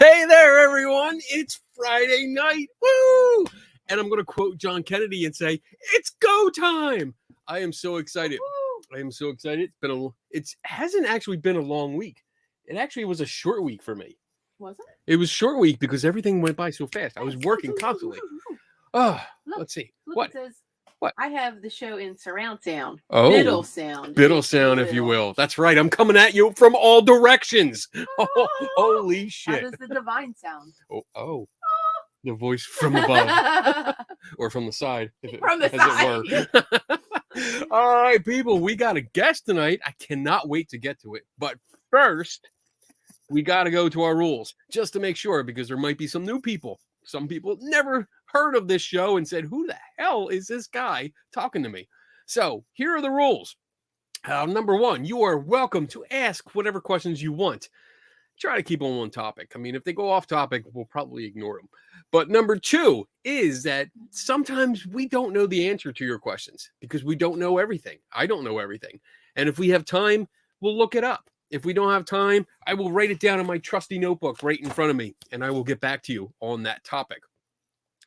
Hey there, everyone. It's Friday night. Woo! And I'm going to quote John Kennedy and say, it's go time. I am so excited. I am so excited. It hasn't actually been a long week. It actually was a short week for me. Was it? It was a short week because everything went by so fast. I was working constantly. Oh, let's see. Look, it says, what? I have the show in surround sound. Oh, Biddle sound. Biddle sound, if you will. That's right. I'm coming at you from all directions. Oh, holy shit. How does the divine sound? Oh. The voice from above or from the side. From the side. All right, people, we got a guest tonight. I cannot wait to get to it. But first, we got to go to our rules just to make sure, because there might be some new people. Some people never heard of this show and said, who the hell is this guy talking to me? So here are the rules. Number one, you are welcome to ask whatever questions you want. Try to keep on one topic. I mean, if they go off topic, we'll probably ignore them. But number two is that sometimes we don't know the answer to your questions because we don't know everything. I don't know everything. And if we have time, we'll look it up. If we don't have time, I will write it down in my trusty notebook right in front of me, and I will get back to you on that topic.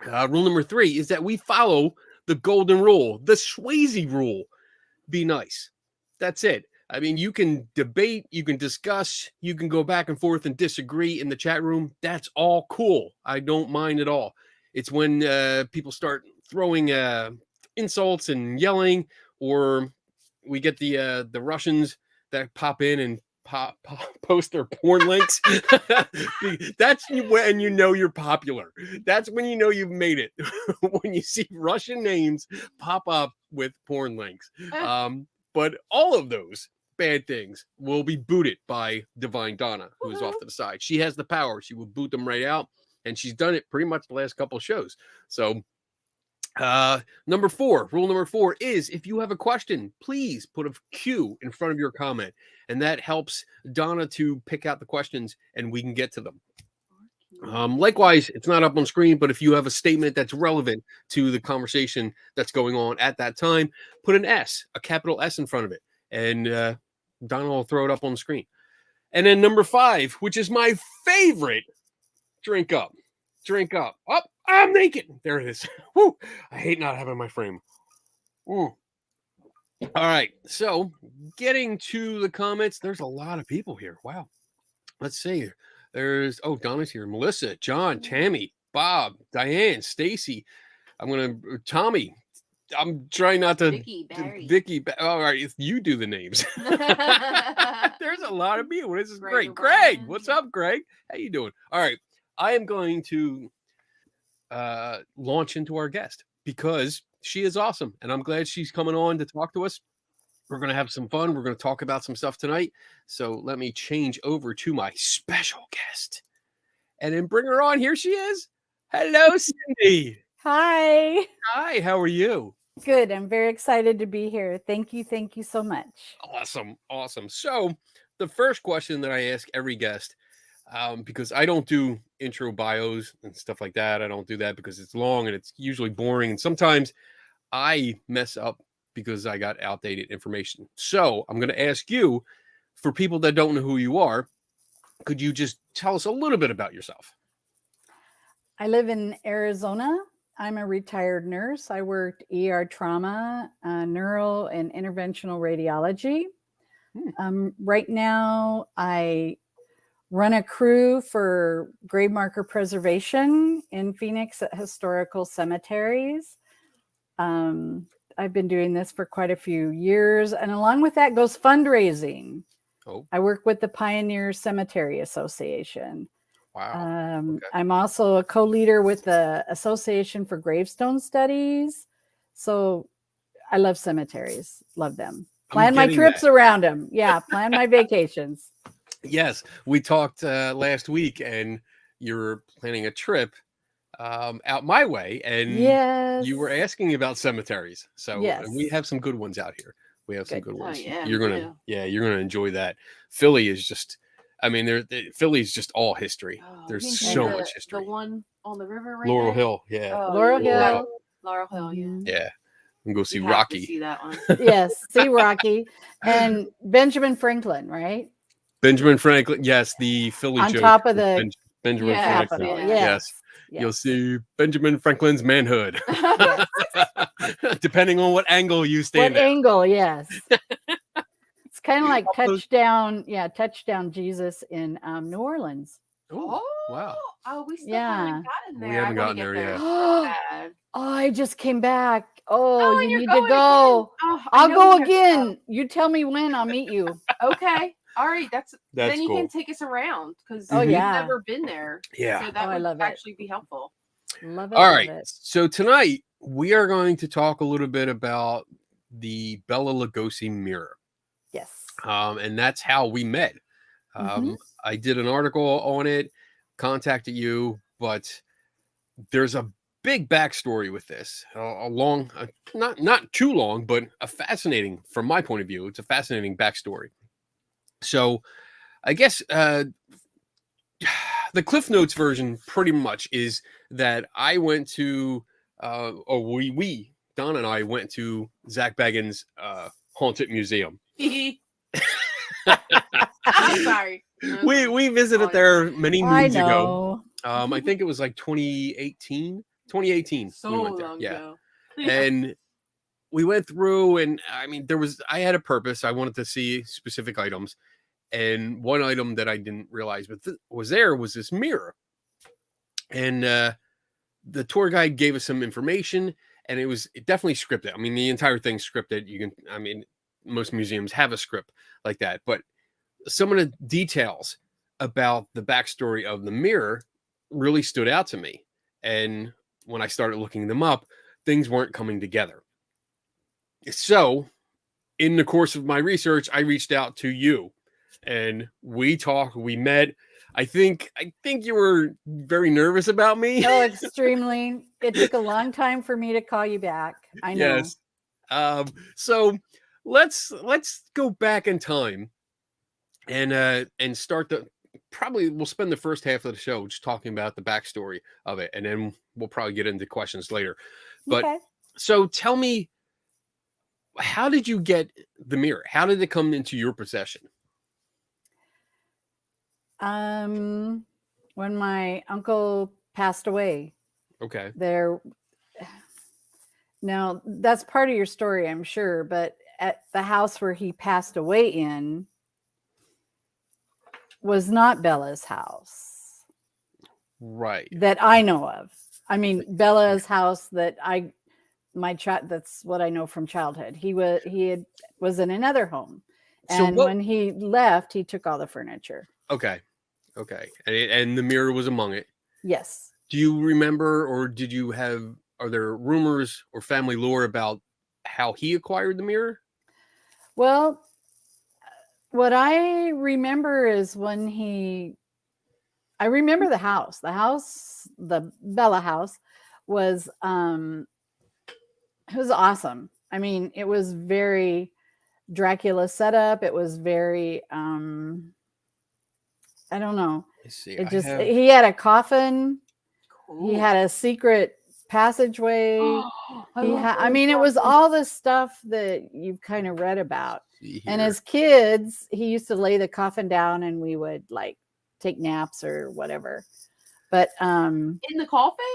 Rule number three is that we follow the golden rule, the Swayze rule. Be nice. That's it. I mean, you can debate, you can discuss, you can go back and forth and disagree in the chat room. That's all cool. I don't mind at all. It's when people start throwing insults and yelling, or we get the Russians that pop in and post their porn links. That's when you know you're popular. That's when you know you've made it. When you see Russian names pop up with porn links. But all of those bad things will be booted by Divine Donna, who is off to the side. She has the power. She will boot them right out, and she's done it pretty much the last couple of shows. So rule number four is, if you have a question, please put a Q in front of your comment, and that helps Donna to pick out the questions and we can get to them. Likewise, it's not up on screen, but if you have a statement that's relevant to the conversation that's going on at that time, put an S, a capital S in front of it, and Donna will throw it up on the screen. And then number 5, which is my favorite, drink up. Oh, I'm naked. There it is. Woo. I hate not having my frame. All right. So getting to the comments, there's a lot of people here. Wow. Let's see. There's, Donna's here. Melissa, John, Tammy, Bob, Diane, Stacy. Tommy. I'm trying not to. Vicky. All right. If you do the names. There's a lot of people. This is great. Greg. What's up, Greg? How you doing? All right. I am going to launch into our guest because she is awesome. And I'm glad she's coming on to talk to us. We're going to have some fun. We're going to talk about some stuff tonight. So let me change over to my special guest and then bring her on. Here she is. Hello, Cindy. Hi. Hi, how are you? Good. I'm very excited to be here. Thank you. Thank you so much. Awesome. So the first question that I ask every guest, because I don't do intro bios and stuff like that. I don't do that because it's long and it's usually boring. And sometimes I mess up because I got outdated information. So I'm going to ask you, for people that don't know who you are, could you just tell us a little bit about yourself? I live in Arizona. I'm a retired nurse. I worked ER trauma, neural and interventional radiology. Right now, I run a crew for grave marker preservation in Phoenix at historical cemeteries. I've been doing this for quite a few years. And along with that goes fundraising. I work with the Pioneer Cemetery Association. Wow. Okay. I'm also a co-leader with the Association for Gravestone Studies. So I love cemeteries. Love them. Plan my trips around them. Yeah, plan my vacations. Yes, we talked last week, and you're planning a trip out my way, and you were asking about cemeteries. So and we have some good ones out here. We have some good ones. You're gonna enjoy that. Philly is just, Philly's just all history. There's so much history. The one on the river, right? Laurel Hill, yeah. Laurel Hill. Laurel Hill, yeah. Yeah, we can go see Rocky. See that one. Yes, see Rocky and Benjamin Franklin, right? Benjamin Franklin, yes, the Philly on joke top of the Benjamin Yes, Franklin. capital. yes. Yes. You'll see Benjamin Franklin's manhood. Yes. Depending on what angle you What stand at. angle? Yes. It's kind of like Also- touchdown Jesus in New Orleans. Oh, wow. Oh, we still Yeah. haven't gotten there. We haven't I wanna gotten get there yet. Oh, Bad. I just came back. Oh, and you you're need to going go. again. Oh, I I'll know go we have to again. You tell me when. I'll meet you. Okay. All right. That's then you cool. can take us around because Oh, we've yeah. never been there. Yeah. So that I would love it. actually be helpful. Love it. All love right. it. So tonight we are going to talk a little bit about the Bela Lugosi Mirror. Yes. And that's how we met. Mhm. I did an article on it, contacted you, but there's a big backstory with this. Not too long, but a fascinating, from my point of view, it's a fascinating backstory. So I guess the Cliff Notes version pretty much is that I went to, Donna and I went to Zak Bagans' Haunted Museum. I'm sorry. We visited there many I moons ago. know. I think it was like 2018. 2018. So we went there. long Yeah. ago. And we went through, and I mean, I had a purpose. I wanted to see specific items. And one item that I didn't realize was this mirror. And the tour guide gave us some information, and it definitely scripted. I mean, the entire thing's scripted. Most museums have a script like that, but some of the details about the backstory of the mirror really stood out to me. And when I started looking them up, things weren't coming together. So in the course of my research, I reached out to you, and we talked, we met. I think you were very nervous about me. Oh, extremely. It took a long time for me to call you back. I know. Yes. So let's go back in time and start we'll spend the first half of the show just talking about the backstory of it, and then we'll probably get into questions later. But Okay. so tell me, how did you get the mirror? How did it come into your possession? When my uncle passed away, Okay. now that's part of your story, I'm sure, but at the house where he passed away in was not Bella's house Right. that I know of. I mean, Bella's house that's what I know from childhood. He was in another home. So And when he left, he took all the furniture. Okay. And the mirror was among it. Yes. Do you remember, or are there rumors or family lore about how he acquired the mirror? Well, what I remember is I remember the house, the Bella house was, it was awesome. I mean, it was very Dracula setup. It was very, I don't know. Let's see. He had a coffin. Cool. He had a secret passageway. I mean, it was all the stuff that you've kind of read about. And as kids, he used to lay the coffin down and we would like take naps or whatever. But in the coffin?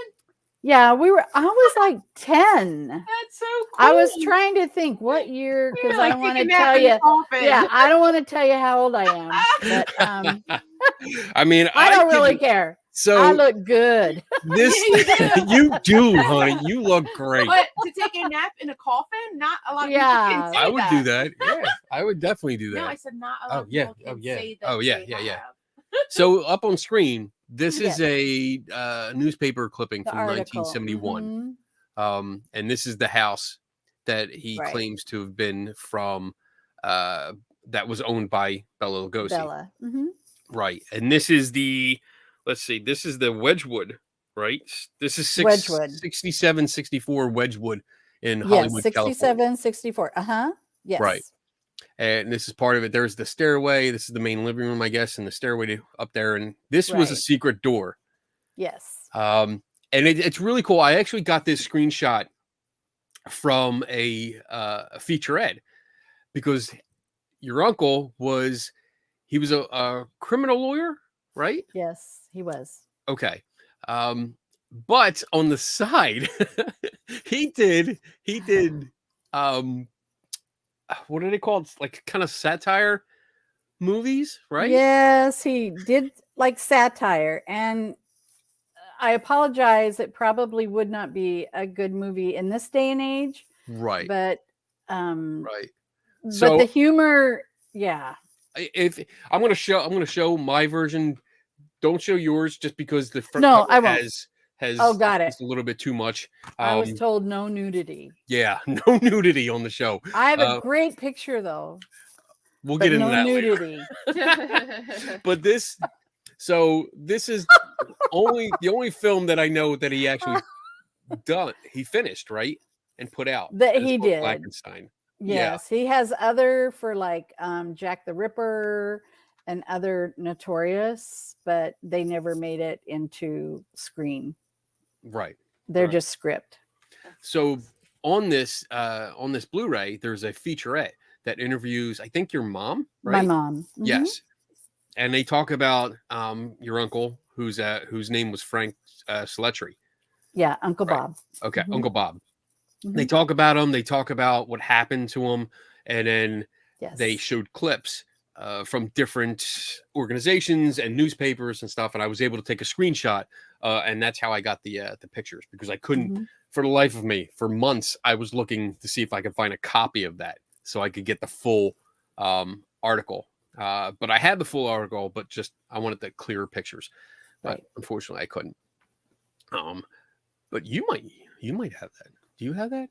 yeah, I was like 10. That's so cool. I was trying to think what year, because I don't want to tell you. Yeah, I don't want to tell you how old I am. But I mean, I don't really care. So I look good. You do, honey. You look great. But to take a nap in a coffin, not a lot of people can say I would that. do that. Yeah, I would definitely do that. No, I said not a lot of yeah. people can yeah. say that. Oh, yeah, they yeah, yeah. have. So up on screen, this Yes. is a newspaper clipping The from article. 1971. Mhm. And this is the house that he Right. claims to have been from, that was owned by Bela Lugosi. Bella. Mhm. Right. And this is this is the Wedgwood, right? This is Wedgwood. 67, 64 Wedgwood in Yes, Hollywood, 67, California. 64. Yes. Right. And this is part of it. There's the stairway. This is the main living room, I guess, and the stairway up there. And this was a Right. secret door. Yes. And it's really cool. I actually got this screenshot from a featurette, because your uncle was a criminal lawyer right? Yes, he was. Okay. But on the side, he did um what are they called? Like kind of satire movies, right? Yes, he did like satire, and I apologize. It probably would not be a good movie in this day and age, Right. but Right. but So the humor, yeah. if I'm gonna show my version. Don't show yours just because the front No, cover I won't. has Oh, got it. just a little bit too much. I was told no nudity. Yeah, no nudity on the show. I have a great picture though, We'll but get into no that later. nudity. But this is the only film that I know that he actually he finished, right? And put out. That And it's he called did. Blackenstein. Yes, he has other for like Jack the Ripper and other notorious, but they never made it into screen. Right. They're Right. just script. So on this Blu-ray, there's a featurette that interviews, I think, your mom, right? My mom. Mhm. Yes. And they talk about your uncle, whose name was Frank Slettery. Yeah, Uncle Right. Bob. Okay, Mhm. Uncle Bob. Mhm. They talk about him. They talk about what happened to him, and then Yes. they showed clips from different organizations and newspapers and stuff. And I was able to take a screenshot, and that's how I got the pictures, because I couldn't, Mhm. for the life of me, for months I was looking to see if I could find a copy of that so I could get the full article. But I had the full article, but just I wanted the clearer pictures. But Right. unfortunately, I couldn't. But you might have that. Do you have that?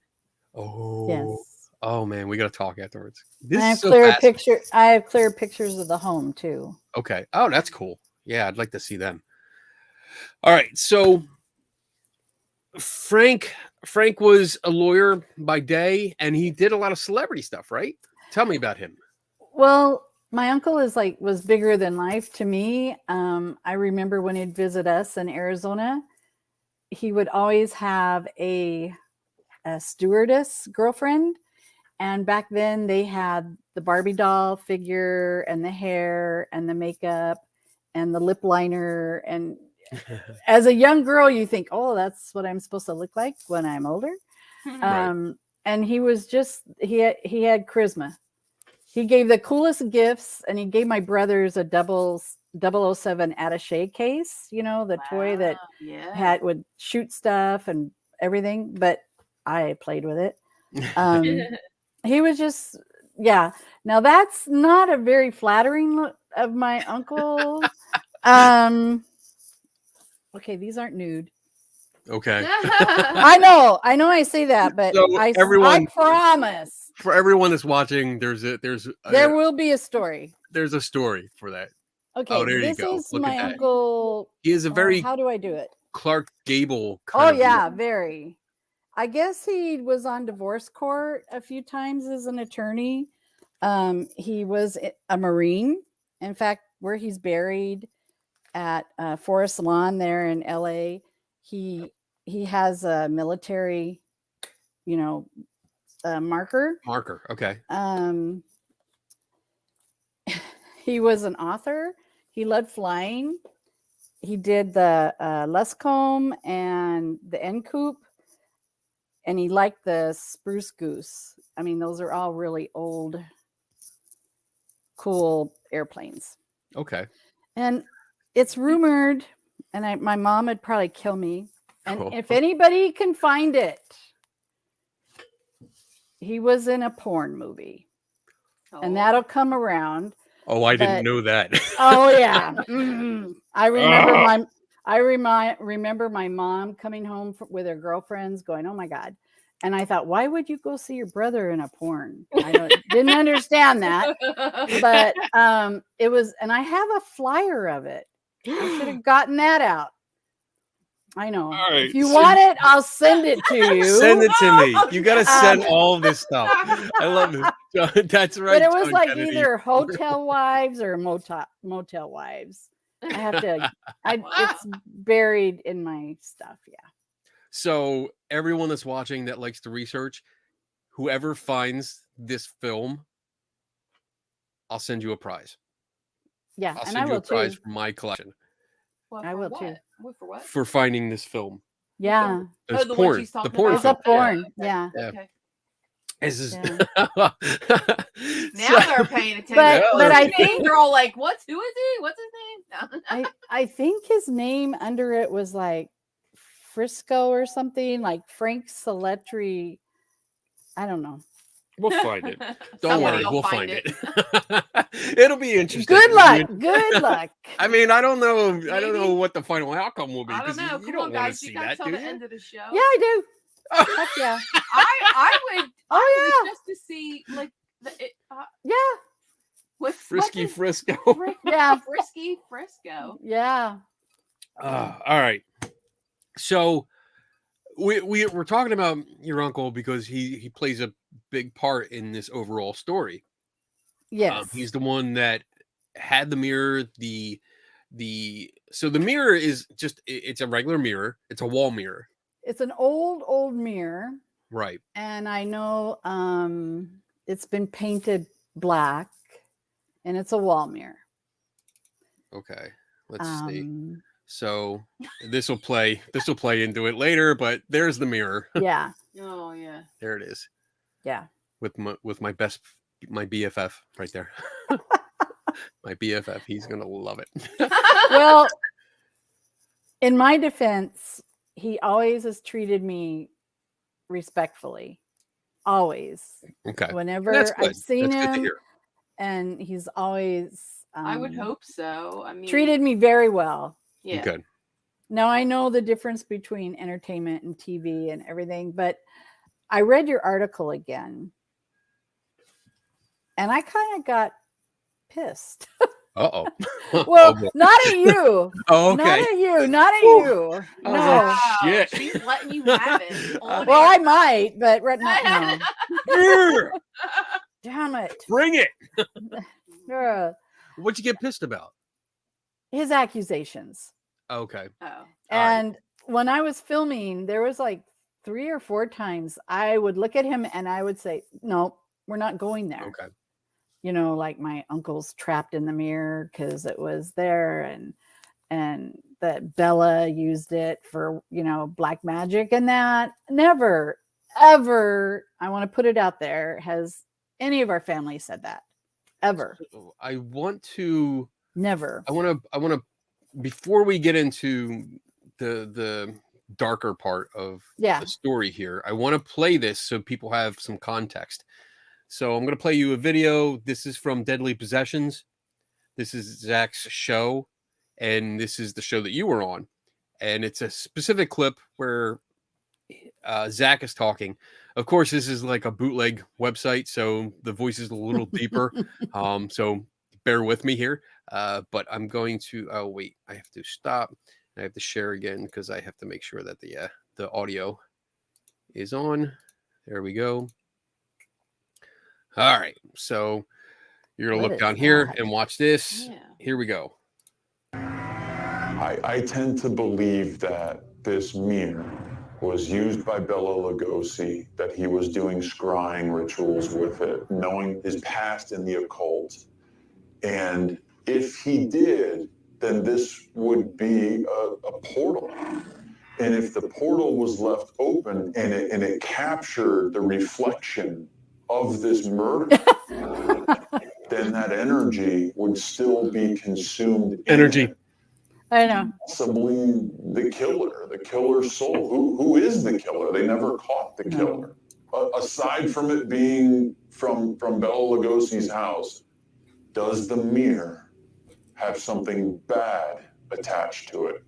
Oh, Yes. oh man, we got to talk afterwards. This I is have so clear fascinating. picture. I have clear pictures of the home too. Okay. Oh, that's cool. Yeah, I'd like to see them. All right. So Frank was a lawyer by day, and he did a lot of celebrity stuff, right? Tell me about him. Well, my uncle was bigger than life to me. I remember when he'd visit us in Arizona, he would always have a stewardess girlfriend. And back then they had the Barbie doll figure and the hair and the makeup and the lip liner. And as a young girl, you think, oh, that's what I'm supposed to look like when I'm older. Right. And he was just, he had charisma. He gave the coolest gifts, and he gave my brothers a 007 attaché case, the toy that would shoot stuff and everything, but I played with it. He was just, yeah. Now that's not a very flattering look of my uncle. Okay, these aren't nude. Okay. I know I say that, but So I promise. For everyone that's watching, there will be a story. There's a story for that. Okay, Oh, there you this go. is Look my at that. uncle. He is a very how do I do it? Clark Gable Oh kind of yeah, look. very. I guess he was on divorce court a few times as an attorney. He was a Marine. In fact, where he's buried at Forest Lawn there in LA, he has a military, marker. Okay. He was an author. He loved flying. He did the Luscombe and the Encoop, and he liked the Spruce Goose. I mean, those are all really old, cool airplanes. Okay. And it's rumored, and my mom would probably kill me. And if anybody can find it, he was in a porn movie. And that'll come around. Oh, I didn't know that. Oh yeah. Mm-hmm. I remember my mom coming home with her girlfriends going, oh my God. And I thought, why would you go see your brother in a porn? I didn't understand that. But it was, and I have a flyer of it. I should have gotten that out. I know. Right, if you want it, I'll send it to you. Send it to me. You got to send all this stuff. I love it. That's right. But it was John like Kennedy. either Hotel Wives or Motel Wives. I have to, it's buried in my stuff. Yeah. So everyone that's watching that likes to research, whoever finds this film, I'll send you a prize. Yeah, I'll and send I you will a prize too. from my collection What, I for will what? too. What, for what? for finding this film. Yeah, It's the one porn. she's The talking porn about? film. it's a porn. Okay, Yeah. Yeah. Okay. This is Yeah. Now they're paying attention. But I Listening, think they're all like, "Who is he? What's his name?" No. I think his name under it was like Frisco or something, like Frank Saletri. I don't know. we'll find it. Don't Somebody worry, will we'll find find it. It'll be interesting. Good luck. Good luck. I mean, I don't know. I don't Maybe. know what the final outcome will be I don't because know. you Come don't on, want to guys. see You gotta that, tell do the you? end of the show. Yeah, I do. Heck yeah. I would. Oh, I would yeah. just to see like Yeah. with Frisky what's his- Frisco. Yeah. Frisky Frisco. Yeah. All right. So we're talking about your uncle because he plays a big part in this overall story. Yes. He's the one that had the mirror. So the mirror is just it's a regular mirror. It's a wall mirror. It's an old mirror, Right. and I know it's been painted black, and it's a wall mirror. Okay. Let's see. Um, So this will play into it later, but there's the mirror. yeah. Oh yeah. There it is. Yeah. With my BFF right there. My BFF, he's gonna love it. Well, in my defense, he always has treated me respectfully. Always. Okay. Whenever That's good. I've seen That's good to him, hear. and he's always I would hope so. I mean, treated me very well. Yeah. Good. Now I know the difference between entertainment and TV and everything, but I read your article again, and I kind of got pissed. Uh-oh. Well, boy. not at you. Oh, Not okay. at you. Not at Whew. you. I was No. like, Wow, shit. she's letting you have it. Well, I might, but right now, no. Yeah, Damn it. bring it. Ugh. What'd you get pissed about? His accusations. Okay. Oh. All right. And when I was filming, there was like 3 or 4 times I would look at him and I would say, no, we're not going there. Okay. You know, like my uncle's trapped in the mirror because it was there, and that Bela used it for, you know, black magic, and that never, ever, I want to put it out there, has any of our family said that ever. I want to Never. before we get into the darker part of Yeah. the story here, I want to play this so people have some context. So I'm going to play you a video. This is from Deadly Possessions. This is Zak's show, and this is the show that you were on. And it's a specific clip where Zak is talking. Of course, this is like a bootleg website, so the voice is a little deeper. So bear with me here. But I'm going to. Oh wait, I have to stop. I have to share again because I have to make sure that the audio is on. There we go. All right, so you're gonna What look is down here that? and watch this. Yeah. Here we go. I tend to believe that this mirror was used by Bela Lugosi, that he was doing scrying rituals with it, knowing his past in the occult. And if he did, then this would be a portal. And if the portal was left open and it captured the reflection of this murder, then that energy would still be consumed in Energy. it. I know. Possibly the killer's soul. Who is the killer? They never caught the killer. Aside from it being from Bela Lugosi's house, does the mirror have something bad attached to it?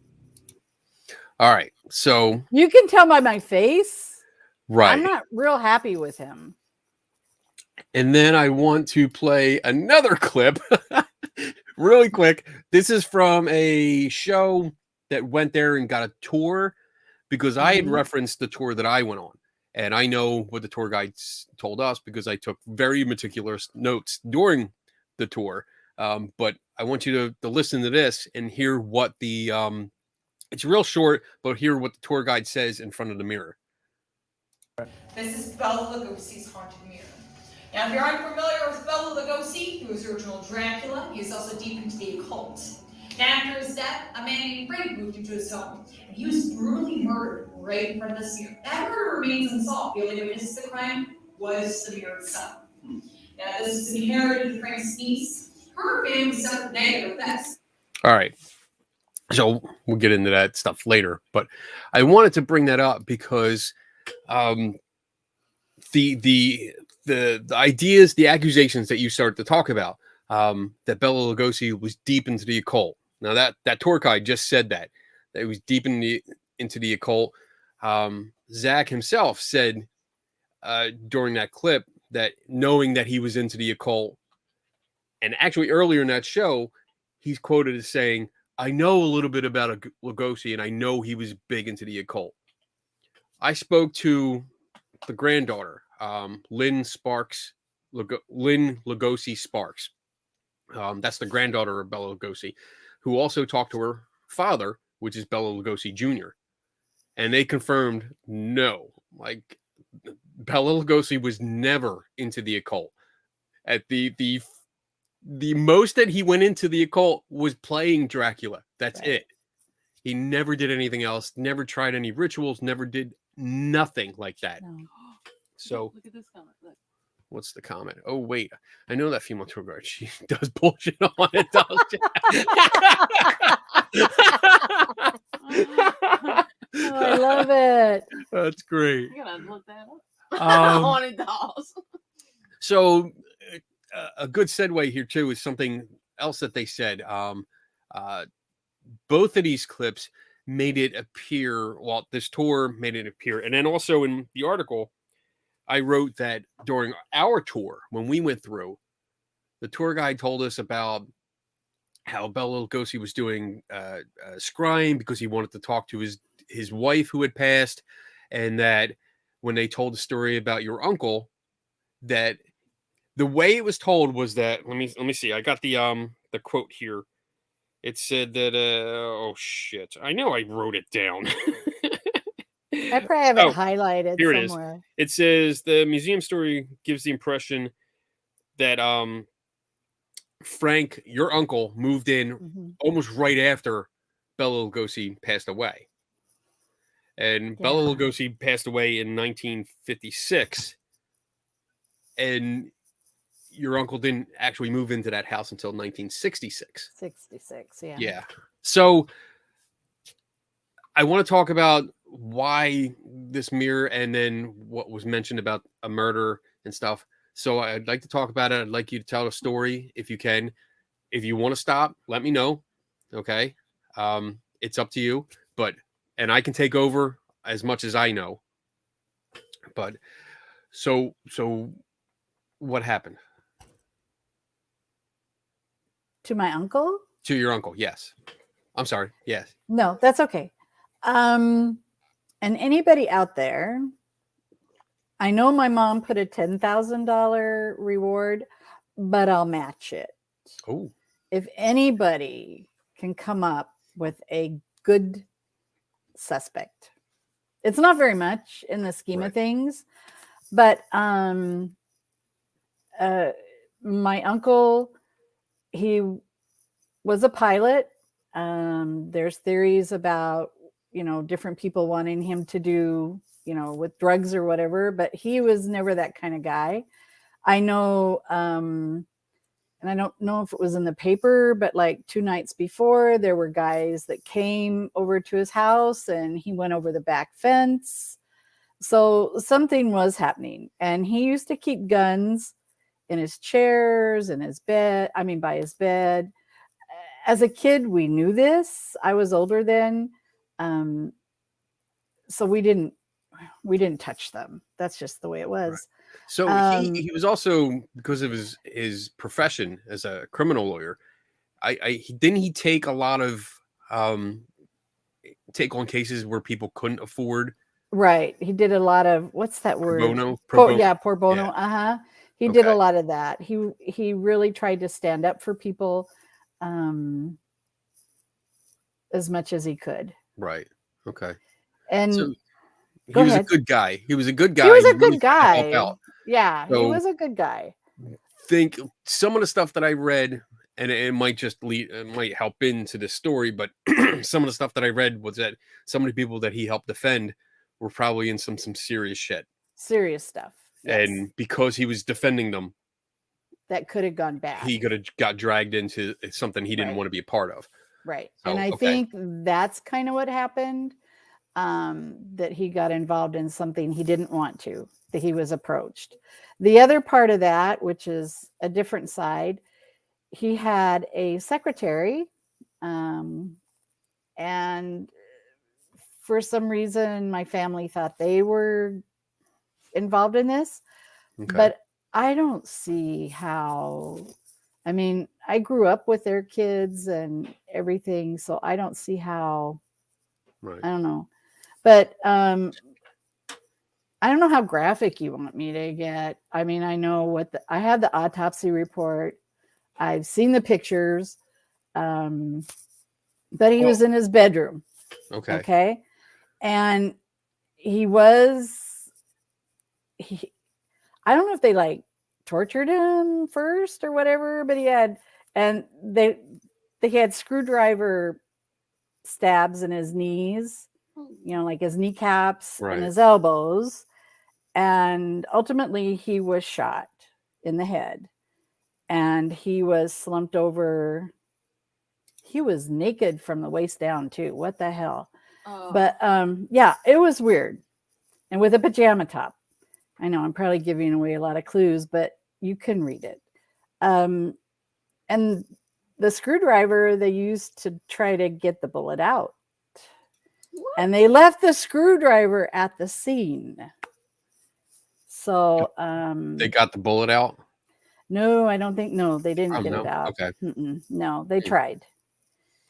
All right, so You can tell by my face. right. I'm not real happy with him. And then I want to play another clip really quick. This is from a show that went there and got a tour because I had Mhm. referenced the tour that I went on. And I know what the tour guides told us because I took very meticulous notes during the tour. But I want you to listen to this and hear what it's real short, but hear what the tour guide says in front of the mirror. This is Bela Lugosi's Haunted Mirror. Now, if you're unfamiliar with Bela Lugosi, he was the original Dracula. He is also deep into the occult. Now, after his death, a man named Frank moved into his home, and he was brutally murdered right in front of this mirror. That murder remains unsolved. The only witness to the crime was the mirror itself. Now, this was inherited to Frank's niece. Her family suffered negative effects. All right. So we'll get into that stuff later, but I wanted to bring that up because the ideas, the accusations that you started to talk about, that Bela Lugosi was deep into the occult. Now that tour guide just said that he was deep into the occult. Zak himself said during that clip that knowing that he was into the occult, and actually earlier in that show, he's quoted as saying, "I know a little bit about Lugosi, and I know he was big into the occult." I spoke to the granddaughter, Lynn Lugosi Sparks. That's the granddaughter of Bela Lugosi, who also talked to her father, which is Bela Lugosi Jr. And they confirmed, no, like Bela Lugosi was never into the occult. At the most that he went into the occult was playing Dracula. That's Right. it. He never did anything else, never tried any rituals, never did nothing like that. No. So Look at this comment. Look. what's the comment? Oh, wait. I know that female tour guide. She does bullshit on it, doesn't she? Oh, I love it. That's great. I gotta look that up. Um, Haunted dolls. So a good segue here too is something else that they said. Both of these clips made it appear, well, this tour made it appear, and then also in the article, I wrote that during our tour, when we went through, the tour guide told us about how Bela Lugosi was doing scrying because he wanted to talk to his wife who had passed, and that when they told the story about your uncle, that the way it was told was that let me see. I got the quote here. It said that oh shit. I know I wrote it down. I probably have it highlighted here it somewhere. is. It says the museum story gives the impression that Frank, your uncle, moved in almost right after Bela Lugosi passed away. And Bela Lugosi passed away in 1956. And your uncle didn't actually move into that house until 1966. 66, yeah. Yeah. So I want to talk about why this mirror and then what was mentioned about a murder and stuff. So I'd like to talk about it. I'd like you to tell a story if you can. If you want to stop, let me know. Okay. It's up to you, and I can take over as much as I know. But so what happened? To my uncle? To your uncle, yes. I'm sorry. Yes. No, that's okay. And anybody out there, I know my mom put a $10,000 reward, but I'll match it. Oh. If anybody can come up with a good suspect. It's not very much in the scheme of things, but my uncle, he was a pilot. There's theories about, different people wanting him to do, with drugs or whatever, but he was never that kind of guy. I know, and I don't know if it was in the paper, but like 2 nights before, there were guys that came over to his house and he went over the back fence. So something was happening. And he used to keep guns in his chairs, in his bed, by his bed. As a kid, we knew this. I was older then. So we didn't touch them. That's just the way it was. Right. So he was also, because of his profession as a criminal lawyer, didn't he take a lot of take on cases where people couldn't afford. Right. He did a lot of, what's that word? Pro bono. Pro bono. Yeah. He did a lot of that. He really tried to stand up for people as much as he could. Right. Okay. And so he was a good guy. He was a good guy. He was a good guy. Yeah, he So- was a good guy. Think some of the stuff that I read, and it might just lead, it might help into this story, but some of the stuff that I read was that some of the people that he helped defend were probably in some serious shit. Serious stuff. Yes. And because he was defending them, that could have gone bad. he could have got dragged into something he didn't Right. want to be a part of. Right. So, And I okay. think that's kind of what happened. That he got involved in something he didn't want to, that he was approached. The other part of that, which is a different side, he had a secretary, and for some reason, my family thought they were involved in this, Okay. but I don't see how. I mean, I grew up with their kids and everything, so I don't see how. Right. I don't know. But I don't know how graphic you want me to get. I mean, I know I have the autopsy report. I've seen the pictures. But he was in his bedroom. Okay. Okay. And I don't know if they like tortured him first or whatever, but he had screwdriver stabs in his knees, like his kneecaps Right. and his elbows. And ultimately he was shot in the head and he was slumped over. He was naked from the waist down too. What the hell? Oh. But yeah, it was weird. And with a pajama top. I know I'm probably giving away a lot of clues, but you can read it. And the screwdriver they used to try to get the bullet out. What? And they left the screwdriver at the scene. So They got the bullet out? no, I don't think they didn't Oh, get no? it out. Okay. No, they tried.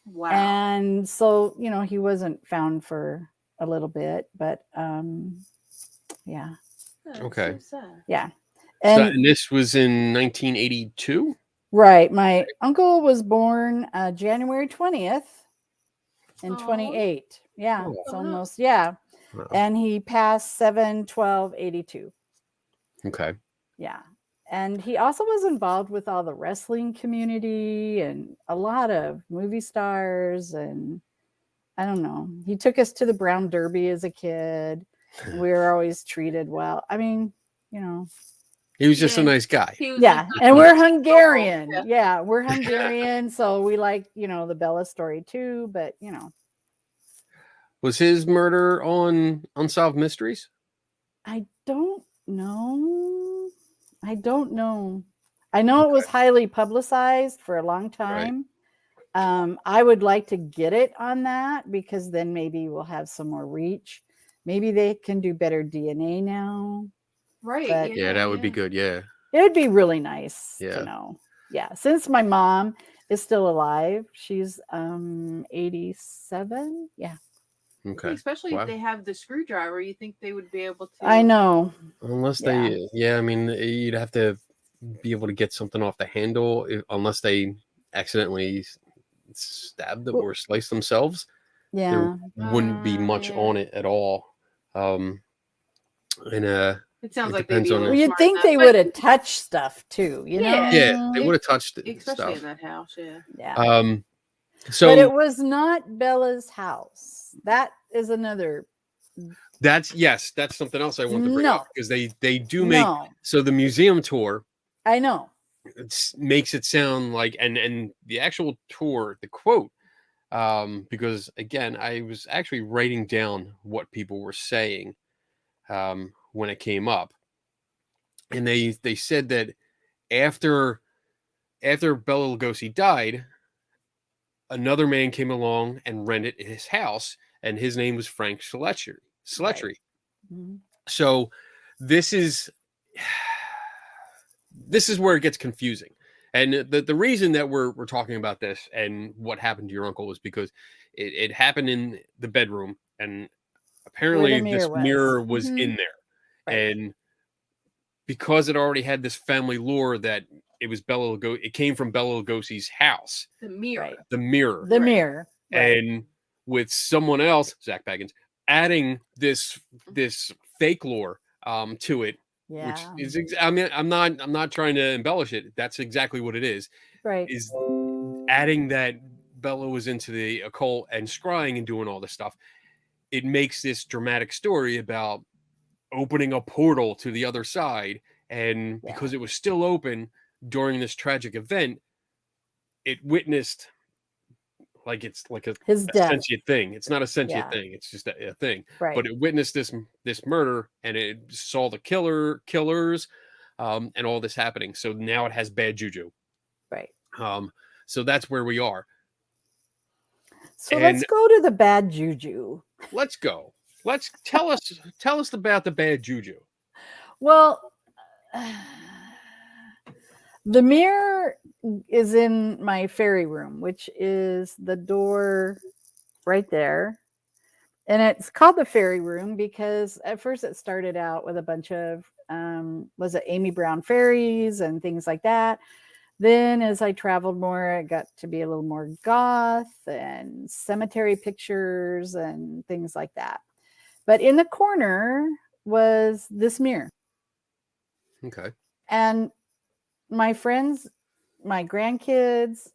Wow. And so, he wasn't found for a little bit, but yeah. That's Okay. so sad. Yeah. And this was in 1982? Right. My uncle was born January 20th in Aw. 28. Yeah. Oh. It's almost, yeah. Wow. And he passed 7/12/82. Okay. Yeah. And he also was involved with all the wrestling community and a lot of movie stars. And I don't know. He took us to the Brown Derby as a kid. We were always treated well. I mean, He was just a Yeah. nice guy. He was yeah. like, And we're Hungarian. Yeah. Yeah. We're Hungarian. So we like, the Bela story too. But, Was his murder on Unsolved Mysteries? I don't know. I know it was highly publicized for a long time. I would like to get it on that because then maybe we'll have some more reach. Maybe they can do better DNA now. right. But- Yeah, that would be good. Yeah. It would be really nice Yeah. to know. Yeah. Since my mom is still alive, she's 87. Yeah. Okay. Especially Wow. if they have the screwdriver, you think they would be able to. I know. Unless Yeah. I mean, you'd have to be able to get something off the handle unless they accidentally stabbed them or sliced themselves. Yeah. There wouldn't be much yeah. on it at all. And It sounds It like depends they'd be on a it. little Well, you'd smart think enough, they but- would have touched stuff too, Yeah. yeah, they It- would have touched especially in stuff. that house. Yeah. Yeah. So but it was not Bella's house. That is another. that's something else I want to bring No. up because they do make No, so the museum tour I know. makes it sound like and the actual tour, the quote, because again, I was actually writing down what people were saying when it came up, and they said that after Bela Lugosi died, another man came along and rented his house, and his name was Frank Sletchery. Mhm. So this is where it gets confusing. And the reason that we're talking about this and what happened to your uncle was because it happened in the bedroom, and apparently this mirror was Mhm. in there. Right. And because it already had this family lore that it was Bela Lugosi, it came from Bela Lugosi's house, The mirror. Right. the mirror. The Right. mirror. Right. And with someone else, Zak Bagans, adding this fake lore to it, which Yeah. is I mean, I'm not trying to embellish it. That's exactly what it is. Right. Is adding that Bella was into the occult and scrying and doing all this stuff. It makes this dramatic story about opening a portal to the other side, and Yeah. because it was still open during this tragic event, it witnessed like it's like His a death. sentient thing. It's not a sentient Yeah. thing. It's just a thing. Right. But it witnessed this murder, and it saw the killers, and all this happening. So now it has bad juju. Right. So that's where we are. So And let's go to the bad juju. let's go. Let's tell us about the bad juju. Well, the mirror is in my fairy room, which is the door right there. And it's called the fairy room because at first it started out with a bunch of, was it Amy Brown fairies and things like that. Then as I traveled more, it got to be a little more goth and cemetery pictures and things like that. But in the corner was this mirror. Okay. And my friends, my grandkids,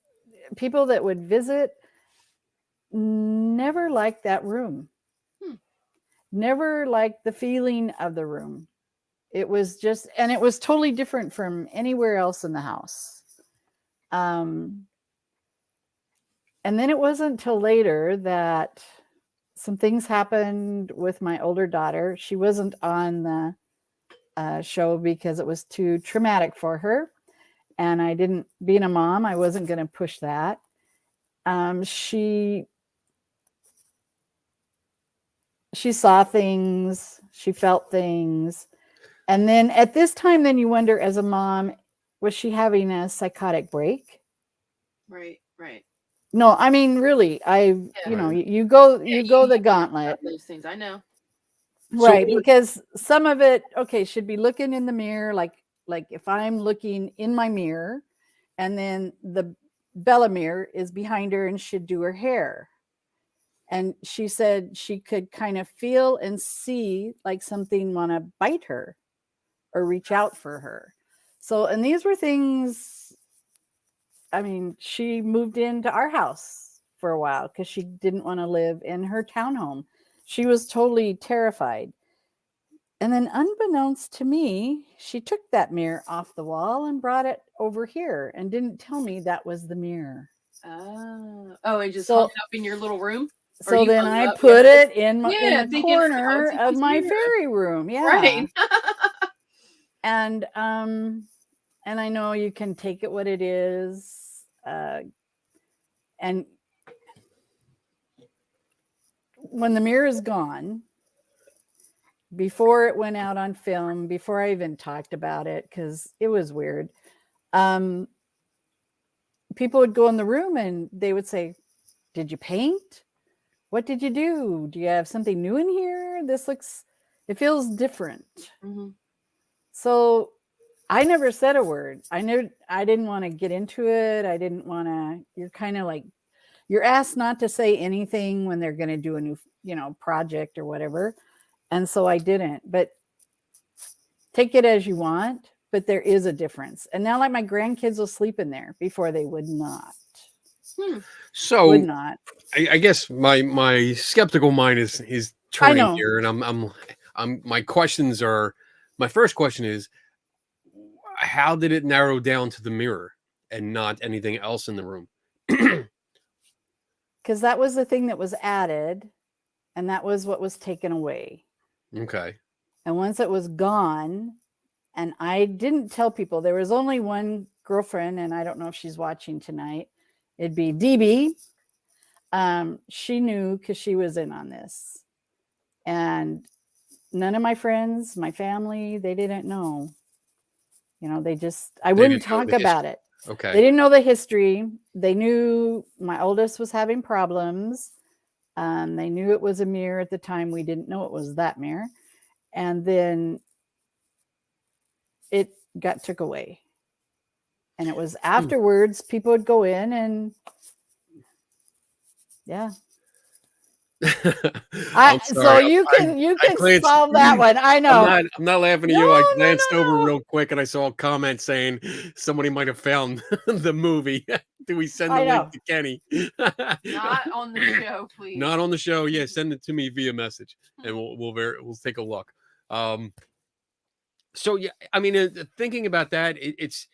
people that would visit never liked that room. Never liked the feeling of the room. It was just, and it was totally different from anywhere else in the house. And then it wasn't until later that some things happened with my older daughter. She wasn't on the show because it was too traumatic for her. And I didn't, being a mom, I wasn't going to push that. She saw things, she felt things. And then at this time, then you wonder as a mom, was she having a psychotic break? Right. No, I mean, really, you know, you go the gauntlet. Those things I know. Right, because some of it, okay, should be looking in the mirror, like if I'm looking in my mirror, and then the Bella mirror is behind her and should do her hair. And she said she could kind of feel and see like something want to bite her or reach out for her. So, and these were things, I mean, she moved into our house for a while because she didn't want to live in her townhome. She was totally terrified. And then unbeknownst to me, she took that mirror off the wall and brought it over here and didn't tell me that was the mirror. Oh, it just hung it up in your little room? So then I put it in the corner of my mirror. Fairy room. Yeah. Right. And I know you can take it what it is. And when the mirror is gone, before it went out on film, before I even talked about it, because it was weird, people would go in the room and they would say, "Did you paint? What did you do? Do you have something new in here? It feels different." Mm-hmm. So I never said a word. I didn't want to get into it. I didn't want to, you're kind of like, you're asked not to say anything when they're going to do a new, project or whatever. And so I didn't, but take it as you want, but there is a difference. And now like my grandkids will sleep in there before they would not. So would not. I guess my skeptical mind is turning here, and my first question is, how did it narrow down to the mirror and not anything else in the room? Because that was the thing that was added, and that was what was taken away. Okay. And once it was gone, and I didn't tell people, there was only one girlfriend, and I don't know if she's watching tonight. It'd be DB. She knew because she was in on this. And none of my friends, my family, they didn't know. I wouldn't talk about it. Okay. They didn't know the history. They knew my oldest was having problems. They knew it was a mirror at the time. We didn't know it was that mirror. And then it got took away. And it was afterwards, people would go in and yeah. I'm So sorry. you can glanced- solve that one. I know. I'm not laughing at you. No, I no, glanced over no. real quick and I saw a comment saying somebody might have found the movie. Do we send the I know. link to Kenny? Not on the show, please. Not on the show. Yeah, send it to me via message, and we'll take a look. So yeah, I mean, thinking about that, it's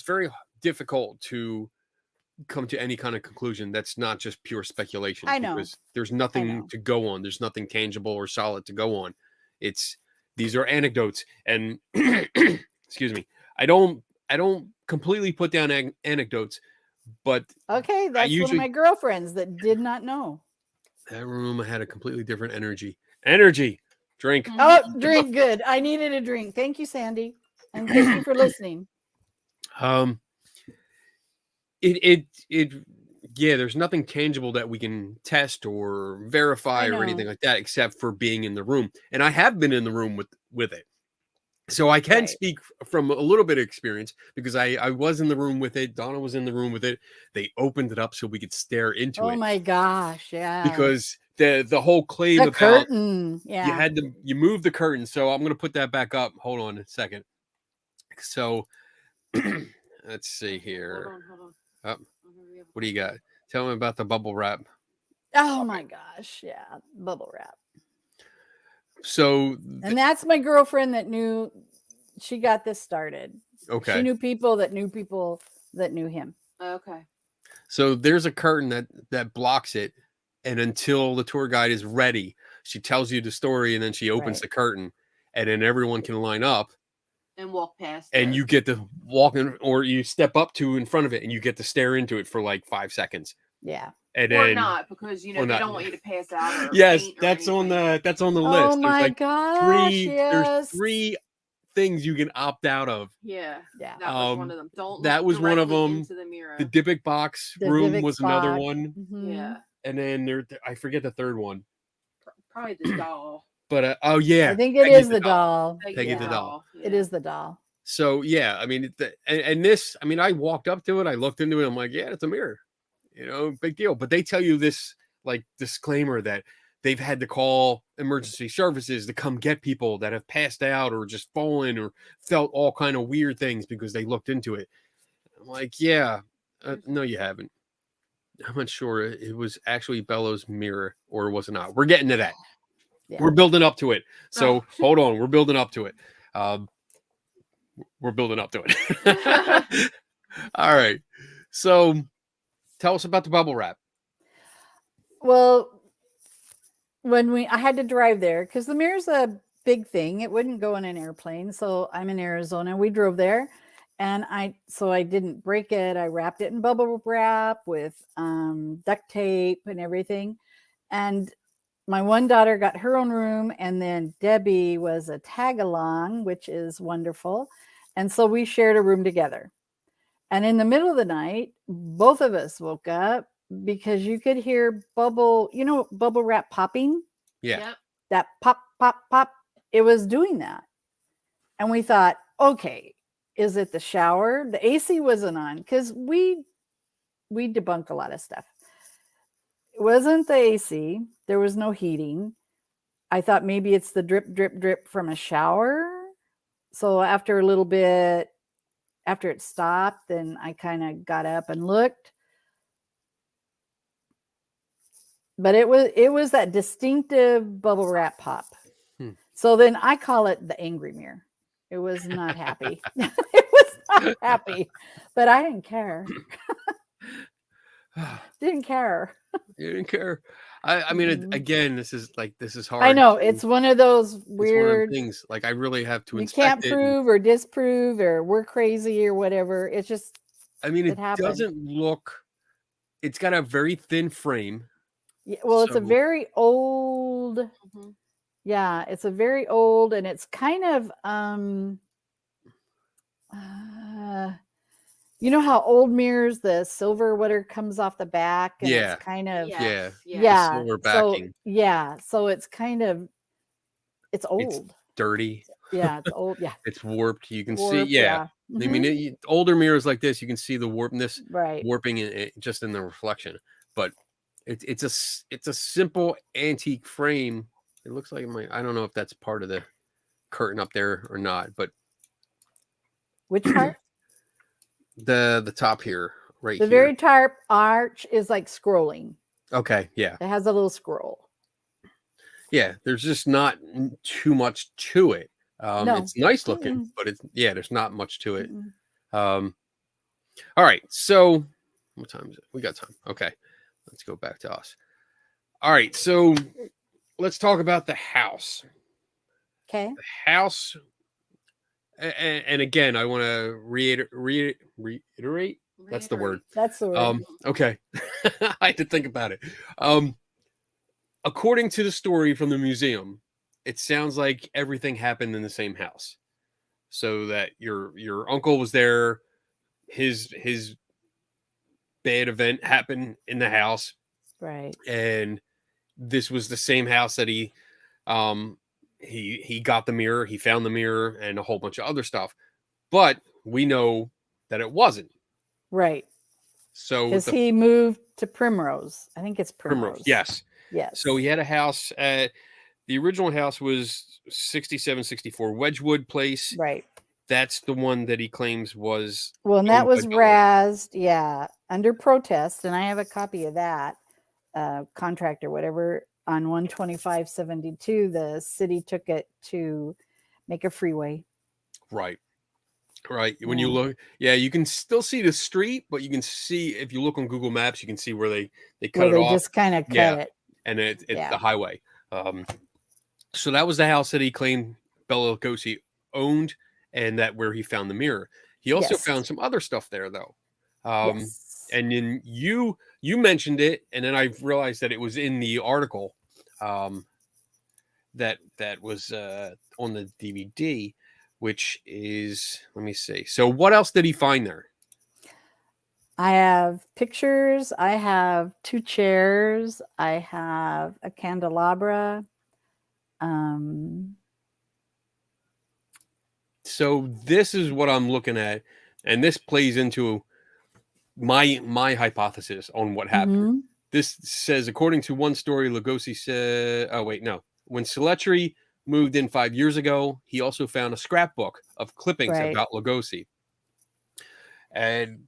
very difficult to come to any kind of conclusion that's not just pure speculation. I know. Because there's nothing to go on. There's nothing tangible or solid to go on. These are anecdotes, and excuse me, I don't completely put down anecdotes, but Okay, that's one of my girlfriends that did not know. that room had a completely different energy. Drink. Oh, drink. Good. I needed a drink. Thank you, Sandy, and thank you for listening. Yeah, there's nothing tangible that we can test or verify or anything like that, except for being in the room. And I have been in the room with it. So I can speak from a little bit of experience because I was in the room with it. Donna was in the room with it. They opened it up so we could stare into it. Oh my gosh, yeah. Because the whole claim the about curtain, yeah. you move the curtain. So I'm gonna put that back up. Hold on a second. So let's see here. Hold on. What do you got? Tell me about the bubble wrap. Oh my gosh, yeah, bubble wrap. So, and that's my girlfriend that knew. She got this started. Okay. She knew people that knew him. Okay. So there's a curtain that blocks it, and until the tour guide is ready, she tells you the story, and then she opens the curtain, and then everyone can line up and walk past. And you get to walk in, or you step up to in front of it, and you get to stare into it for like 5 seconds. Yeah. And or then, not, because they don't want you to pass out. Or yes, that's on the list. Oh my gosh! There's 3 things you can opt out of. Yeah. That was one of them. Don't. That was one of them. Into the mirror. The Dybbuk box room was another one. Mm-hmm. Yeah. And then I forget the third one. Probably the doll. But oh yeah, I think it is the doll. Peggy the doll. Yeah. It is the doll. So yeah, I mean, and this, I mean, I walked up to it, I looked into it, I'm like, yeah, it's a mirror, big deal. But they tell you this like disclaimer that they've had to call emergency services to come get people that have passed out or just fallen or felt all kind of weird things because they looked into it. I'm like, yeah, no, you haven't. I'm not sure it was actually Bela's mirror or was it not. We're getting to that. Yeah. We're building up to it. So hold on. We're building up to it. We're building up to it. All right. So tell us about the bubble wrap. Well, I had to drive there because the mirror's a big thing. It wouldn't go in an airplane. So I'm in Arizona. We drove there. And I didn't break it. I wrapped it in bubble wrap with duct tape and everything. And my one daughter got her own room, and then Debbie was a tag along, which is wonderful. And so we shared a room together. And in the middle of the night, both of us woke up because you could hear bubble wrap popping. Yeah. Yep. That pop, pop, pop. It was doing that. And we thought, okay, is it the shower? The AC wasn't on because we debunk a lot of stuff. It wasn't the AC. There was no heating. I thought maybe it's the drip, drip, drip from a shower. So after a little bit, after it stopped, then I kind of got up and looked. But it was that distinctive bubble wrap pop. So then I call it the angry mirror. It was not happy. It was not happy, but I didn't care. Didn't care. You didn't care. I mean, again, this is hard. I know it's one of those weird things. Like I really have to. You can't prove or disprove, or we're crazy or whatever. It's just. I mean, it doesn't look. It's got a very thin frame. Yeah, well, it's a very old. Mm-hmm. Yeah, it's a very old, and it's kind of you know how old mirrors, the silver water comes off the back, and it's kind of silver backing. So it's kind of it's old, it's dirty. Yeah, it's old. Yeah, it's warped. You can see. Yeah. Mm-hmm. I mean, older mirrors like this, you can see the warping just in the reflection, but It's a simple antique frame. It looks like it might. I don't know if that's part of the curtain up there or not, but Which part? the top here, right The here. very top arch is like scrolling. Okay, yeah. It has a little scroll. Yeah, there's just not too much to it. No. It's nice looking, Mm-mm. but there's not much to it. Mm-mm. All right, so what time is it? We got time. Okay, let's go back to us. All right, so let's talk about the house. Okay. The house, and again, I want to reiterate. That's the word. That's the word. Okay, I had to think about it. According to the story from the museum, it sounds like everything happened in the same house. So that your uncle was there, his bad event happened in the house, Right. and this was the same house that he got the mirror, he found the mirror, and a whole bunch of other stuff. But we know that it wasn't. Right. So Because he moved to Primrose. I think it's Primrose. Yes. Yes. So he had a house at the original house was 6764 Wedgwood Place. Right. That's the one that he claims was. Well, and that owned by was Bela. razzed, yeah, under protest, and I have a copy of that contract or whatever on 12572. The city took it to make a freeway. Right. When Yeah. you look, you can still see the street, but you can see if you look on Google Maps, you can see where they cut Where it they off, just kind of cut Yeah. it. and it's Yeah. the highway. So that was the house that he claimed Bela Lugosi owned, and that where he found the mirror. He also Yes. found some other stuff there, though. Yes. And then you mentioned it, and then I realized that it was in the article that was on the DVD, which is, let me see. So what else did he find there? I have pictures. I have 2 chairs. I have a candelabra. So this is what I'm looking at, and this plays into my hypothesis on what happened. mhm. This says, according to one story, Lugosi said, oh, wait, no. When Cemetery moved in 5 years ago, he also found a scrapbook of clippings Right. about Lugosi. And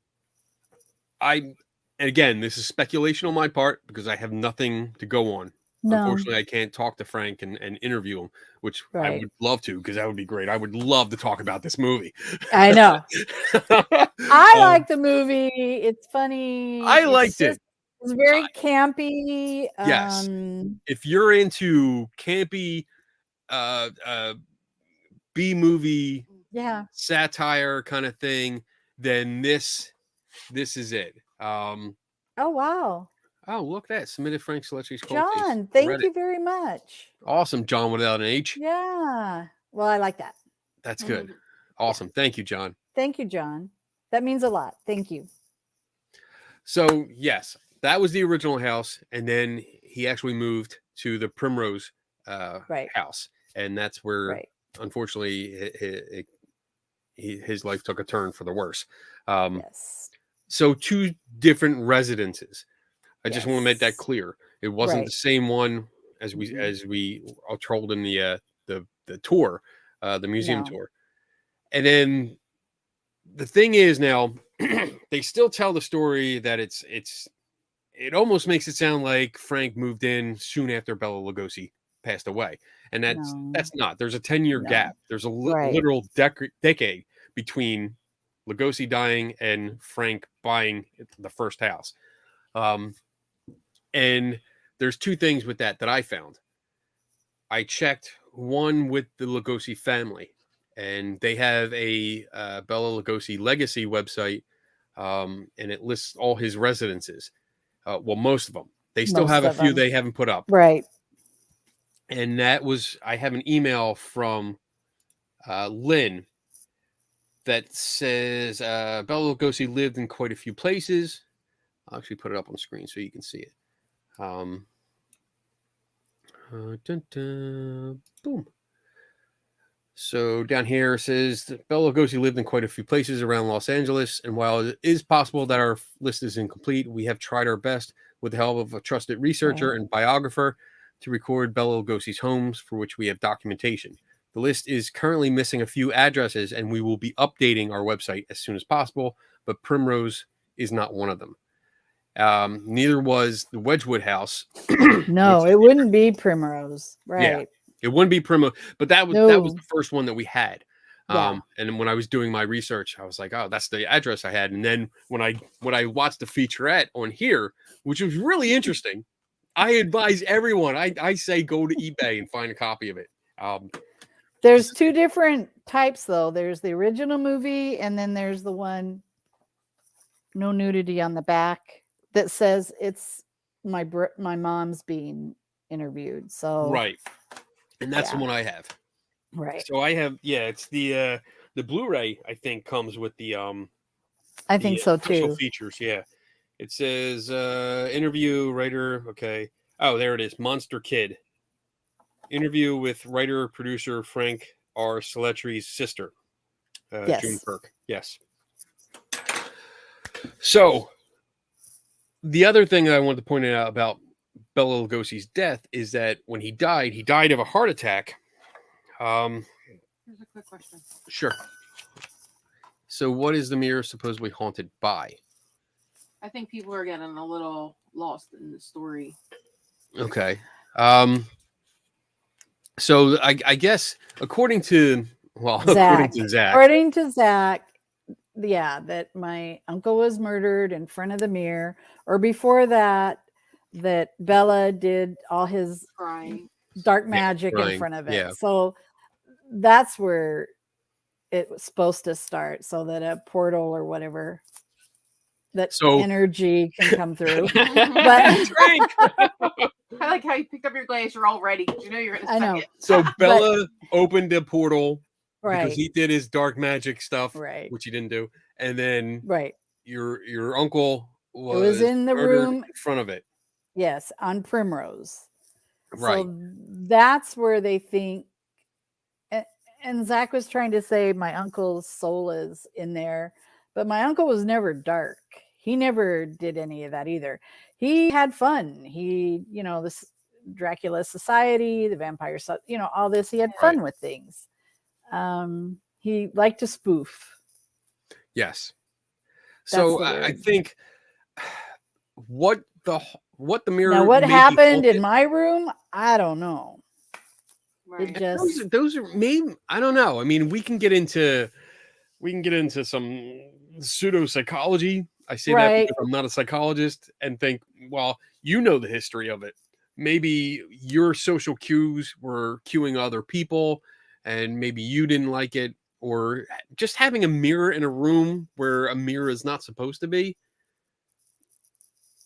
again, this is speculation on my part because I have nothing to go on. No. Unfortunately, I can't talk to Frank and interview him, which I Right. would love to, because that would be great. I would love to talk about this movie. I know. I Um, like the movie. It's funny. I liked it. It's very campy. Yes. If you're into campy B movie Yeah. satire kind of thing, then this is it. Oh, wow. Oh, look at that. Submitted Frank Seletri's John, thank you very much. Awesome, John without an H. Yeah. Well, I like that. That's good. Awesome. Thank you, John. Thank you, John. That means a lot. Thank you. So, yes, that was the original house. And then he actually moved to the Primrose Right. house. And that's where, Right. unfortunately, his life took a turn for the worse. Yes. So 2 different residences. I just want to make that Yes. clear. It wasn't Right. the same one as we are told in the tour, the museum No. tour. And then the thing is, now they still tell the story that it almost makes it sound like Frank moved in soon after Bela Lugosi passed away, and that's not. There's a 10-year No. gap. There's a Right. literal decade between Lugosi dying and Frank buying the first house. And there's 2 things with that I found. I checked one with the Lugosi family, and they have a Bela Lugosi legacy website, and it lists all his residences. Well, most of them. They still Most have a of few them. they haven't put up. Right. And I have an email from Lynn that says Bela Lugosi lived in quite a few places. I'll actually put it up on screen so you can see it. Boom. So down here it says that Bela Lugosi lived in quite a few places around Los Angeles, and while it is possible that our list is incomplete, we have tried our best with the help of a trusted researcher and biographer to record Bela Lugosi's homes for which we have documentation. The list is currently missing a few addresses, and we will be updating our website as soon as possible, but Primrose is not one of them. Neither was the Wedgwood House. No, it wouldn't be Primrose, right? It wouldn't be Primrose, but that was the first one that we had. Yeah. And then when I was doing my research, I was like, oh, that's the address I had. And then when I watched the featurette on here, which was really interesting, I advise everyone, I say go to eBay and find a copy of it. There's two different types though. There's the original movie, and then there's the one, no nudity on the back, that says it's my mom's being interviewed. So right. And that's the one I have. Right. So I have, it's the Blu-ray, I think, comes with the I think so too. Features, yeah. It says interview writer. Okay. Oh, there it is. Monster Kid. Interview with writer producer Frank R. Seletri's sister, June Kirk. Yes. So the other thing that I wanted to point out about Bela Lugosi's death is that when he died of a heart attack. Here's a quick question. Sure. So what is the mirror supposedly haunted by? I think people are getting a little lost in the story. Okay. So I guess according to Zak, yeah, that my uncle was murdered in front of the mirror, or before that Bela did all his Crying. dark magic in front of it. Yeah. So that's where it was supposed to start, so that a portal or whatever, that energy can come through. But I like how you picked up your glass. You're all ready because you know you're going to. I know. It. So Bela opened the portal right because he did his dark magic stuff, right, which he didn't do, and then right, your uncle was in the room in front of it. Yes, on Primrose. Right. So that's where they think. And Zak was trying to say my uncle's soul is in there, but my uncle was never dark. He never did any of that either. He had fun. He, this Dracula Society, the Vampire, all this. He had fun with things. He liked to spoof. Yes. So I think what the mirror. Now, what happened in my room, I don't know. Right. It just those are maybe, I don't know. I mean, we can get into some pseudo psychology. I say that because I'm not a psychologist, and think, well, the history of it. Maybe your social cues were cueing other people, and maybe you didn't like it, or just having a mirror in a room where a mirror is not supposed to be.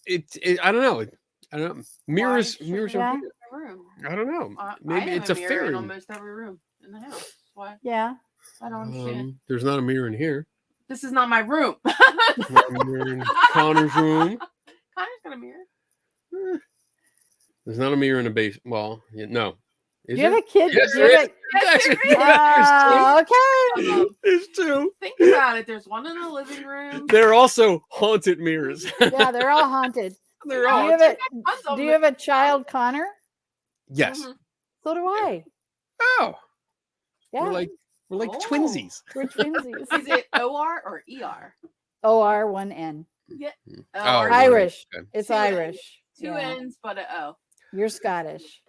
I don't know. I don't know. Mirrors. Room. I don't know. Maybe it's a mirror in almost every room in the house. Why? Yeah. I don't understand. There's not a mirror in here. This is not my room. Not a mirror in Connor's room. Connor's got a mirror. There's not a mirror in the base. Well, no. Do you have a kid? Yes, there is. Okay. There's two. Think about it. There's one in the living room. They're also haunted mirrors. Yeah, they're all haunted. They're all. Do you have a child, Connor? Yes. Mm-hmm. So do I. Oh. Yeah. We're like twinsies. We're twinsies. Is it OR or ER? OR, one N. Yeah. Irish. Okay. It's Two Irish. Two N's, but an O. You're Scottish.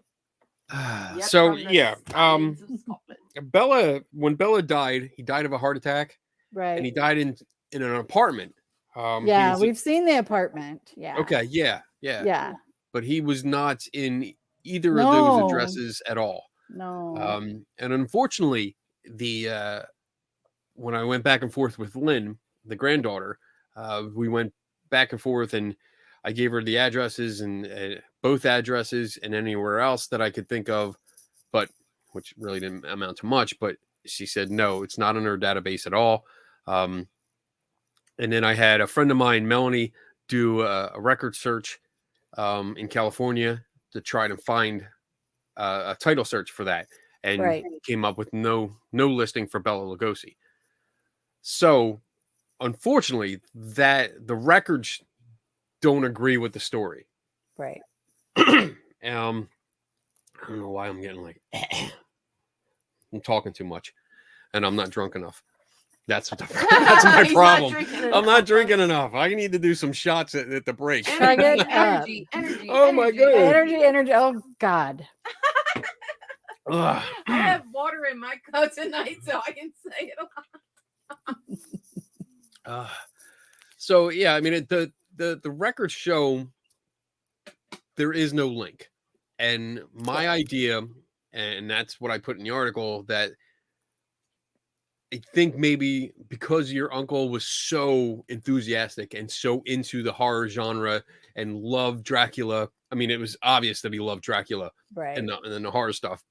Yep, So from the yeah, Stallions of Scotland. when Bela died, he died of a heart attack, Right. and he died in an apartment. Yeah, we've seen the apartment. Yeah. Okay. Yeah. Yeah. But he was not in either of those addresses at all. No. And unfortunately, when I went back and forth with Lynn, the granddaughter, we went back and forth, and I gave her the addresses and both addresses and anywhere else that I could think of, but which really didn't amount to much. But she said, no, it's not in her database at all. And then I had a friend of mine, Melanie, do a record search in California to try to find a title search for that. and Right. came up with no listing for Bela Lugosi. So, unfortunately, that the records don't agree with the story. Right. I don't know why I'm getting like I'm talking too much, and I'm not drunk enough. That's my He's not problem. drinking I'm enough. not drinking enough. I need to do some shots at the break. Chug it up. Energy. Oh my goodness. Energy. Oh God. Ugh. I have water in my cup tonight, so I can say it a lot. So yeah, I mean the records show there is no link, and my idea, and that's what I put in the article, that I think maybe because your uncle was so enthusiastic and so into the horror genre and loved Dracula. I mean, it was obvious that he loved Dracula Right. and the horror stuff,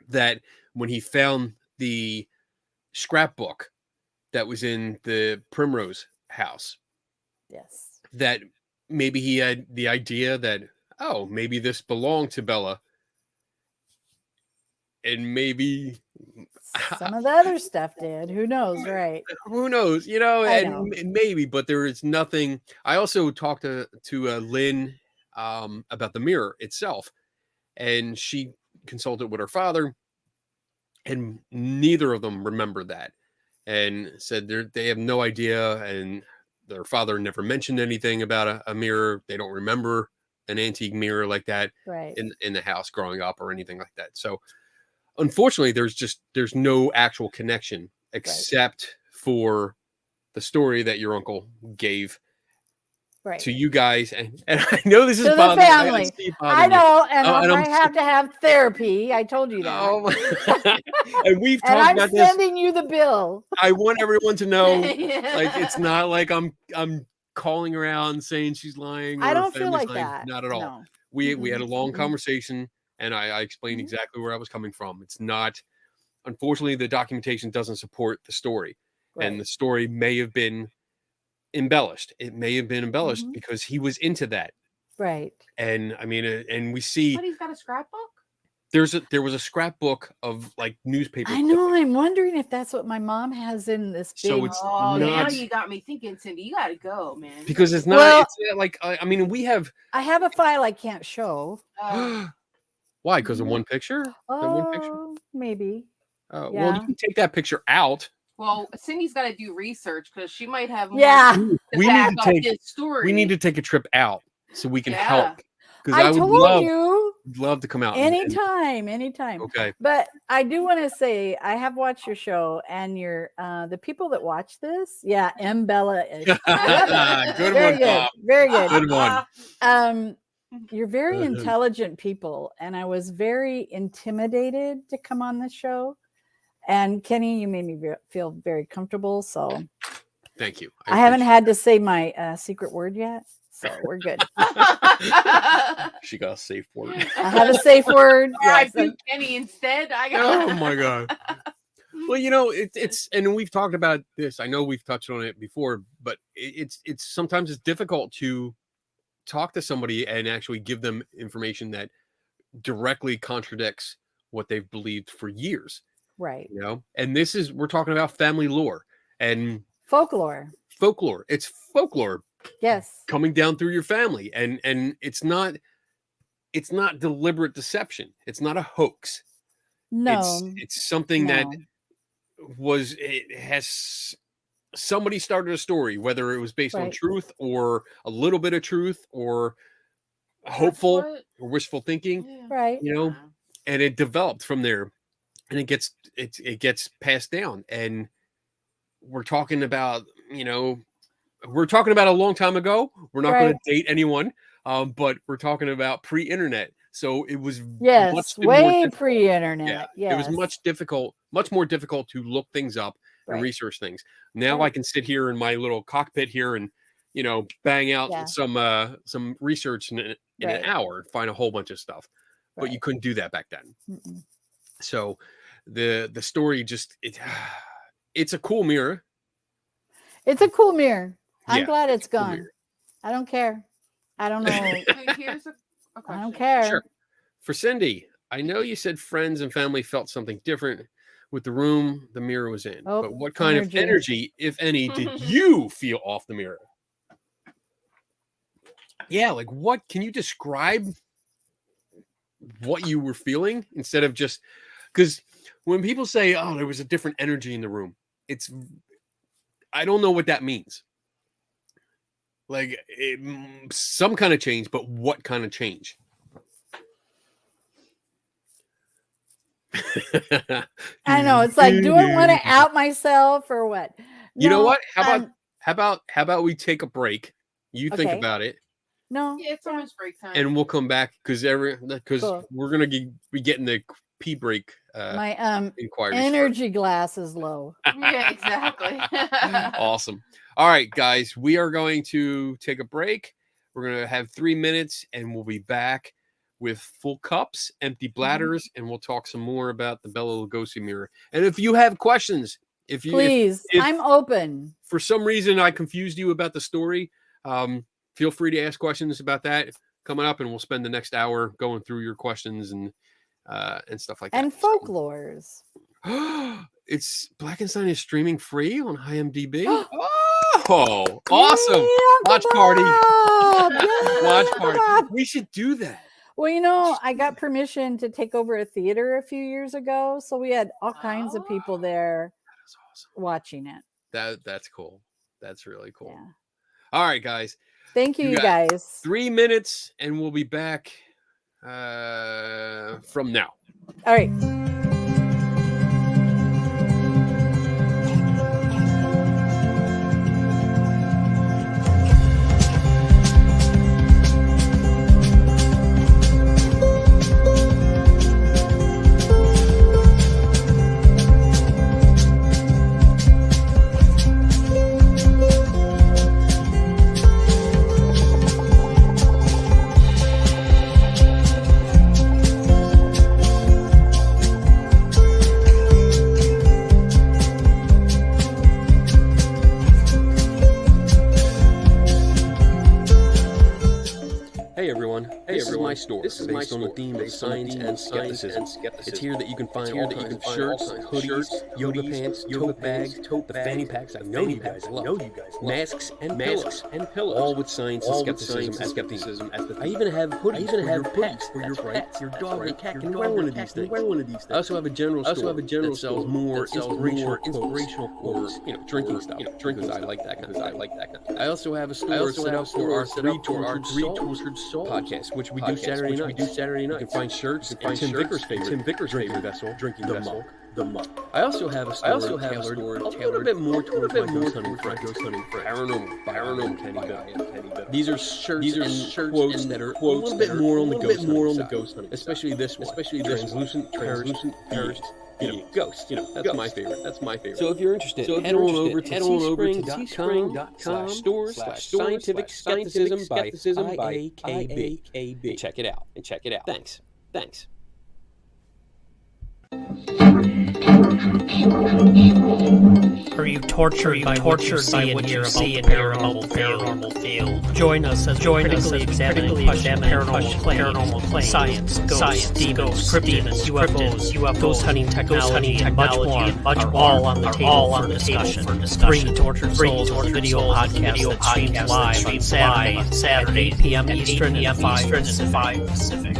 that when he found the scrapbook that was in the Primrose house, Yes. that maybe he had the idea that, oh, maybe this belonged to Bela, and maybe Some of the other stuff did. Who knows? Right. who knows, you know, I and know. maybe, but there is nothing. I also talked to Lynn about the mirror itself, and she consulted with her father, and neither of them remembered that, and said they have no idea, and their father never mentioned anything about a mirror. They don't remember an antique mirror like that Right. in the house growing up or anything like that. So unfortunately, there's no actual connection except for the story that your uncle gave Right. to you guys, and I know this is To the bothering- family. see it I bothering you. know, and Oh, and I I'm have to have therapy. I told you that. Oh, and we've and talked I'm about this. sending you the bill. I want everyone to know, Yeah. like, it's not like I'm calling around saying she's lying. Or I her don't feel family's like lying. that. Not at all. No. We had a long Mm-mm. conversation, and I explained Mhm. exactly where I was coming from. It's not, unfortunately, the documentation doesn't support the story, and Right. the story may have been embellished. It may have been embellished Mhm. because he was into that. Right. And I mean, and we see But he's got a scrapbook? there was a scrapbook of like newspaper. I know. clippings. I'm wondering if that's what my mom has in this big. So it's Oh, now not you got me thinking, Cindy. You got to go, man. because it's not. Well- it's like I mean, we have. I have a file I can't show. Why? Because of one picture? That one picture? Oh, maybe. Well, yeah. you can take that picture out. Well, Cindy's got to do research because she might have more Yeah. to We back need to up take. his story. We need to take a trip out so we can Yeah. help. Because I I would told you love to come out. and- anytime. okay. But I do want to say I have watched your show, and your the people that watch this, yeah, Bella is Good very one, good, Bob. very good. Good one. You're very intelligent people, and I was very intimidated to come on this show. And Kenny, you made me feel very comfortable. So Thank you. I haven't had to say my secret word yet, so we're good. She got a safe word. I have a safe word. All right, Yes, do Kenny instead. I got. Oh my god. Well, you know, it's and we've talked about this. I know we've touched on it before, but it's sometimes it's difficult to talk to somebody and actually give them information that directly contradicts what they've believed for years. right. You know, and this is we're talking about family lore and Folklore. folklore. It's folklore Yes. coming down through your family, and it's not deliberate deception. It's not a hoax. No. It's something that no. it has somebody started a story, whether it was based on Right. truth or a little bit of truth or hopeful or wishful thinking, Right. you know, and it developed from there, and it gets passed down. And we're talking about, you know, we're talking about a long time ago. We're not going Right. to date anyone, but we're talking about pre-internet. So it was Yes. much more Way difficult. pre-internet. Yeah, Yes. it was much more difficult to look things up and Right. research things. Now Right. I can sit here in my little cockpit here and, you know, bang out Yeah. some research in an Right. hour and find a whole bunch of stuff. But Right. you couldn't do that back then. Mm-mm. So the story just it's a cool mirror. It's a cool mirror. I'm Yeah, glad it's a cool gone. mirror. I don't care. I don't know. Here's a I don't question. care. Sure. For Cindy, I know you said friends and family felt something different with the room the mirror was in, Oh, but what kind energy. of energy, if any, did you feel off the mirror? Yeah, like what? Can you describe what you were feeling instead of just because when people say, "Oh, there was a different energy in the room," I don't know what that means. Like some kind of change, but what kind of change? I know it's like, do I want to out myself or what? You know No, what? How about we take a break? You think Okay. about it, No, Yeah, it's almost break time. and we'll come back because Cool. we're gonna be getting the pee break my inquiries. energy glass is low. Yeah, exactly. Awesome. All right, guys, we are going to take a break. We're going to have 3 minutes and we'll be back with full cups, empty bladders, and we'll talk some more about the Bela Lugosi mirror. And if you have questions, Please, if I'm open. for some reason I confused you about the story, feel free to ask questions about that coming up, and we'll spend the next hour going through your questions and stuff like And that. folklores. It's Blackenstein is streaming free on IMDb. Oh, awesome. Yeah, Watch party. Bob, Watch yeah, party. Bob. We should do that. Well, you know, I got permission to take over a theater a few years ago, so we had all kinds of people there That's awesome. watching it. That's cool. That's really cool. Yeah. All right, guys. Thank you, You you got guys. 3 minutes and we'll be back from now. All right. Hey everyone, this is my store. This is based on the theme of science and skepticism. It's here that you can find all kinds of shirts, hoodies, yoga pants, tote bags, the fanny packs I know you guys love, masks and pillows, all with science and skepticism. I even have hoodies for your pets. Your dog or cat can wear one of these things. I also have a general store that sells more inspirational quotes, drinking stuff. Because I like that kind of stuff. I also have a store set up for our three tortured souls podcast, which we do Saturday night. You can find shirts and Tim Vickers' favorite vessel, drinking vessel. The Muck. I also have a store tailored a little bit more towards my ghost hunting friends. Paranormal Kenny. These are shirts and quotes that are a little bit more on the ghost hunting, especially this one. Translucent perished. Ghost. That's my favorite. So if you're interested, head on over to teespring.com/store/scientific skepticism by IAKB. Check it out. Thanks. Are you tortured by what you see and hear about the paranormal field? Join us as we critically examine paranormal claims, science, ghosts, demons, cryptids, UFOs, ghost hunting technology, and much more are all on the table for discussion. Three Tortured Souls is a video podcast that streams live on Saturday, 8 p.m. Eastern and 5 Pacific.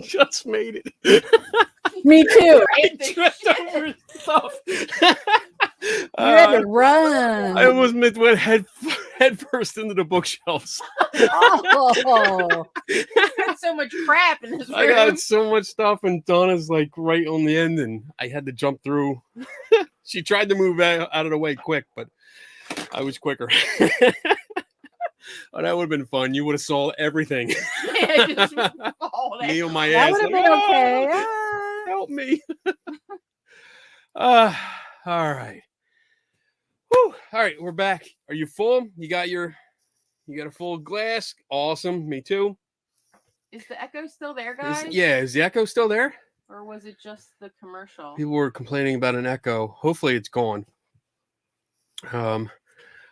Just made it. Me too. Tripped over stuff. You had to run. I almost went head head first into the bookshelves. Oh, He's got so much crap in his room. I got so much stuff, and Donna's like right on the end, and I had to jump through. She tried to move out of the way quick, but I was quicker. Oh, that would have been fun. You would have saw everything. Yeah, just fall Me down. on my that ass. would have like, been "Oh, okay. Ah. help me. All right. Whew. All right, we're back. Are you full? You got a full glass? Awesome. Me too. Is the echo still there, Is, guys? yeah, is the echo still there? Or was it just the commercial? People were complaining about an echo. Hopefully it's gone. All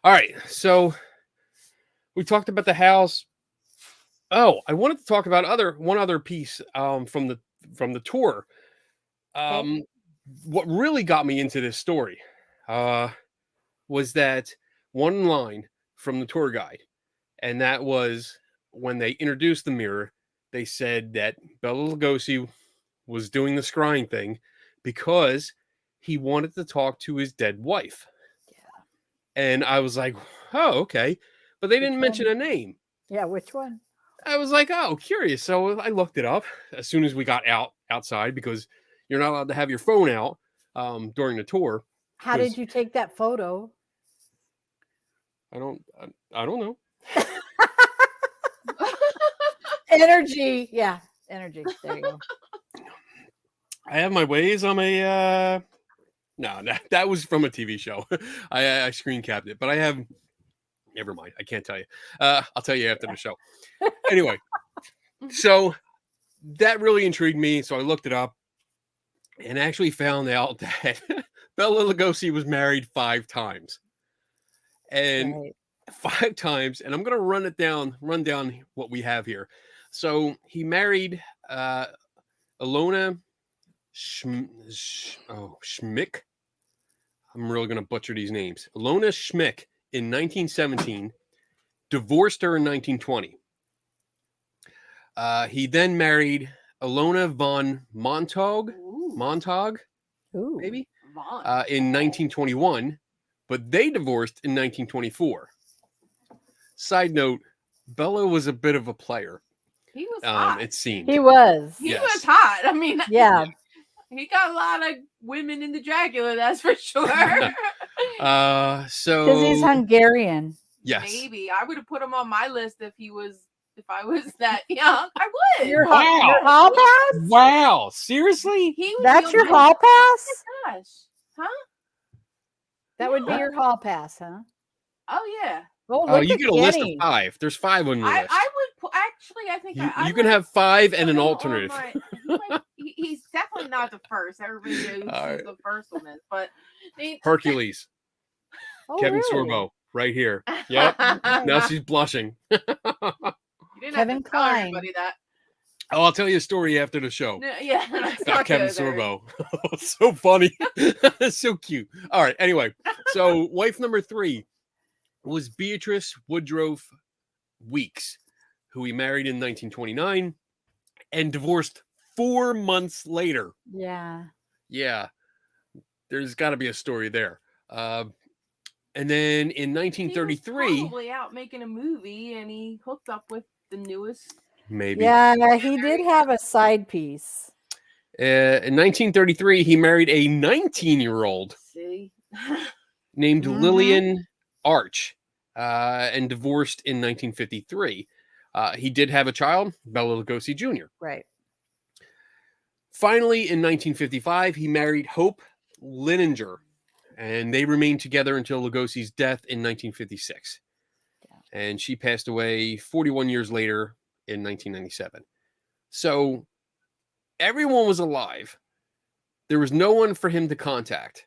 right, so we talked about the house. Oh, I wanted to talk about one other piece from the tour. What really got me into this story was that one line from the tour guide, and that was when they introduced the mirror. They said that Bela Lugosi was doing the scrying thing because he wanted to talk to his dead wife. Yeah. And I was like, oh, okay. But they didn't mention a name. Yeah, which one? I was like, oh, curious. So I looked it up as soon as we got outside, because you're not allowed to have your phone out during the tour. How did you take that photo? I don't know. Energy. Yeah, energy. There you go. I have my ways. I'm a no, that was from a TV show. I screen capped it, but I have. Never mind. I can't tell you. I'll tell you after the show. Anyway, so that really intrigued me. So I looked it up and actually found out that Bela Lugosi was married 5 times, and Right. 5 times. And I'm gonna run down what we have here. So he married Ilona Schmick. I'm really gonna butcher these names. Ilona Schmick in 1917, divorced her in 1920. He then married Ilona von Montag, Ooh. maybe, Vaughn. in 1921, but they divorced in 1924. Side note, Bela was a bit of a player, He was hot. it seemed. He was. He Yes. was hot. I mean, Yeah. he got a lot of women into Dracula, that's for sure. So Because he's Hungarian. yes. Maybe I would have put him on my list if I was that young. I would. Your Wow. hall pass? Wow, seriously? He was That's the your only- hall pass? Oh my gosh. Huh? That would be Yeah. your hall pass, huh? Oh yeah. Oh, Oh, look you at get a list of Jenny. 5. There's 5 on your I list. would put, actually. I think I You can have 5 and an alternative. He's definitely not the first. Everybody knows All right. who the first one is, but Hercules, Oh, Kevin really? Sorbo, right here. Yep. Now she's blushing. You didn't Kevin have to tell Kline. everybody that. Oh, I'll tell you a story after the show No, yeah, that's about not Kevin good there. Sorbo. So funny. So cute. All right. Anyway, so wife number 3 was Beatrice Woodruff Weeks, who he married in 1929 and divorced 4 months later. Yeah. Yeah. There's got to be a story there. And then in He was 1933, probably out making a movie, and he hooked up with the newest. maybe. Yeah, he did have a side piece. In 1933, he married a 19-year-old See, named Mhm. Lillian Arch and divorced in 1953. He did have a child, Bela Lugosi Jr. Right. Finally, in 1955, he married Hope Lininger, and they remained together until Lugosi's death in 1956. Yeah. And she passed away 41 years later in 1997. So everyone was alive. There was no one for him to contact.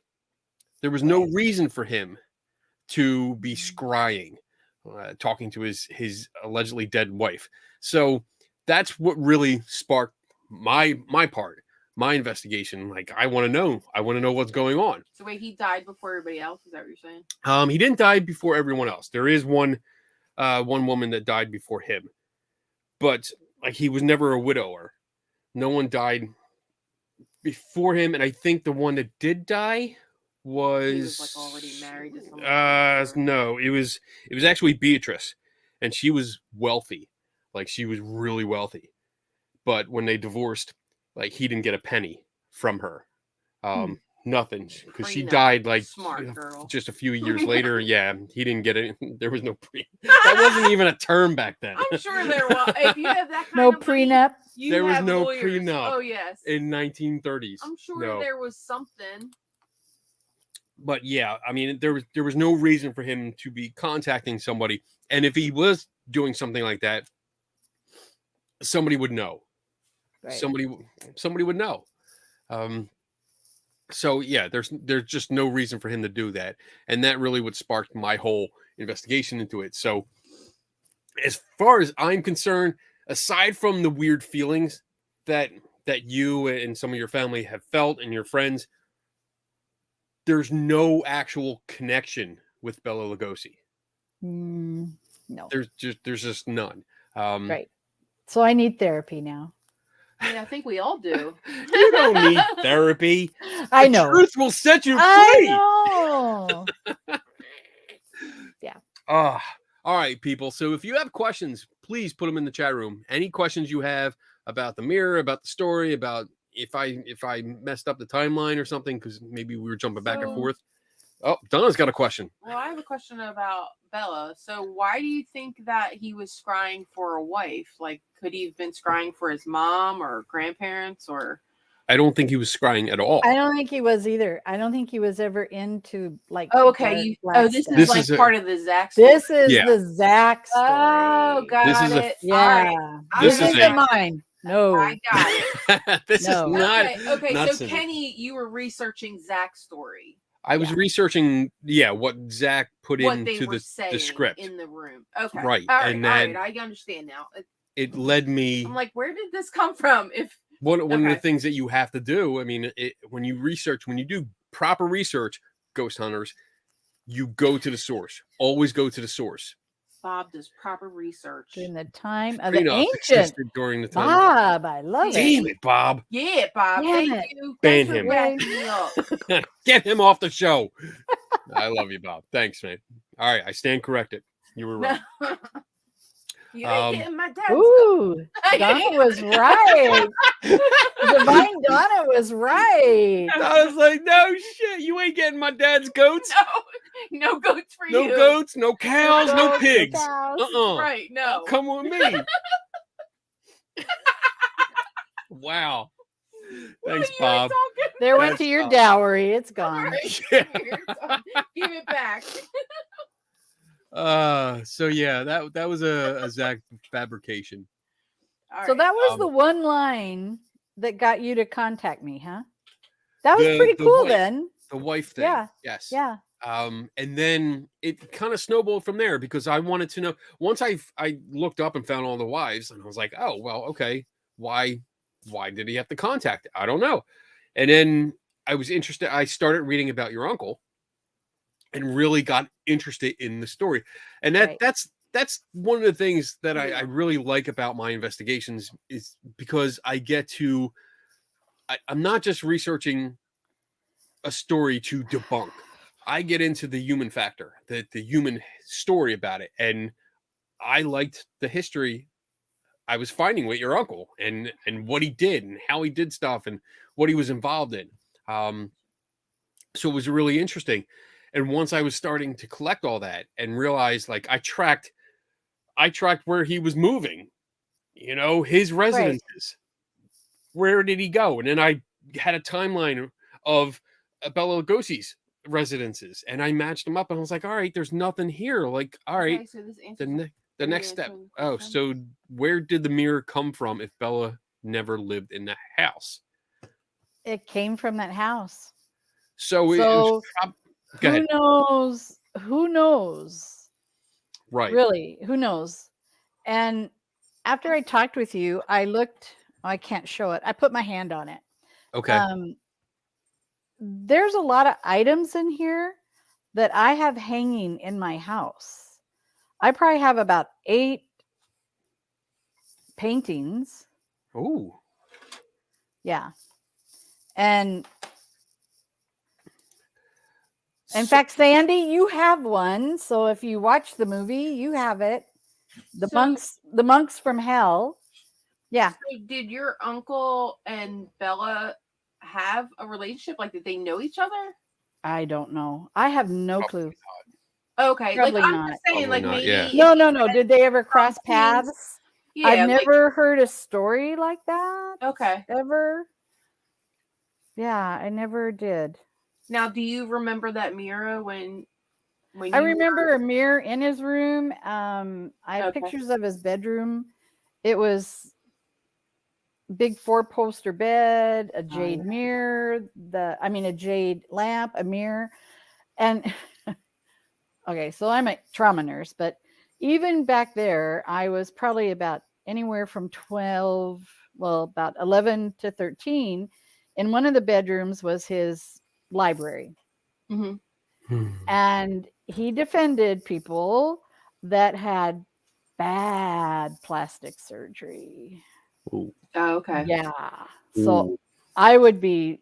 There was no reason for him to be scrying, talking to his allegedly dead wife. So that's what really sparked my investigation. Like, I want to know what's going on. so wait, he died before everybody else. Is that what you're saying? He didn't die before everyone else. There is one woman that died before him, but like, he was never a widower. No one died before him, and I think the one that did die was, He was like already married to someone else, or- no, it was actually Beatrice, and she was wealthy, like she was really wealthy. But when they divorced, like he didn't get a penny from her, nothing, because she Prenup. died like Smart girl. just a few years later. Yeah, he didn't get it. There was no that wasn't even a term back then. I'm sure there was. If you have that kind No of money, prenup. you There was have no lawyers. prenup Oh yes. in 1930s. I'm sure No. there was something. But yeah, I mean, there was no reason for him to be contacting somebody, and if he was doing something like that, somebody would know. Right. Somebody would know. So yeah, there's just no reason for him to do that, and that really what sparked my whole investigation into it. So, as far as I'm concerned, aside from the weird feelings that you and some of your family have felt and your friends, there's no actual connection with Bela Lugosi. No. There's just none. Right. So I need therapy now. I mean, I think we all do. You don't need therapy. I The know. truth will set you free. I know. Yeah. All right, people. So if you have questions, please put them in the chat room. Any questions you have about the mirror, about the story, about if I messed up the timeline or something, because maybe we were jumping back and So- forth. Oh, Donna's got a question. Well, I have a question about Bela. So, why do you think that he was scrying for a wife? Like, could he have been scrying for his mom or grandparents or? I don't think he was scrying at all. I don't think he was either. I don't think he was ever into like. Oh, okay. dark black This stuff. is This like is a- part of the Zak story. This is Yeah. the Zak story. Oh, got This is a- it. Yeah. All right. This This is isn't a- mine. No. I got it. This No. is not. Okay. not So, simple. Kenny, you were researching Zak's story. I was Yeah. researching, what Zak put What they into were the saying script. in the room. Okay. Right, All right. and All that- right. I understand now. It led me. I'm like, where did this come from? If One of the Okay. things that you have to do, I mean, when you do proper research, ghost hunters, you go to the source. Always go to the source. Bob does proper research. During the time of the Prenup ancient existed during the time. Bob, I love Damn it. it, Bob! Yeah, Bob. Damn Thank it. you. Ban Thanks for him. backing me up. Get him off the show. I love you, Bob. Thanks, man. All right, I stand corrected. You were right. You ain't getting my dad's. Ooh, Donna was right. Divine Donna was right. I was like, no shit, you ain't getting my dad's goats. No goats for No you. goats, no cows, no Goats, pigs. cows. Right, no. Come with me. Wow. What Thanks, are you Bob. talking There went That's to your tough. dowry. It's gone. about? Yeah. Give it back. So yeah, that was a Zak fabrication. All So right. that was the Um, one line that got you to contact me, huh? That was The- pretty the cool wife. then. The wife thing. Yeah. Yes. Yeah. And then it kind of snowballed from there because I wanted to know. Once I looked up and found all the wives, and I was like, oh well, okay, why did he have to contact? I don't know. And then I was interested. I started reading about your uncle, and really got interested in the story. And Right. that's one of the things that I Yeah. really like about my investigations is because I get to. I'm not just researching a story to debunk. I get into the human factor, the human story about it. And I liked the history I was finding with your uncle and what he did and how he did stuff and what he was involved in. So it was really interesting. And once I was starting to collect all that and realize like I tracked where he was moving, his residences. Where did he go? And then I had a timeline of Bela Lugosi's residences and I matched them up and I was like, all right, there's nothing here. Like, all right, Okay, so this the, answers ne- the Are you next step. answering the Oh, question? so where did the mirror come from if Bella never lived in the house? It came from that house. So, it So was go ahead. who knows? Who knows? Right. Really, who knows? And after I talked with you, I looked. I can't show it. I put my hand on it. Okay. There's a lot of items in here that I have hanging in my house. I probably have about 8 paintings. Oh, Yeah. And In fact, Sandy, you have one. So if you watch the movie, you have it. The monks from hell. Yeah. So did your uncle and Bella have a relationship? Like, did they know each other? I don't know. I have no clue. Okay, Probably like I'm not. just saying, Probably like not, maybe. yeah. No. Did they ever cross paths? Yeah, I've like- never heard a story like that. Okay. Ever. Yeah, I never did. Now, do you remember that mirror when I you remember a mirror in his room. I have Okay. pictures of his bedroom. It was big 4-poster bed, a jade mirror, a jade lamp, a mirror. And okay, so I'm a trauma nurse, but even back there, I was probably about anywhere from about 11 to 13. And one of the bedrooms was his library. Mhm. And he defended people that had bad plastic surgery. Oh, okay. Yeah. So I would be,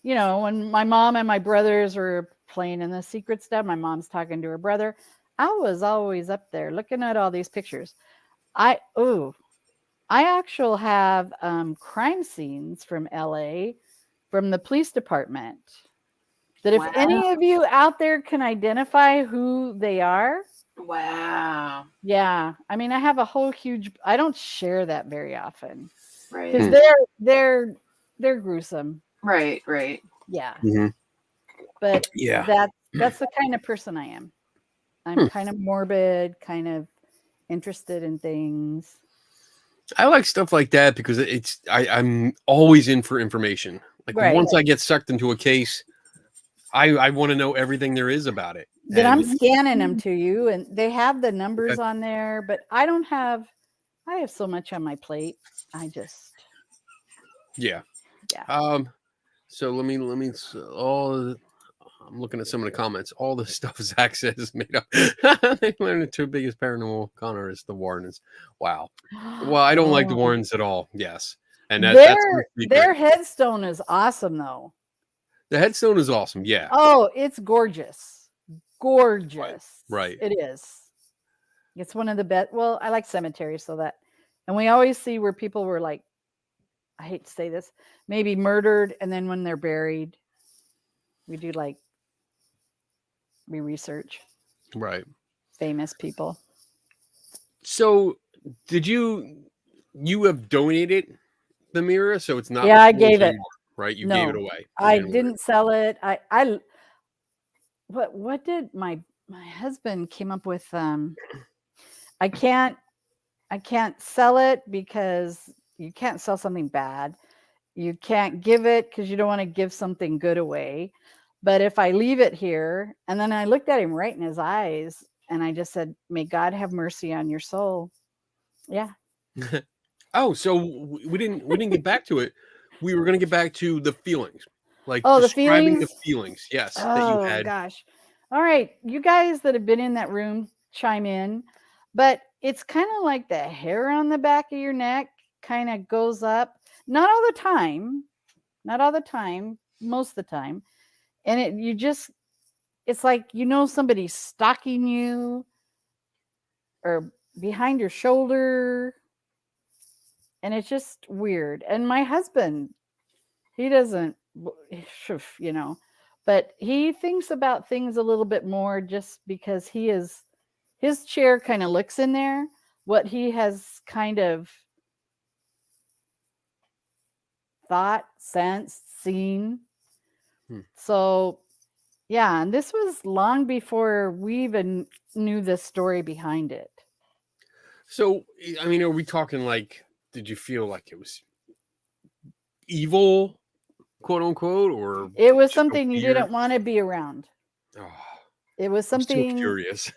when my mom and my brothers were playing in the secret stuff, my mom's talking to her brother. I was always up there looking at all these pictures. I actually have crime scenes from LA from the police department that if any of you out there can identify who they are. Wow. Yeah. I mean, I have a whole I don't share that very often. Right. Because they're gruesome. Right. Yeah. Mhm. But Yeah. that's the kind of person I am. I'm kind of morbid, kind of interested in things. I like stuff like that because I'm always in for information. Like once I get sucked into a case, I want to know everything there is about it. Then I'm scanning them to you, and they have the numbers on there, but I have so much on my plate. Yeah. So let me I'm looking at some of the comments. All the stuff Zach says is made up. They learned the two biggest paranormal con artists, the Warrens. Wow. Well, I don't like the Warrens at all. Yes. And their headstone is awesome though. The headstone is awesome. Yeah. Oh, it's gorgeous. Gorgeous. Right. It is. It's one of the best. Well, I like cemeteries and we always see where people were like, I hate to say this, maybe murdered. And then when they're buried, we do we research. Right. Famous people. So did you have donated the mirror? So it's not. Yeah, I gave it. Right. You gave it away. I didn't sell it. What did my husband came up with? I can't sell it because you can't sell something bad. You can't give it because you don't want to give something good away. But if I leave it here, and then I looked at him right in his eyes and I just said, may God have mercy on your soul. Yeah. Oh, so we didn't get back to it. We were going to get back to the feelings. Like describing the feelings. Yes. Oh, that you had. Gosh. All right. You guys that have been in that room, chime in. But it's kind of like the hair on the back of your neck kind of goes up. Not all the time. Most of the time. And it's like, somebody's stalking you or behind your shoulder. And it's just weird. And my husband, he doesn't, but he thinks about things a little bit more just because his chair kind of looks in there, what he has kind of thought, sensed, seen. So, yeah, and this was long before we even knew the story behind it. So, I mean, are we talking did you feel like it was evil, quote unquote, or it was something you didn't want to be around? Oh, it was something. I'm so curious.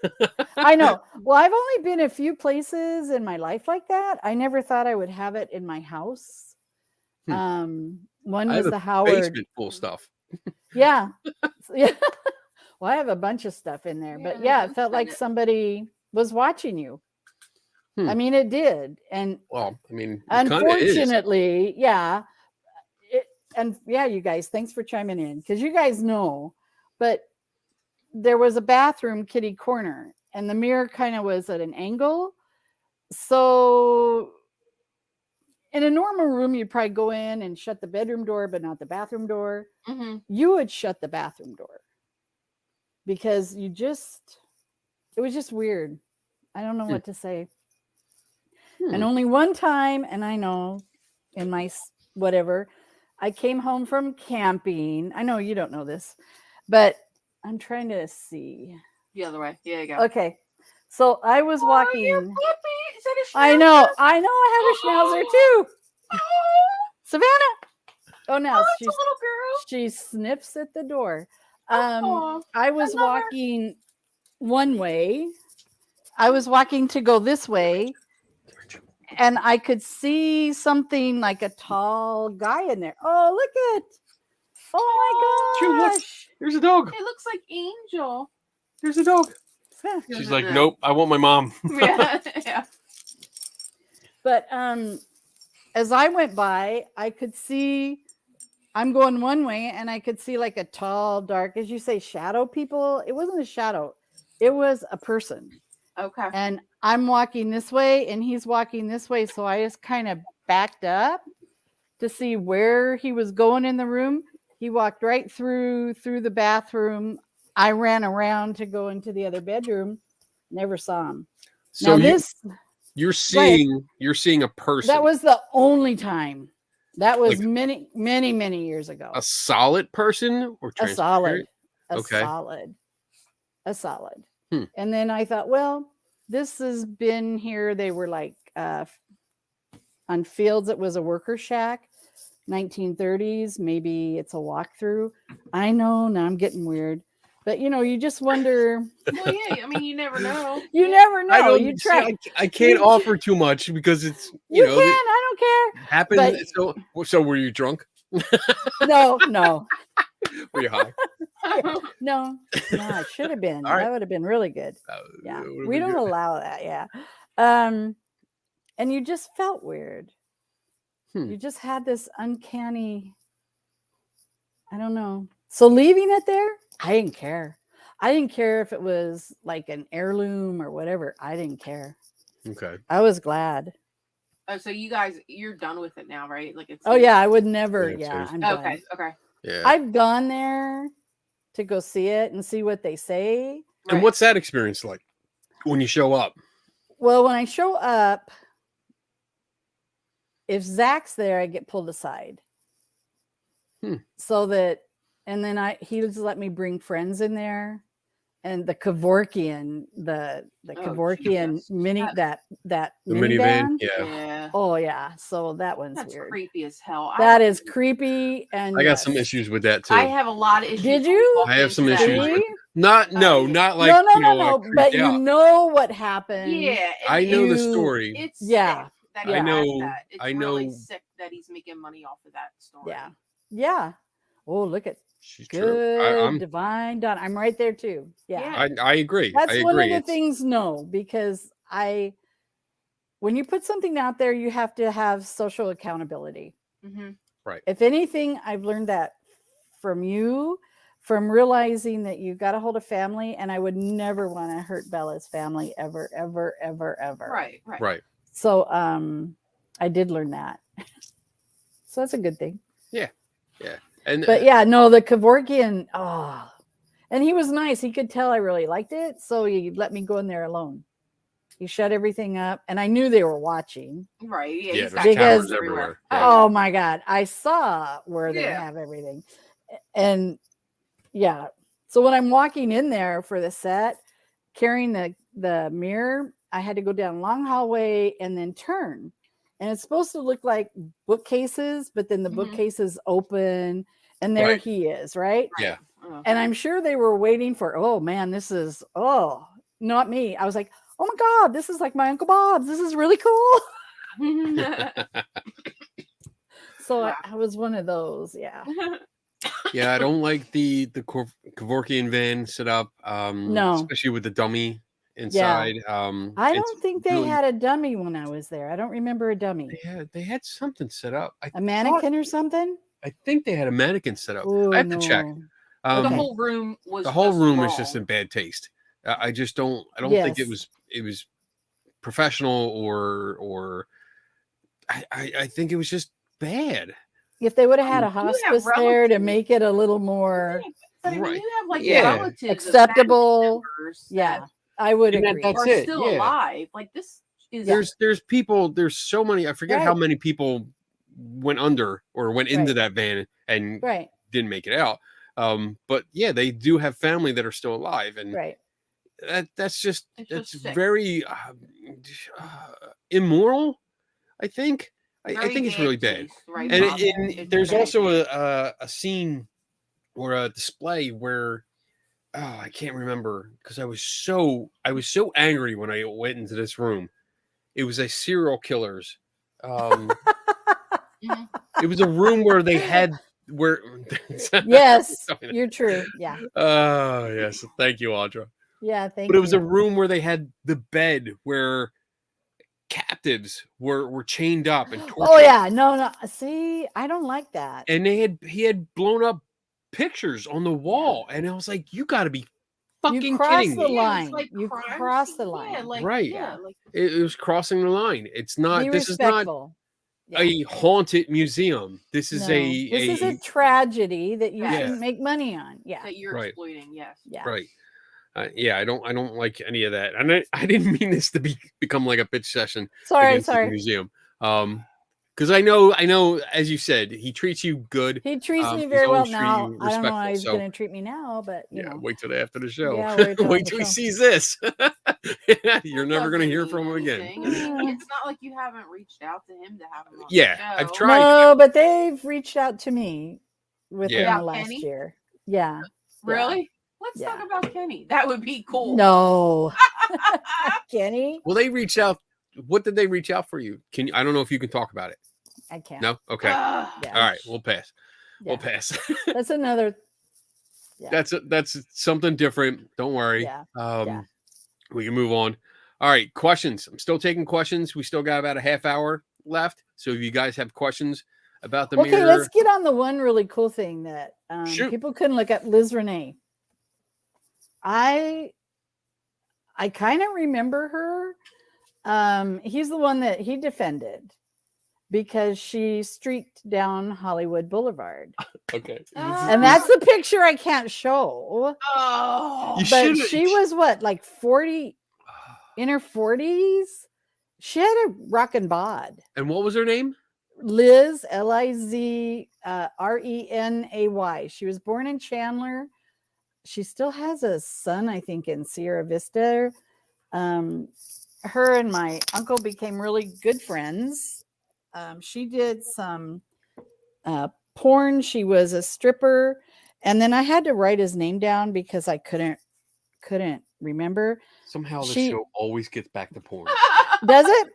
I know. Well, I've only been a few places in my life like that. I never thought I would have it in my house. One was the Howard basement full stuff. Yeah. Well, I have a bunch of stuff in there, but it felt like somebody was watching you. I mean, it did. And well, I mean, unfortunately, you guys, thanks for chiming in because you guys know, but there was a bathroom kitty corner, and the mirror kind of was at an angle. So in a normal room, you'd probably go in and shut the bedroom door, but not the bathroom door. You would shut the bathroom door because it was just weird. I don't know what to say. And only one time, and I know in my whatever, I came home from camping. I know you don't know this, but I'm trying to see. The other way. Yeah, you go. Okay. So I was walking. Your puppy. Is that a I know. I have a schnauzer too. Savannah. Oh, now it's a little girl. she sniffs at the door. Oh, I was walking one way. I was walking to go this way, and I could see something like a tall guy in there. Oh, look at! Oh my gosh! There's a dog. It looks like Angel. There's a dog. She's like, nope, I want my mom. Yeah. But as I went by, I could see. I'm going one way, and I could see like a tall, dark, as you say, shadow people. It wasn't a shadow; it was a person. Okay. And I'm walking this way, and he's walking this way, so I just kind of backed up to see where he was going in the room. He walked right through the bathroom. I ran around to go into the other bedroom. Never saw him. So now you're seeing a person. That was the only time. That was like many years ago. A solid person or a solid. Okay. A solid. And then I thought, well, this has been here. They were like on fields. It was a worker shack, 1930s. Maybe it's a walkthrough. I know. Now I'm getting weird. But, you just wonder. Well, yeah. I mean, you never know. You never know. You try. I can't offer too much because it's, you can. I don't care. Happens. So were you drunk? No. Were you high? No, I should have been. Right. That would have been really good. Yeah. We don't allow that. Yeah. And you just felt weird. You just had this uncanny, I don't know. So leaving it there, I didn't care. I didn't care if it was like an heirloom or whatever. I didn't care. Okay. I was glad. Oh, so you guys, you're done with it now, right? Like it's. Oh yeah, I would never. Yeah. I'm done. Okay. Yeah. I've gone there to go see it and see what they say. And what's that experience like when you show up? Well, when I show up, if Zak's there, I get pulled aside. So that, and then he just let me bring friends in there, and the Kevorkian, the Kevorkian Jesus. that the minivan. Yeah. Oh yeah. So that one's That's weird. creepy as hell. That is creepy, and I got some issues with that too. I have a lot of issues. Did you? I have some issues. Really? Not like no. like But out. you know what happened. Yeah. I know the story. It's sick that he I know. has that. It's I know. really sick that he's making money off of that story. Yeah. Oh, look at She's good true. divine Donna. I'm right there too. Yeah. I agree. That's one of the things. No, because when you put something out there, you have to have social accountability. Right. If anything, I've learned that from you, from realizing that you've got to hold a family, and I would never want to hurt Bela's family ever. Right. So I did learn that. So that's a good thing. Yeah. But yeah, no, the Kevorkian, and he was nice. He could tell I really liked it. So he let me go in there alone. He shut everything up, and I knew they were watching. Right. Yeah. There's because cameras everywhere. Oh my God. I saw where they have everything. And yeah. So when I'm walking in there for the set, carrying the mirror, I had to go down a long hallway and then turn. And it's supposed to look like bookcases, but then the bookcases open, and there he is, right? Yeah. And I'm sure they were waiting for, oh man, this is, not me. I was like, oh my God, this is like my Uncle Bob's. This is really cool. So I was one of those. Yeah. Yeah. I don't like the Kevorkian van set up. No. Especially with the dummy inside. I don't think they had a dummy when I was there. I don't remember a dummy. They had something set up. A mannequin or something? I think they had a mannequin set up. Ooh, I have to check. The Okay. whole room was The whole just room is just wrong. in bad taste. I just don't. I don't think Yes. it was professional or. I think it was just bad. If they would have had a You have hospice there to relatives. make it a little more Yeah, but I mean, Right. you have like Yeah. relatives, of acceptable, family members yeah, that I would And agree. that's are it, still yeah. alive. Like this is There's people. There's so many. I forget how Right. many people went under or went into Right. that van and Right, didn't make it out. But yeah, they do have family that are still alive, and right. that's just It's that's just sick. very immoral. I think. I very think it's bad really bad. taste, right, And Bob? It's there's very also bad. a scene or a display where I can't remember because I was so angry when I went into this room. It was a serial killer's. Mhm. It was a room where they had where. Yes, you're true. Yeah, Oh yes, thank you, Audra. yeah. Thank But it was a you. room where they had the bed where captives were chained up and tortured. Oh yeah, no. See, I don't like that. And he had blown up pictures on the wall, and I was like, "You got to be fucking You cross kidding the me!" Yeah, line. it's like You crime cross scene. the Yeah, line. like Right. yeah, like It was crossing the line. It's not. Be This is not respectful. Yeah. a haunted museum. This is No, this is a tragedy that you Yeah. shouldn't make money on. Yeah, that you're Right. exploiting. Yes. yeah. right. Yeah, I don't like any of that, and I didn't mean this to become like a bitch session Sorry, against the sorry. museum. Because I know, as you said, he treats you good. He treats me He's very well always treating now. you I don't know how respectful, he's so- going to treat me now, but you Yeah, know. wait till after the show. Yeah, wait till wait the till he show. sees this. You're That never going to doesn't hear mean from him again. anything. I mean, it's not like you haven't reached out to him to have him on Yeah, the I've show. tried. No, but they've reached out to me within Yeah. the last Kenny? year. Yeah. Really? Let's Yeah. talk about Kenny. That would be cool. No. Kenny? Well, they reached out. What did they reach out for you? Can you, I don't know if you can talk about it. I can't. No. Okay. Ugh. Yeah. All right. We'll pass. Yeah. We'll pass. That's another. Yeah. That's something different. Don't worry. Yeah. Yeah. We can move on. All right. Questions. I'm still taking questions. We still got about a half hour left. So if you guys have questions about the Okay, mirror, let's get on the one really cool thing that Shoot. people couldn't look up. Liz Renee. I kind of remember her. He's the one that he defended because she streaked down Hollywood Boulevard. Okay. And that's the picture I can't show. Oh. You But should've- she was what, like 40, in her 40s? She had a rockin' bod. And what was her name? Liz, Liz Renay. She was born in Chandler. She still has a son, I think, in Sierra Vista. Her and my uncle became really good friends. She did some porn. She was a stripper. And then I had to write his name down because I couldn't remember. Somehow the She- show always gets back to porn. Does it?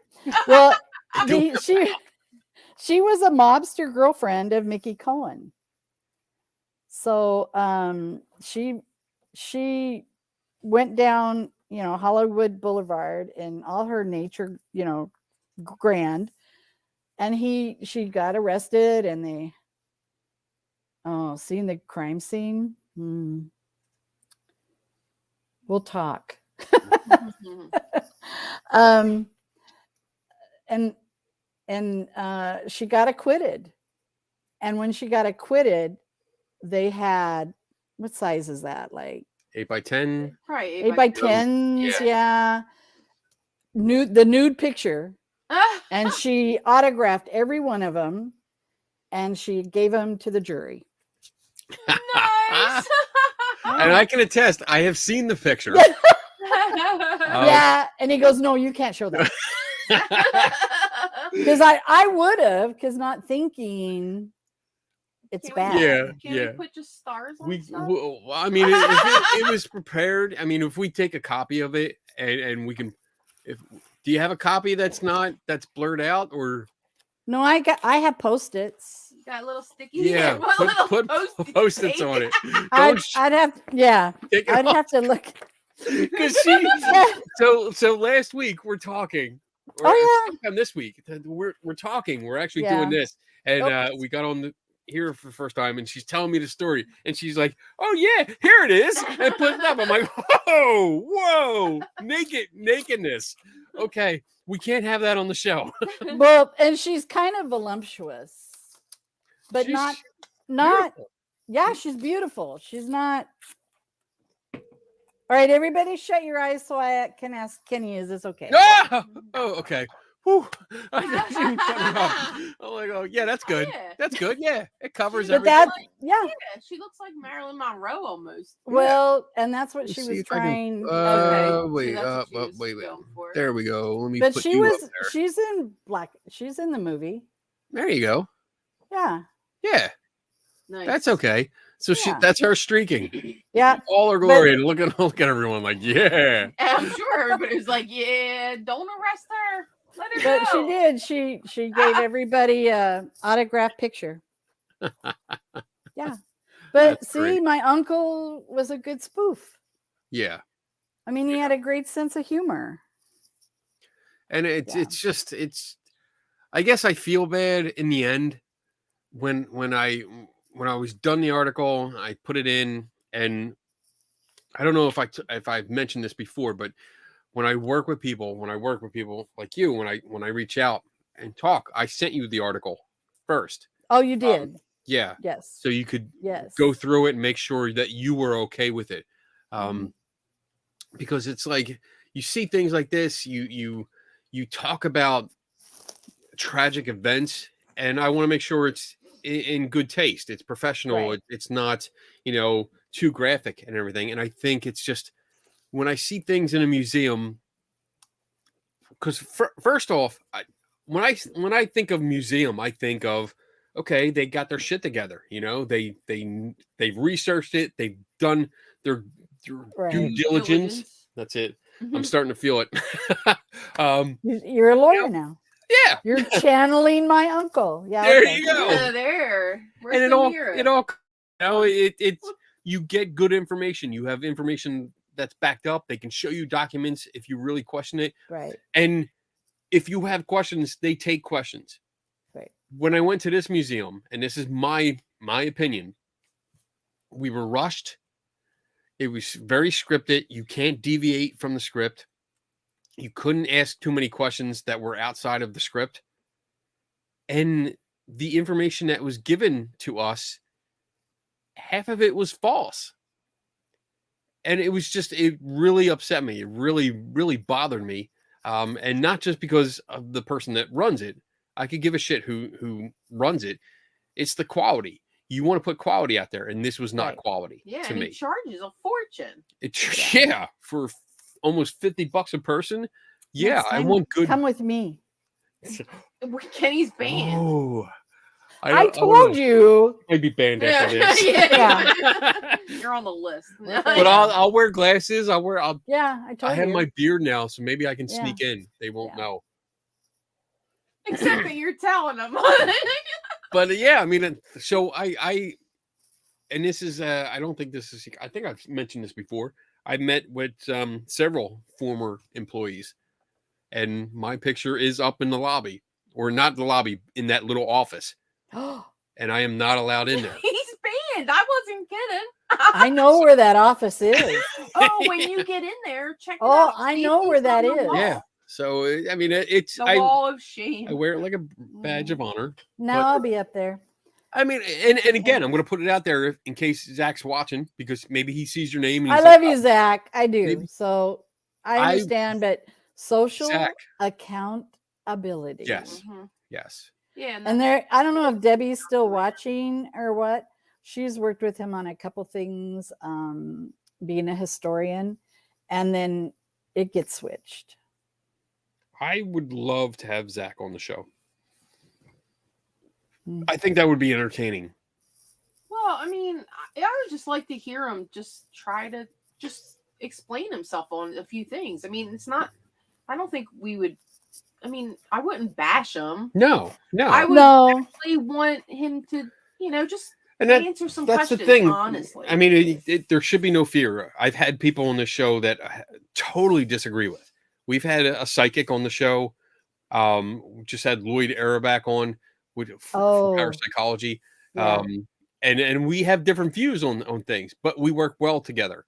Well, I don't she was a mobster girlfriend of Mickey Cohen. So she went down, Hollywood Boulevard in all her nature, grand. And she got arrested and they seeing the crime scene. We'll talk. And she got acquitted. And when she got acquitted, they had, what size is that? Like 8x10. Right. 8x10s, yeah. The nude picture. And she autographed every one of them and she gave them to the jury. Nice. And I can attest, I have seen the picture. Yeah. And he goes, no, you can't show that. Because I would have, because not thinking it's bad. Yeah. Can we put just stars on stuff? I mean, if it was prepared. I mean, if we take a copy of it and we can, do you have a copy that's blurred out or? No, I have Post-its. Got little sticky. Yeah, put Post-its on it. I'd have, yeah. Take it I'd off. have to look. Because so last week we're talking. Or Oh, yeah. sometime this week we're talking. We're actually Yeah. doing this, and Oh. we got on here for the first time, and she's telling me the story, and she's like, "Oh yeah, here it is," and put it up. I'm like, whoa, nakedness. Okay, we can't have that on the show. Well, and she's kind of voluptuous, but She's not. beautiful. Yeah, she's beautiful. She's not. All right, everybody, shut your eyes so I can ask Kenny. Is this okay? Ah! Oh, okay. Whew. I didn't even cut her up. I'm like, oh yeah, that's good. Yeah. That's good. Yeah, it covers But everything. that, yeah. Yeah, she looks like Marilyn Monroe almost. Well, and that's what Let's she see was if I can- trying. Okay. Wait, So that's what she was wait. going for. There we go. Let me But put she you was. up there. She's in black. She's in the movie. There you go. Yeah. Yeah, Nice. that's okay. So Yeah. that's her streaking. Yeah. All her glory. And look at everyone like, yeah. And I'm sure everybody was like, "Yeah, don't arrest her. Let her But she go." did. She gave everybody a autographed picture. Yeah. But That's see, great. my uncle was a good spoof. Yeah. I mean, he had a great sense of humor. And it's Yeah. it's just I guess I feel bad in the end when I was done the article, I put it in, and I don't know if I've mentioned this before, but when I work with people like you, when I reach out and talk, I sent you the article first. Oh, you did. Yeah. Yes. So you could Yes. go through it and make sure that you were okay with it. Mhm. Because it's like you see things like this, you talk about tragic events, and I want to make sure it's in good taste. It's professional. Right. It's not, too graphic and everything. And I think it's just when I see things in a museum, because first off, when I think of museum, I think of, okay, they got their shit together. They've researched it. They've done their Right. due diligence. That's it. Mm-hmm. I'm starting to feel it. You're a lawyer now. Yeah. You're channeling my uncle. Yeah. There okay. you go. Yeah, there. Where's And the mirror? it's you get good information. You have information that's backed up. They can show you documents if you really question it. Right. And if you have questions, they take questions. Right. When I went to this museum, and this is my opinion, we were rushed. It was very scripted. You can't deviate from the script. You couldn't ask too many questions that were outside of the script. And the information that was given to us, half of it was false. And it really upset me. It really, really bothered me. And not just because of the person that runs it. I could give a shit who runs it. It's the quality. You want to put quality out there, and this was not Right. quality Yeah, to and me. he charges a fortune. Yeah, for almost $50 a person. Yeah, Next I time, want good. Come with me. Kenny's banned. Oh, I told you. I'd be banned after Yeah, this. yeah. You're on the list. But I'll wear glasses. Yeah, I told I you. have my beard now, so maybe I can Yeah. sneak in. They won't Yeah. know. Except that you're telling them. But yeah, I mean, so I and this is I don't think this is. I think I've mentioned this before. I met with several former employees, and my picture is up in the lobby, or not the lobby, in that little office, and I am not allowed in there. He's banned. I wasn't kidding. I know where that office is. Oh, when you get in there, check it Oh, out. I See know if where he's that on the is. wall. Yeah. So I mean, it's The wall of shame. I wear it like a badge of honor. Now But- I'll be up there. I mean, and again, I'm going to put it out there in case Zach's watching, because maybe he sees your name. And I he's love like, you, Zach. I do. maybe- So I I- understand, but social Zach. accountability. Yes. Mhm. Yes. Yeah. And there, I don't know if Debbie's still watching or what. She's worked with him on a couple things, being a historian, and then it gets switched. I would love to have Zach on the show. Mm. I think that would be entertaining. Well, I mean, I would just like to hear him just try to just explain himself on a few things. I mean, it's not, I don't think we would, I mean, I wouldn't bash him. No. I would No, actually want him to, just And that, answer some that's the questions, thing. honestly. I mean, there should be no fear. I've had people on the show that I totally disagree with. We've had a psychic on the show. We just had Lloyd Arrow back on with Oh. parapsychology. Yeah. And we have different views on things, but we work well together.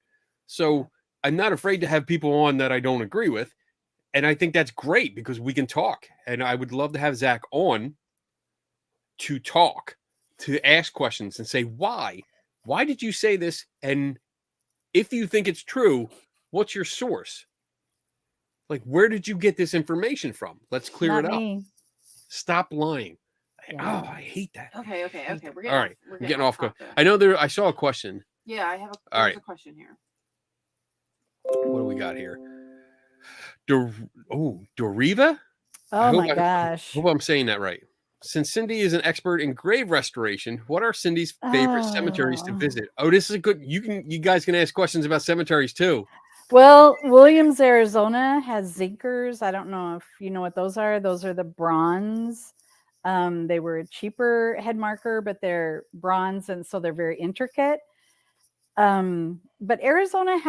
So I'm not afraid to have people on that I don't agree with. And I think that's great because we can talk. And I would love to have Zak on to talk, to ask questions and say, why? Why did you say this? And if you think it's true, what's your source? Like, where did you get this information from? Let's clear Not it up. me. Stop lying. Yeah. Oh, I hate that. Okay. I hate that. We're All right. we're I'm getting off. topic. I know I saw a question. Yeah, I have All right. a question here. What do we got here? Doriva? Oh my gosh. I hope I'm saying that right. Since Cindy is an expert in grave restoration, what are Cindy's favorite cemeteries to visit? Oh, this is a good. You guys can ask questions about cemeteries too. Well, Williams, Arizona has zinkers. I don't know if you know what those are. Those are the bronze. They were a cheaper head marker, but they're bronze, and so they're very intricate. But Arizona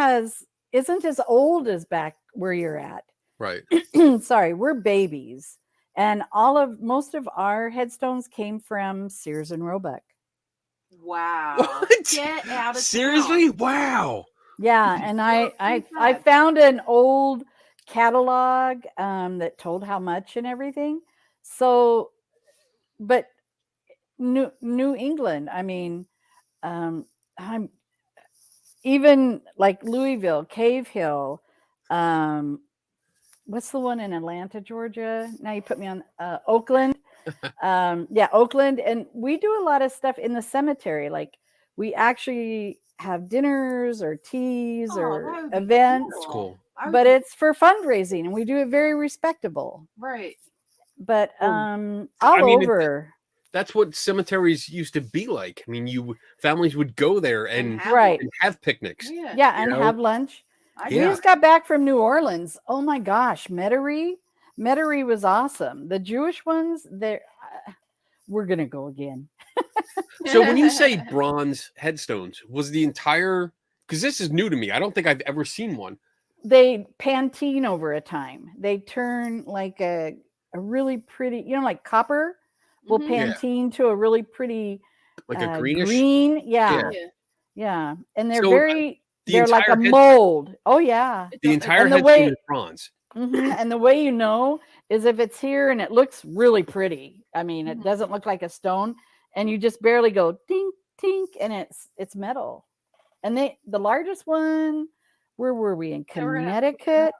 isn't as old as back where you're at. Right. Sorry, we're babies. And most of our headstones came from Sears and Roebuck. Wow. What? Get out of Seriously? town. Wow. Yeah, and I found an old catalog that told how much and everything. So, but New England, I mean, I'm even like Louisville, Cave Hill, what's the one in Atlanta, Georgia? Now you put me on Oakland. Oakland. And we do a lot of stuff in the cemetery. Like we actually have dinners or teas or events. That's cool. But it's for fundraising and we do it very respectable. Right. But over. That's what cemeteries used to be like. I mean, families would go there and have picnics. Yeah, and have lunch. We just got back from New Orleans. Oh my gosh, Metairie was awesome. The Jewish ones, we're gonna go again. So when you say bronze headstones, was the entire? Because this is new to me. I don't think I've ever seen one. They Pantene over a time. They turn like a really pretty, like copper will Pantene to a really pretty, like a greenish green. Yeah. And they're they're like a mold. Oh yeah. The entire headstone is bronze. And the way you know is if it's here and it looks really pretty. I mean, it doesn't look like a stone, and you just barely go tink tink, and it's metal. And the largest one, where were we in Connecticut?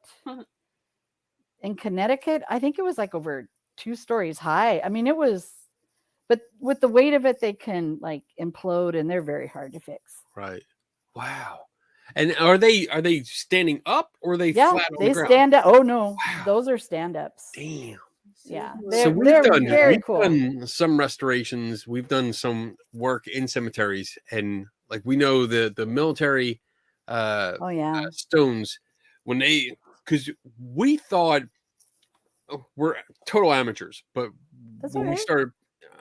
In Connecticut, I think it was like over 2 stories high. I mean, it was, but with the weight of it, they can like implode, and they're very hard to fix. Right. Wow. And are they standing up or are they flat on the ground? They stand up. Oh no, wow. Those are stand-ups. Damn. Yeah. So we've done some restorations. We've done some work in cemeteries, and like we know the military stones when because we thought we're total amateurs, but when we started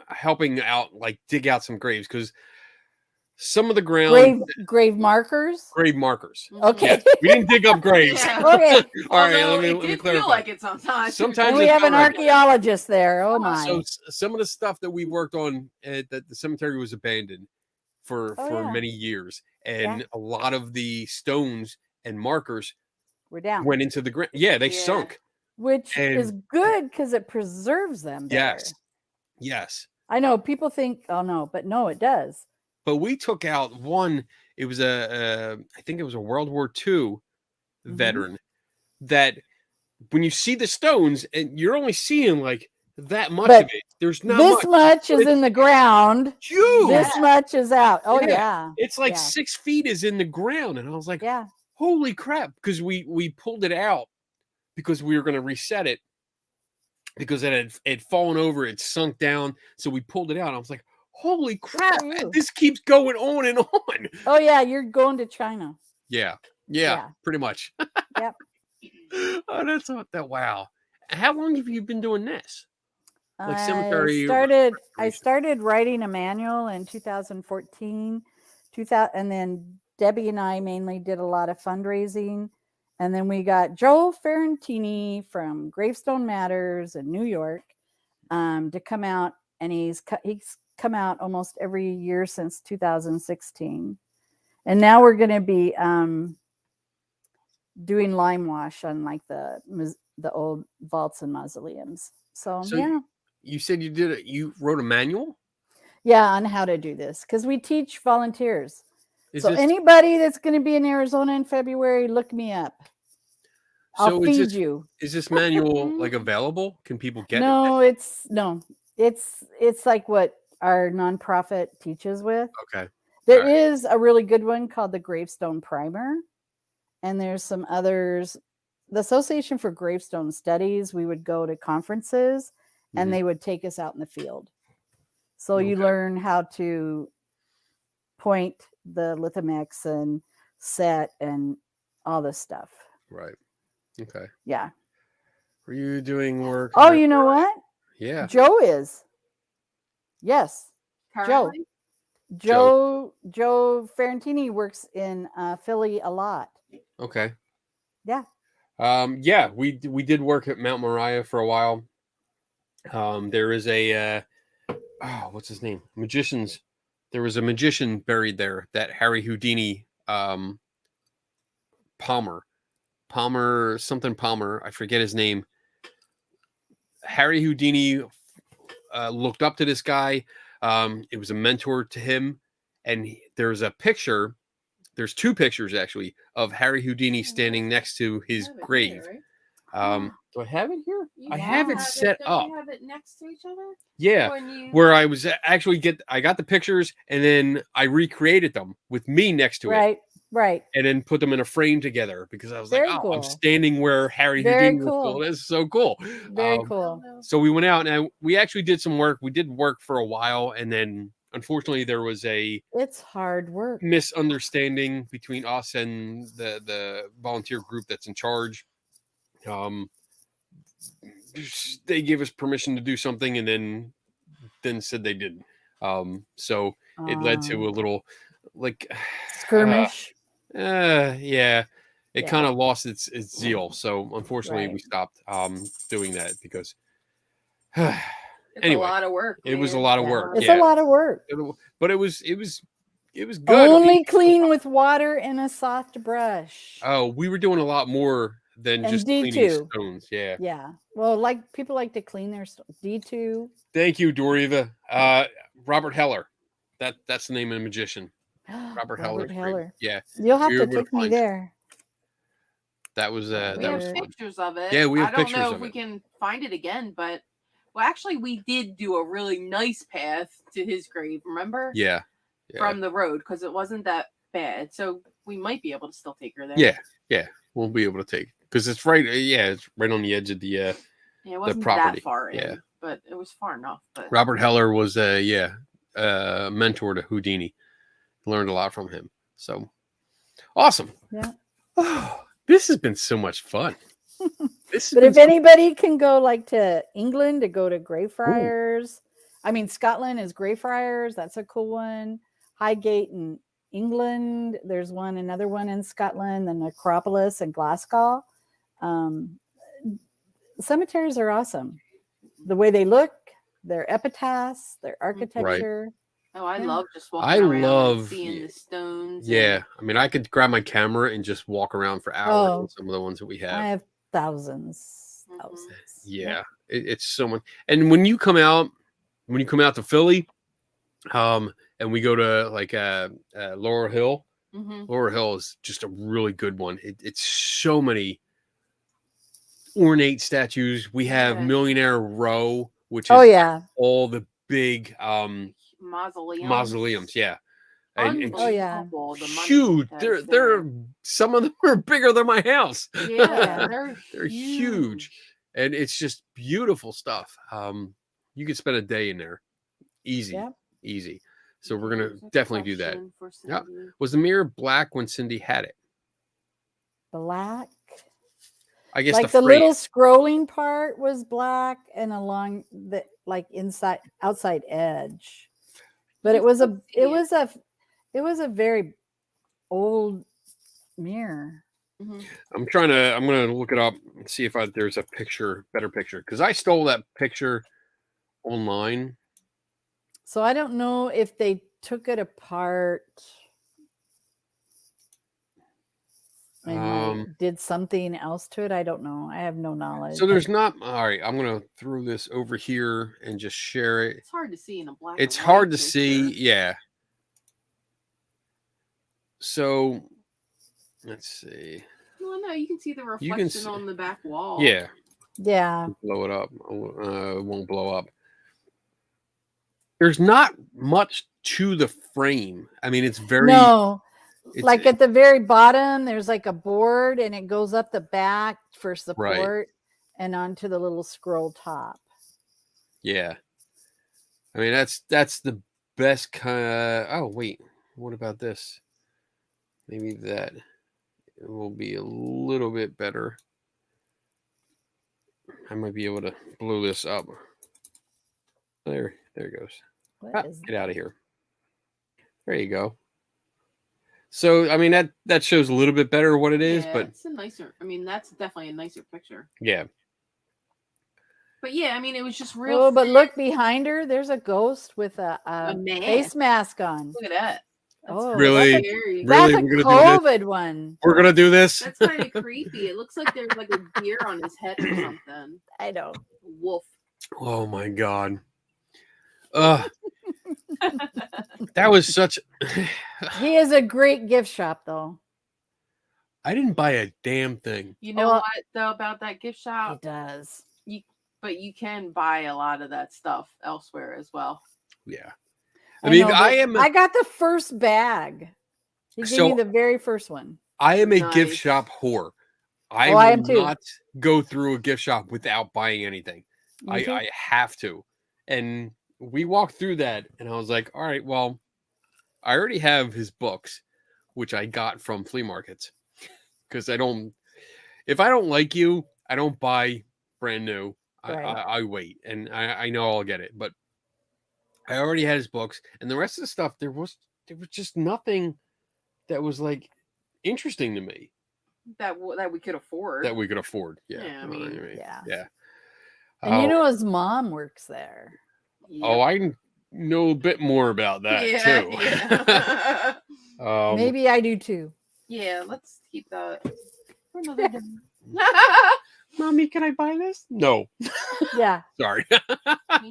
helping out, like dig out some graves, because some of the ground grave markers. Okay. Yes, we didn't dig up graves. Okay. All right. Let me clarify. Feel like it sometimes. And we have an archaeologist there. Oh my. So some of the stuff that we worked on that the cemetery was abandoned for many years, and a lot of the stones and markers were down. Went into the ground. Yeah, they sunk. Which is good because it preserves them better. Yes. I know people think, oh no, but no, it does. But we took out one. It was I think it was a World War II veteran that when you see the stones and you're only seeing like that much of it. There's not this much is in the ground. Huge. This much is out. Oh yeah. It's like 6 feet is in the ground. And I was like, holy crap. Because we pulled it out because we were going to reset it because it had fallen over. It sunk down. So we pulled it out. I was like, holy crap, this keeps going on and on. Oh yeah, you're going to China. Yeah, pretty much. Yep. Oh, that's that. Wow. How long have you been doing this? Like cemetery. I started writing a manual in 2014, and then Debbie and I mainly did a lot of fundraising, and then we got Joe Ferrantini from Gravestone Matters in New York to come out, and he's come out almost every year since 2016. And now we're going to be doing lime wash on like the old vaults and mausoleums. So yeah. You said you did it. You wrote a manual? Yeah, on how to do this, because we teach volunteers. Is anybody that's going to be in Arizona in February, look me up. I'll feed you. Is this manual like available? Can people get it? It's like what our nonprofit teaches with. Okay. There is a really good one called the Gravestone Primer, and there's some others. The Association for Gravestone Studies, we would go to conferences and they would take us out in the field. So you learn how to point the lithomex and set and all this stuff. Right. Okay. Yeah. Were you doing work? Oh, you know what? Yeah. Joe is. Yes. Currently? Joe Ferrantini works in Philly a lot. Okay. Yeah. Yeah, we did work at Mount Moriah for a while. There is a what's his name? Magicians. There was a magician buried there, that Harry Houdini Palmer, I forget his name. Harry Houdini looked up to this guy. It was a mentor to him, and there's a picture. There's two pictures actually of Harry Houdini standing next to his grave. Here, right? Do I have it here? I You have it set up. You have it next to each other? Yeah, where I was actually I got the pictures and then I recreated them with me next to it. Right. And then put them in a frame together because I was Very like, oh, cool. I'm standing where Harry Houdini was cool. This is so cool. Very cool. So we went out and we actually did some work. We did work for a while, and then unfortunately there was it's hard work misunderstanding between us and the volunteer group that's in charge. They gave us permission to do something and then said they didn't. So it led to a little like skirmish. Yeah, it kind of lost its zeal. So unfortunately we stopped doing that because it's anyway, a lot of work. It was a lot of work. It's a lot of work. But it was good. Only clean with water and a soft brush. Oh, we were doing a lot more than just cleaning stones. Yeah. Yeah. Well, like people like to clean their D2. Thank you, Doriva. Robert Heller. That's the name of the magician. Robert Heller. Yeah. You'll have to take me there. That was we have pictures of it. Yeah, we have pictures of it. I don't know if we can find it again, but actually we did do a really nice path to his grave, remember? Yeah. From the road, because it wasn't that bad. So we might be able to still take her there. Yeah. We'll be able to take, because it's right on the edge of the it wasn't the property. That far in, but it was far enough. But Robert Heller was a mentor to Houdini. Learned a lot from him. So awesome. Yeah. Oh, this has been so much fun. But if anybody can go like to England to go to Greyfriars, I mean Scotland is Greyfriars. That's a cool one. Highgate in England. There's another one in Scotland, the Necropolis in Glasgow. Cemeteries are awesome. The way they look, their epitaphs, their architecture. Right. Oh, I love just walking around and seeing the stones. Yeah. I mean, I could grab my camera and just walk around for hours on some of the ones that we have. I have thousands. Yeah. It's so much. And when you come out to Philly, and we go to like Laurel Hill. Laurel Hill is just a really good one. It's so many ornate statues. We have Millionaire Row, which is all the big mausoleums. Yeah. And huge. They're some of them are bigger than my house. Yeah, they're huge. And it's just beautiful stuff. You could spend a day in there. Easy. So we're gonna definitely do that. Yeah. Was the mirror black when Cindy had it? Black. I guess like the little scrolling part was black and along the outside edge. But it was a very old mirror. I'm gonna look it up and see if there's a better picture, because I stole that picture online So I don't know if they took it apart and like, did something else to it. I don't know. I have no knowledge. So there's not. All right, I'm gonna throw this over here and just share it. It's hard to see in a black. It's and hard white to see. picture. Yeah. So let's see. Well, no, you can see the You can reflection see- on the back wall. Yeah. Yeah. Blow it up. It won't blow up. There's not much to the frame. I mean, it's very No. it's- Like at the very bottom, there's like a board and it goes up the back for support and onto the little scroll top. Yeah. I mean, that's the best kind of. Oh wait, what about this? Maybe that will be a little bit better. I might be able to blow this up. There it goes. What is Get out of here. There you go. So I mean that shows a little bit better what it is, Yeah, but it's a nicer. I mean, that's definitely a nicer picture. yeah. But yeah, I mean, it was just real. Oh, but thin. look behind her. There's a ghost with a mask. face mask on. Look at that. That's Oh, Really? That's a, scary. Really? that's a We're gonna do this? COVID one. We're gonna do this. That's kind of creepy. It looks like there's like a deer on his head or something. I know. Wolf. Oh my god. That was such. He is a great gift shop, though. I didn't buy a damn thing. You know Well- what though about that gift He shop? does. But you can buy a lot of that stuff elsewhere as well. Yeah. I mean, know, but I am. I got the first bag. He gave So- me the very first one. I am a gift Nice. shop whore. I Oh, I will am too. not go through a gift shop without buying anything. Me too. I have to. And we walked through that, and I was like, all right, well, I already have his books, which I got from flea markets. Because if I don't like you, I don't buy brand new. Right. I wait, and I know I'll get it. But I already had his books, and the rest of the stuff, there was just nothing that was like interesting to me That we could afford. that we could afford. Yeah. Yeah, I you know what mean, yeah. Oh, And you know his mom works there. oh, I know a bit more about that too. Yeah. Maybe I do too. Yeah, let's keep that for another day. Mommy, can I buy this? No, Yeah, sorry.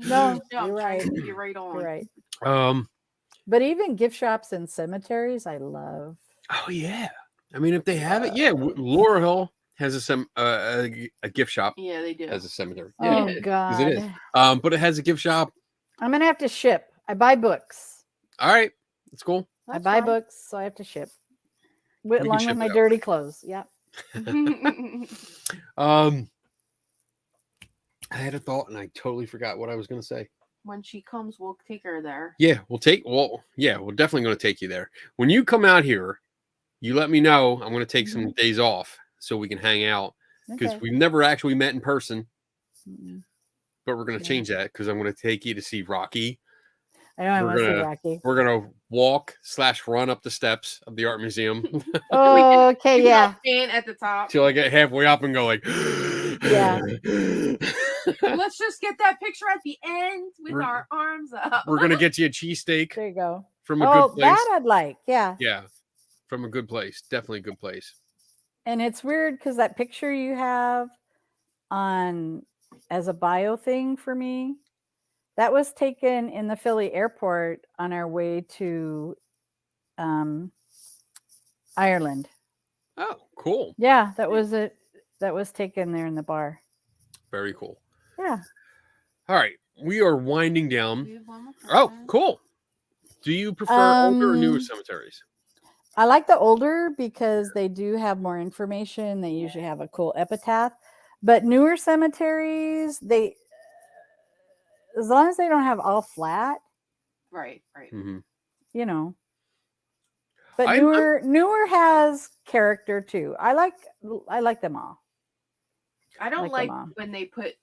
No, you're right. You're right on. you're right. um. But even gift shops and cemeteries, I love. Oh yeah. I mean, if they have it, yeah. Laurel Hill has a gift shop Yeah, they do. as a cemetery. Oh Yeah, 'cause God, it is. But it has a gift shop. I'm gonna have to ship. I buy books. All right, that's cool. I That's buy fine. books, so I have to ship. can Along ship with my it out. dirty clothes. Yeah. I had a thought and I totally forgot what I was going to say. When she comes, we'll take her there. Yeah, we're definitely going to take you there. When you come out here, you let me know. I'm going to take some days off so we can hang out because Okay. we've never actually met in person, Mm-mm. but we're going to Yeah. change that because I'm going to take you to see Rocky. I know I We're want to see gonna- Rocky. We're going to walk/run up the steps of the art museum Oh, okay, You yeah. know, fan at the top. till I get halfway up and go like, Yeah. Let's just get that picture at the end with We're- our arms up. We're going to get you a cheesesteak There you go. from a Oh, good place. that I'd like. Yeah. Yeah, from a good place. Definitely a good place. And it's weird because that picture you have on as a bio thing for me, that was taken in the Philly airport on our way to Ireland. Oh, cool. Yeah, that was it. That was taken there in the bar. Very cool. Yeah. All right. We are winding Do down. you have one more Oh, question? cool. Do you prefer older or newer Um, cemeteries? I like the older because they do have more information. They usually have a cool epitaph. But newer cemeteries, they as long as they don't have all flat, Right. Mhm. you know. But I'm- newer has character too. I like them all. I don't Like like them all. when they put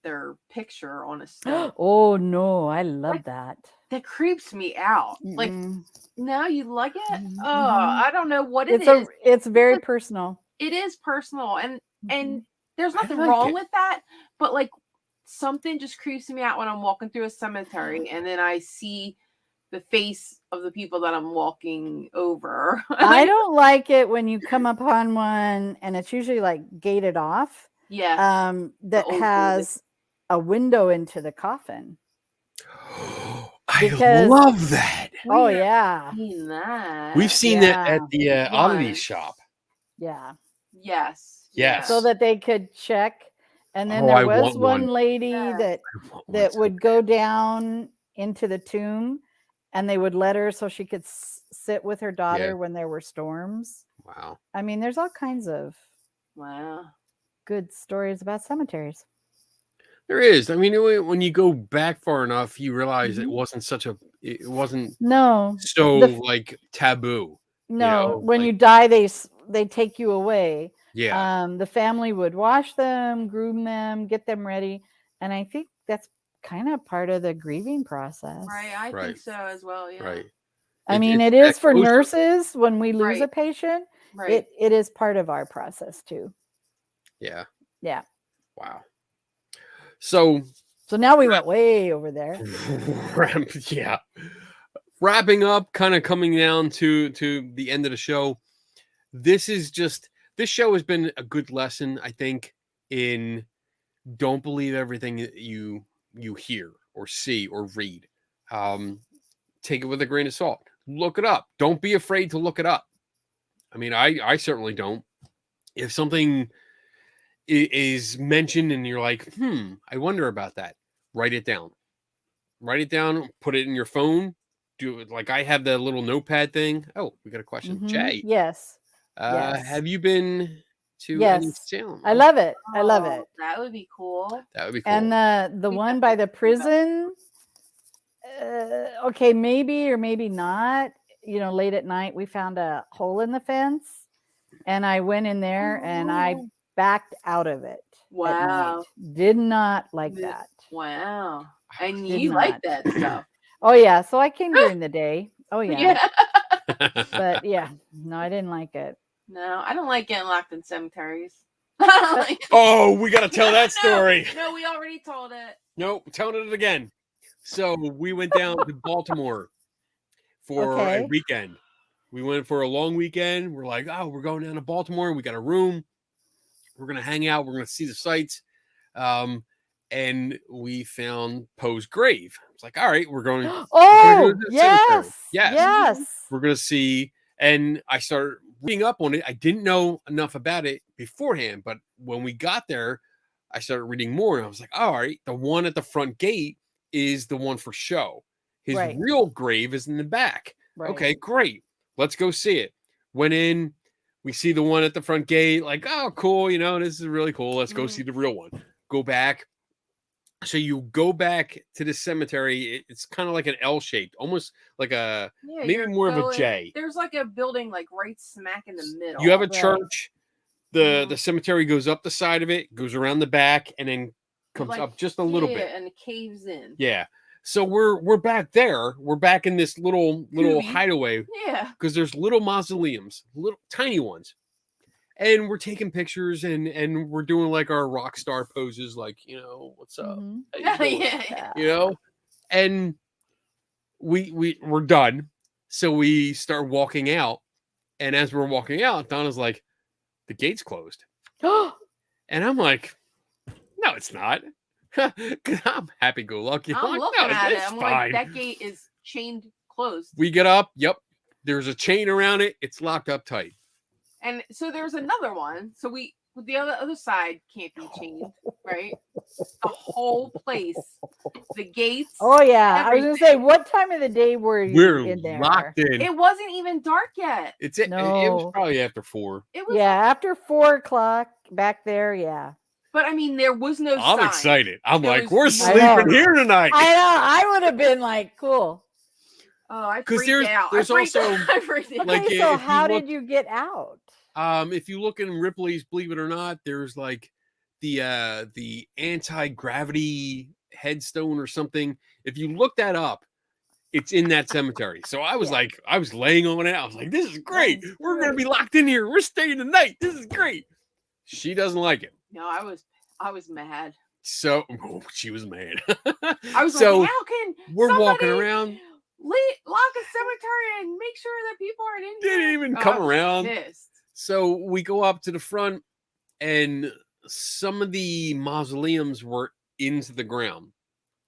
their picture on a stone. Oh no, I love Like, that. That creeps me out. Like, Mm-mm. now you like it? Mhm, Oh, mhm. I don't know what it It's is. it's very personal. It is personal, and Mhm. there's I nothing like wrong it. with that. But like something just creeps me out when I'm walking through a cemetery and then I see the face of the people that I'm walking over. I don't like it when you come upon one and it's usually like gated off. Yeah. That old has a window into the coffin. I Because- love that. Oh yeah. Seen that. We've seen that at the oddity Once. shop. Yeah. Yes. Yes. So that they could check. And then Oh, there I was want one one. lady Yes. that I want one that so would bad. go down into the tomb and they would let her so she could sit with her daughter Yeah. when there were storms. Wow. I mean, there's all kinds of Wow. good stories about cemeteries. There is. I mean, when you go back far enough, you realize it Mhm. wasn't it wasn't No, so the- like taboo. no. know, When like- you die, they take you away. Yeah. The family would wash them, groom them, get them ready, and I think that's kind of part of the grieving process. Right. I Right. think so as well. Yeah. Right. I mean, it's it is that for closure. nurses when we lose a Right. patient. Right. It is part of our process too. Yeah. Yeah. Wow. So So now we went way over there. yeah. Wrapping up, kind of coming down to the end of the show. This show has been a good lesson, I think, in don't believe everything that you hear or see or read. Take it with a grain of salt. Look it up. Don't be afraid to look it up. I mean, I certainly don't. If something is mentioned and you're like, I wonder about that, write it down. Write it down, put it in your phone. Do it like I have the little notepad thing. Oh, we got a question. Mhm. Jay, Yes. Yes. have you been to any Yes. salon? I love it. I love Oh, it. That would be cool. That would be cool. And the We one definitely by the do that. prison, okay, maybe or maybe not. You know, late at night, we found a hole in the fence, and I went in there and I Oh. backed out of it. at Wow. night. Did not like Yeah. that. Wow. And Did you like not. that stuff. Oh yeah, so I came during the day. Oh yeah. Yeah. But yeah, no, I didn't like it. No, I don't like getting locked in cemeteries. Oh, we got to tell that story. No, we already told it. Nope, telling it again. So we went down to Baltimore for a Okay. weekend. We went for a long weekend. We're like, oh, we're going down to Baltimore. We got a room. We're gonna hang out. We're gonna see the sights. And we found Poe's grave. It's like, all right, we're going. Oh to the cemetery. yes, Yes. yes. We're gonna see. And I started reading up on it. I didn't know enough about it beforehand, but when we got there, I started reading more, and I was like, all right, the one at the front gate is the one for show. His Right. real grave is in the back. Right. Okay, great. Let's go see it. Went in. We see the one at the front gate. Like, oh, cool. You know, this is really cool. Let's go Mhm. see the real one. Go back. So you go back to the cemetery. It's kind of like an L shaped, almost like a Yeah, maybe you're more of a going- J. There's like a building like right smack in the middle. You have a Right. church. The cemetery goes up the side of it, goes around the back, and then comes Like, up just a little yeah, bit. and it caves in. Yeah. So we're back there. We're back in this little Cubby. hideaway Yeah. because there's little mausoleums, little tiny ones. And we're taking pictures and we're doing like our rock star poses, like, you know, what's up? Mhm. How you doing? Yeah. You know? And we're done. So we start walking out. And as we're walking out, Donna's like, the gate's closed. And I'm like, no, it's not. 'Cause I'm happy go lucky. I'm like, looking "No, at it. it's I'm fine." like, that gate is chained closed. We get up. Yep. There's a chain around it. It's locked up tight. And so there's another one. So the other side can't be chained, right? The whole place, the gates. Oh yeah. I was gonna say, Everything. what time of the day were you We're in there? locked in. It wasn't even dark yet. It was No. probably after 4. It was, Yeah, after 4:00 back there. Yeah. but I mean, there was no I'm sign. excited. I'm There like, was we're no- sleeping here tonight. I know. I would have been like, cool. Oh, I 'Cause freaked out. there's I freaked also, out. I freaked out. like, Okay, if so you how look- did you get out? If you look in Ripley's Believe It or Not, there's like the anti-gravity headstone or something. If you look that up, it's in that cemetery. So I was Yeah. like, I was laying on it. I was like, this is great. That's We're gonna be great. locked in here. We're staying the night. This is great. She doesn't like it. No, I was mad. So she was mad. I was so like, how can we're walking somebody around. lock a cemetery and make sure that people aren't in Didn't there? even Oh, come I was around. pissed. So we go up to the front, and some of the mausoleums were into the ground.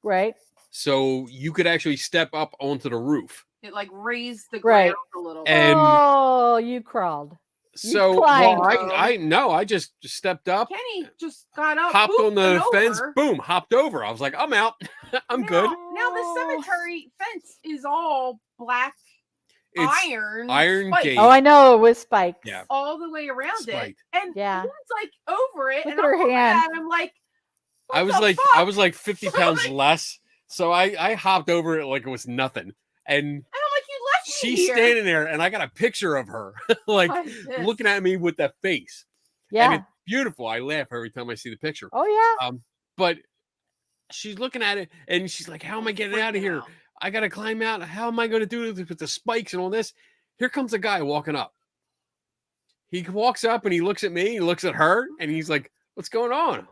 Right. So you could actually step up onto the roof. It like raised the Right. ground a little. And oh, you crawled. so climbed. well, I just stepped up, Kenny just got up, hopped on the booped fence, over. boom, hopped over. I was like, I'm out. I'm good. Now the cemetery fence is all black It's iron spikes gate. Oh, I know, with spikes. Yeah. all the way around Spiked. it. And Yeah. one's like over it, Look and at her I'm looking hand. at it, I'm like, what I was the like fuck? I was like 50 pounds less. So I hopped over it like it was nothing. And And I'm like, you left me she's here. standing there, and I got a picture of her like I'm pissed. looking at me with that face. Yeah. And it's beautiful. I laugh every time I see the picture. Oh yeah. But she's looking at it, and she's like, how am I getting out of Freaking here? out. I gotta climb out. How am I gonna do this with the spikes and all this? Here comes a guy walking up. He walks up and he looks at me, he looks at her, and he's like, what's going on?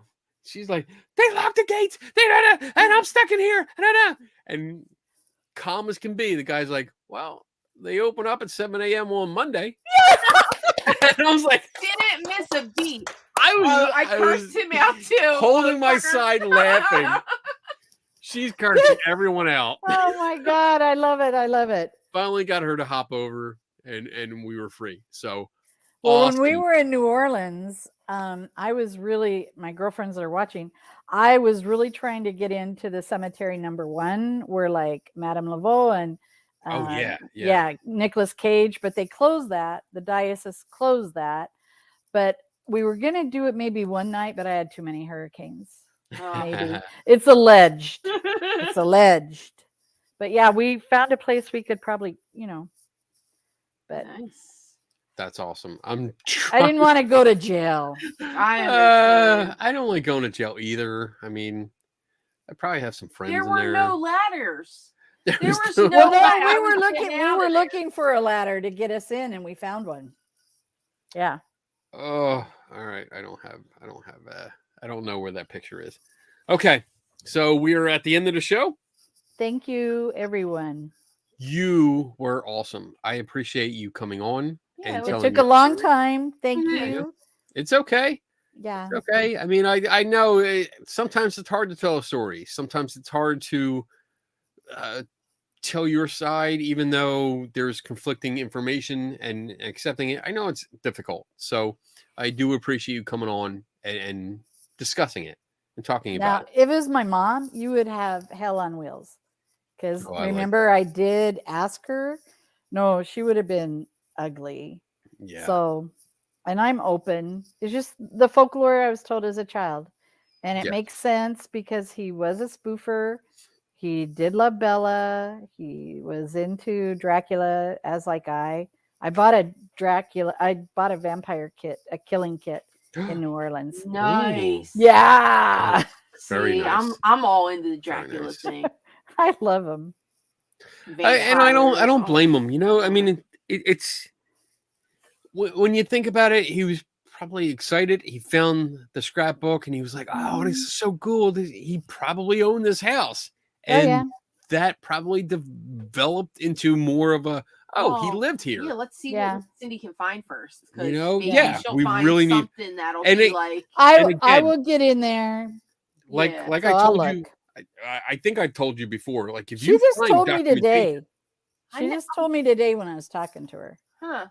She's like, they locked the gates, and I'm stuck in here. And calm as can be, the guy's like, well, they open up at 7 a.m. on Monday. And I was like, Didn't miss a beat. I I was cursed him out too. holding my motherfucker. side laughing. She's cursing everyone out. Oh my God, I love it. I love it. Finally got her to hop over, and we were free. So Well, awesome. when we were in New Orleans, I was really, my girlfriends that are watching, I was really trying to get into the cemetery #1 where like Madame Laveau and yeah. Nicolas Cage, but they closed that. The diocese closed that. But we were going to do it maybe one night, but I had too many hurricanes. Maybe. It's alleged. It's alleged. But yeah, we found a place we could probably, but Nice. That's awesome. I didn't want to go to jail. I understand. I don't like going to jail either. I mean, I probably have some friends There in were there. no ladders. There There was was no- no Well, then ladder. we I were was looking. getting We out were of there. looking for a ladder to get us in, and we found one. Yeah. Oh, all right. I don't know where that picture is. Okay. So we are at the end of the show. Thank you, everyone. You were awesome. I appreciate you coming on. Yeah, and it It telling took a your long story. time. Thank Yeah. you. It's okay. Yeah. It's okay. I mean, I know sometimes it's hard to tell a story. Sometimes it's hard to tell your side, even though there's conflicting information and accepting it. I know it's difficult. So I do appreciate you coming on and discussing it and talking Now, about it. if it was my mom, you would have hell on wheels. Because Oh, I like remember, I did ask her. No, she would have been ugly. Yeah. So, and I'm open. It's just the folklore I was told as a child. And it Yeah. makes sense because he was a spoofer. He did love Bella. He was into Dracula as like I bought a vampire kit, a killing kit in New Orleans. Nice. Yeah. Very See, nice. I'm all into the Very Dracula nice. thing. I love him. I don't Vampires. blame him. I mean, it's when you think about it, he was probably excited. He found the scrapbook and he was like, "Oh, this is so cool." He probably owned this house, and yeah. that probably developed into more of a, he Oh, lived here. Yeah, let's see Yeah. what Cindy can find first. 'Cause maybe yeah, she'll we find really need- something that'll and be it- like, I And I again- will get in there. Like yeah. like So I I'll told you, look. I think I told you before. Like if She you just find told me documentation- today. I She know. just told me today when I was talking to her huh?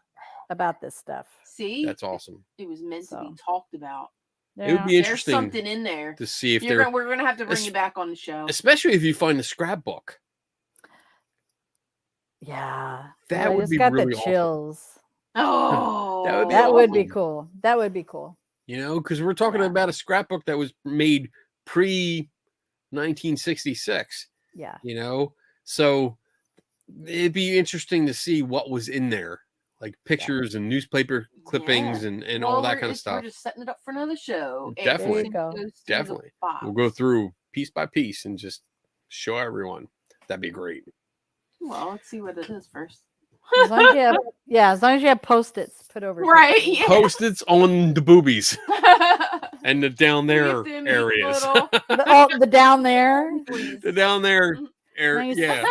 about this stuff. See, That's awesome. It was meant to be So. talked about. It would be There's interesting something in there. to see if there, We're gonna have to bring es- you back on the show. especially if you find the scrapbook. Yeah. That Well, I would just be got really the awesome. chills. Oh, That would be That would be awesome. cool. That would be cool. Because we're talking Yeah. about a scrapbook that was made pre 1966. Yeah. So it'd be interesting to see what was in there, like pictures and newspaper clippings and all Well, that we're kind of just- We're stuff. just setting it up for another show. and Definitely. There you go. goes through the Definitely. box. We'll go through piece by piece and just show everyone. That'd be great. Well, let's see what it is first. As long as you have, as long as you have Post-its put over. Right. Yeah. Post-its on the boobies. and the down there have to make areas. little- The down there. Please. The down there area. Nice. Yeah.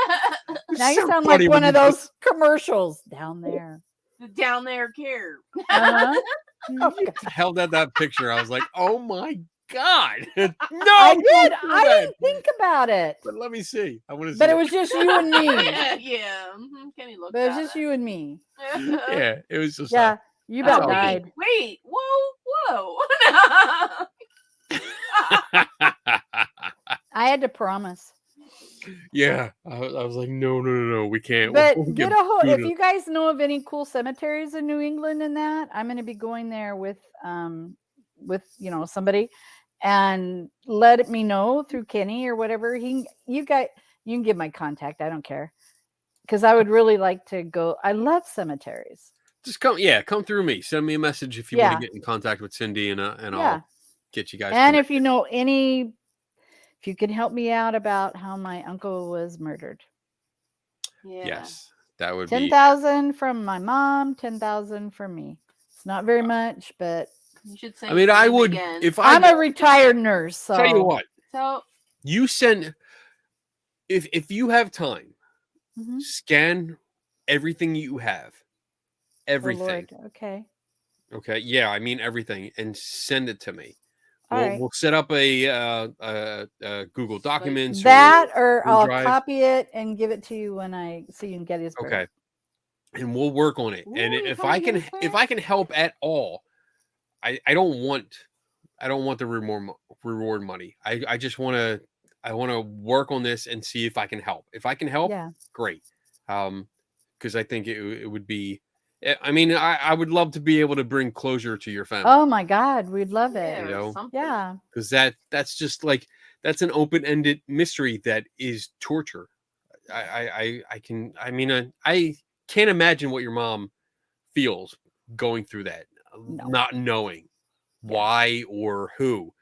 Now you So sound funny like when one of you put- those commercials down there. The down there care. Uh-huh. Oh, You held out that picture. I was like, oh my God. No, I don't did. do I that. didn't think about it. But let me see. I want to see. But it was just you and me. Yeah. Kenny looked But it was at just it. you and me. Yeah, it was just Yeah. You That's about all. died. Wait. Whoa. I had to promise. yeah. I was like, no, we can't. But We'll get get a hold. If food. you guys know of any cool cemeteries in New England and that, I'm going to be going there with somebody, and let me know through Kenny or whatever. You can give my contact. I don't care, because I would really like to go. I love cemeteries. Just come through me. Send me a message if you want to get in contact with Cindy, and Yeah. I'll get you guys. And connected. if you can help me out about how my uncle was murdered. Yeah. Yes, that would be 10,000 from my mom, 10,000 from me. It's not very much, but You should say. I mean, his I name would again. if I'm I a retired nurse. So tell you what, So you send if you have time, Mhm. scan everything you have, Oh, everything. Lord. Okay. Okay, yeah, I mean everything, and send it to me. All right. We'll set up a Google Documents. That, or Google I'll Drive. copy it and give it to you when I see you in Gettysburg. Okay, and we'll work on it. And Ooh, you if coming I to can Gettysburg? help at all, I don't want the reward money. I just want to work on this and see if I can help. If I can help, Yeah. great. Because I think it would be. I mean, I would love to be able to bring closure to your family. Oh my God, we'd love it. yeah, You know, or something. Yeah. because that's just like that's an open-ended mystery that is torture. I can't imagine what your mom feels going through that, No. not knowing why or who.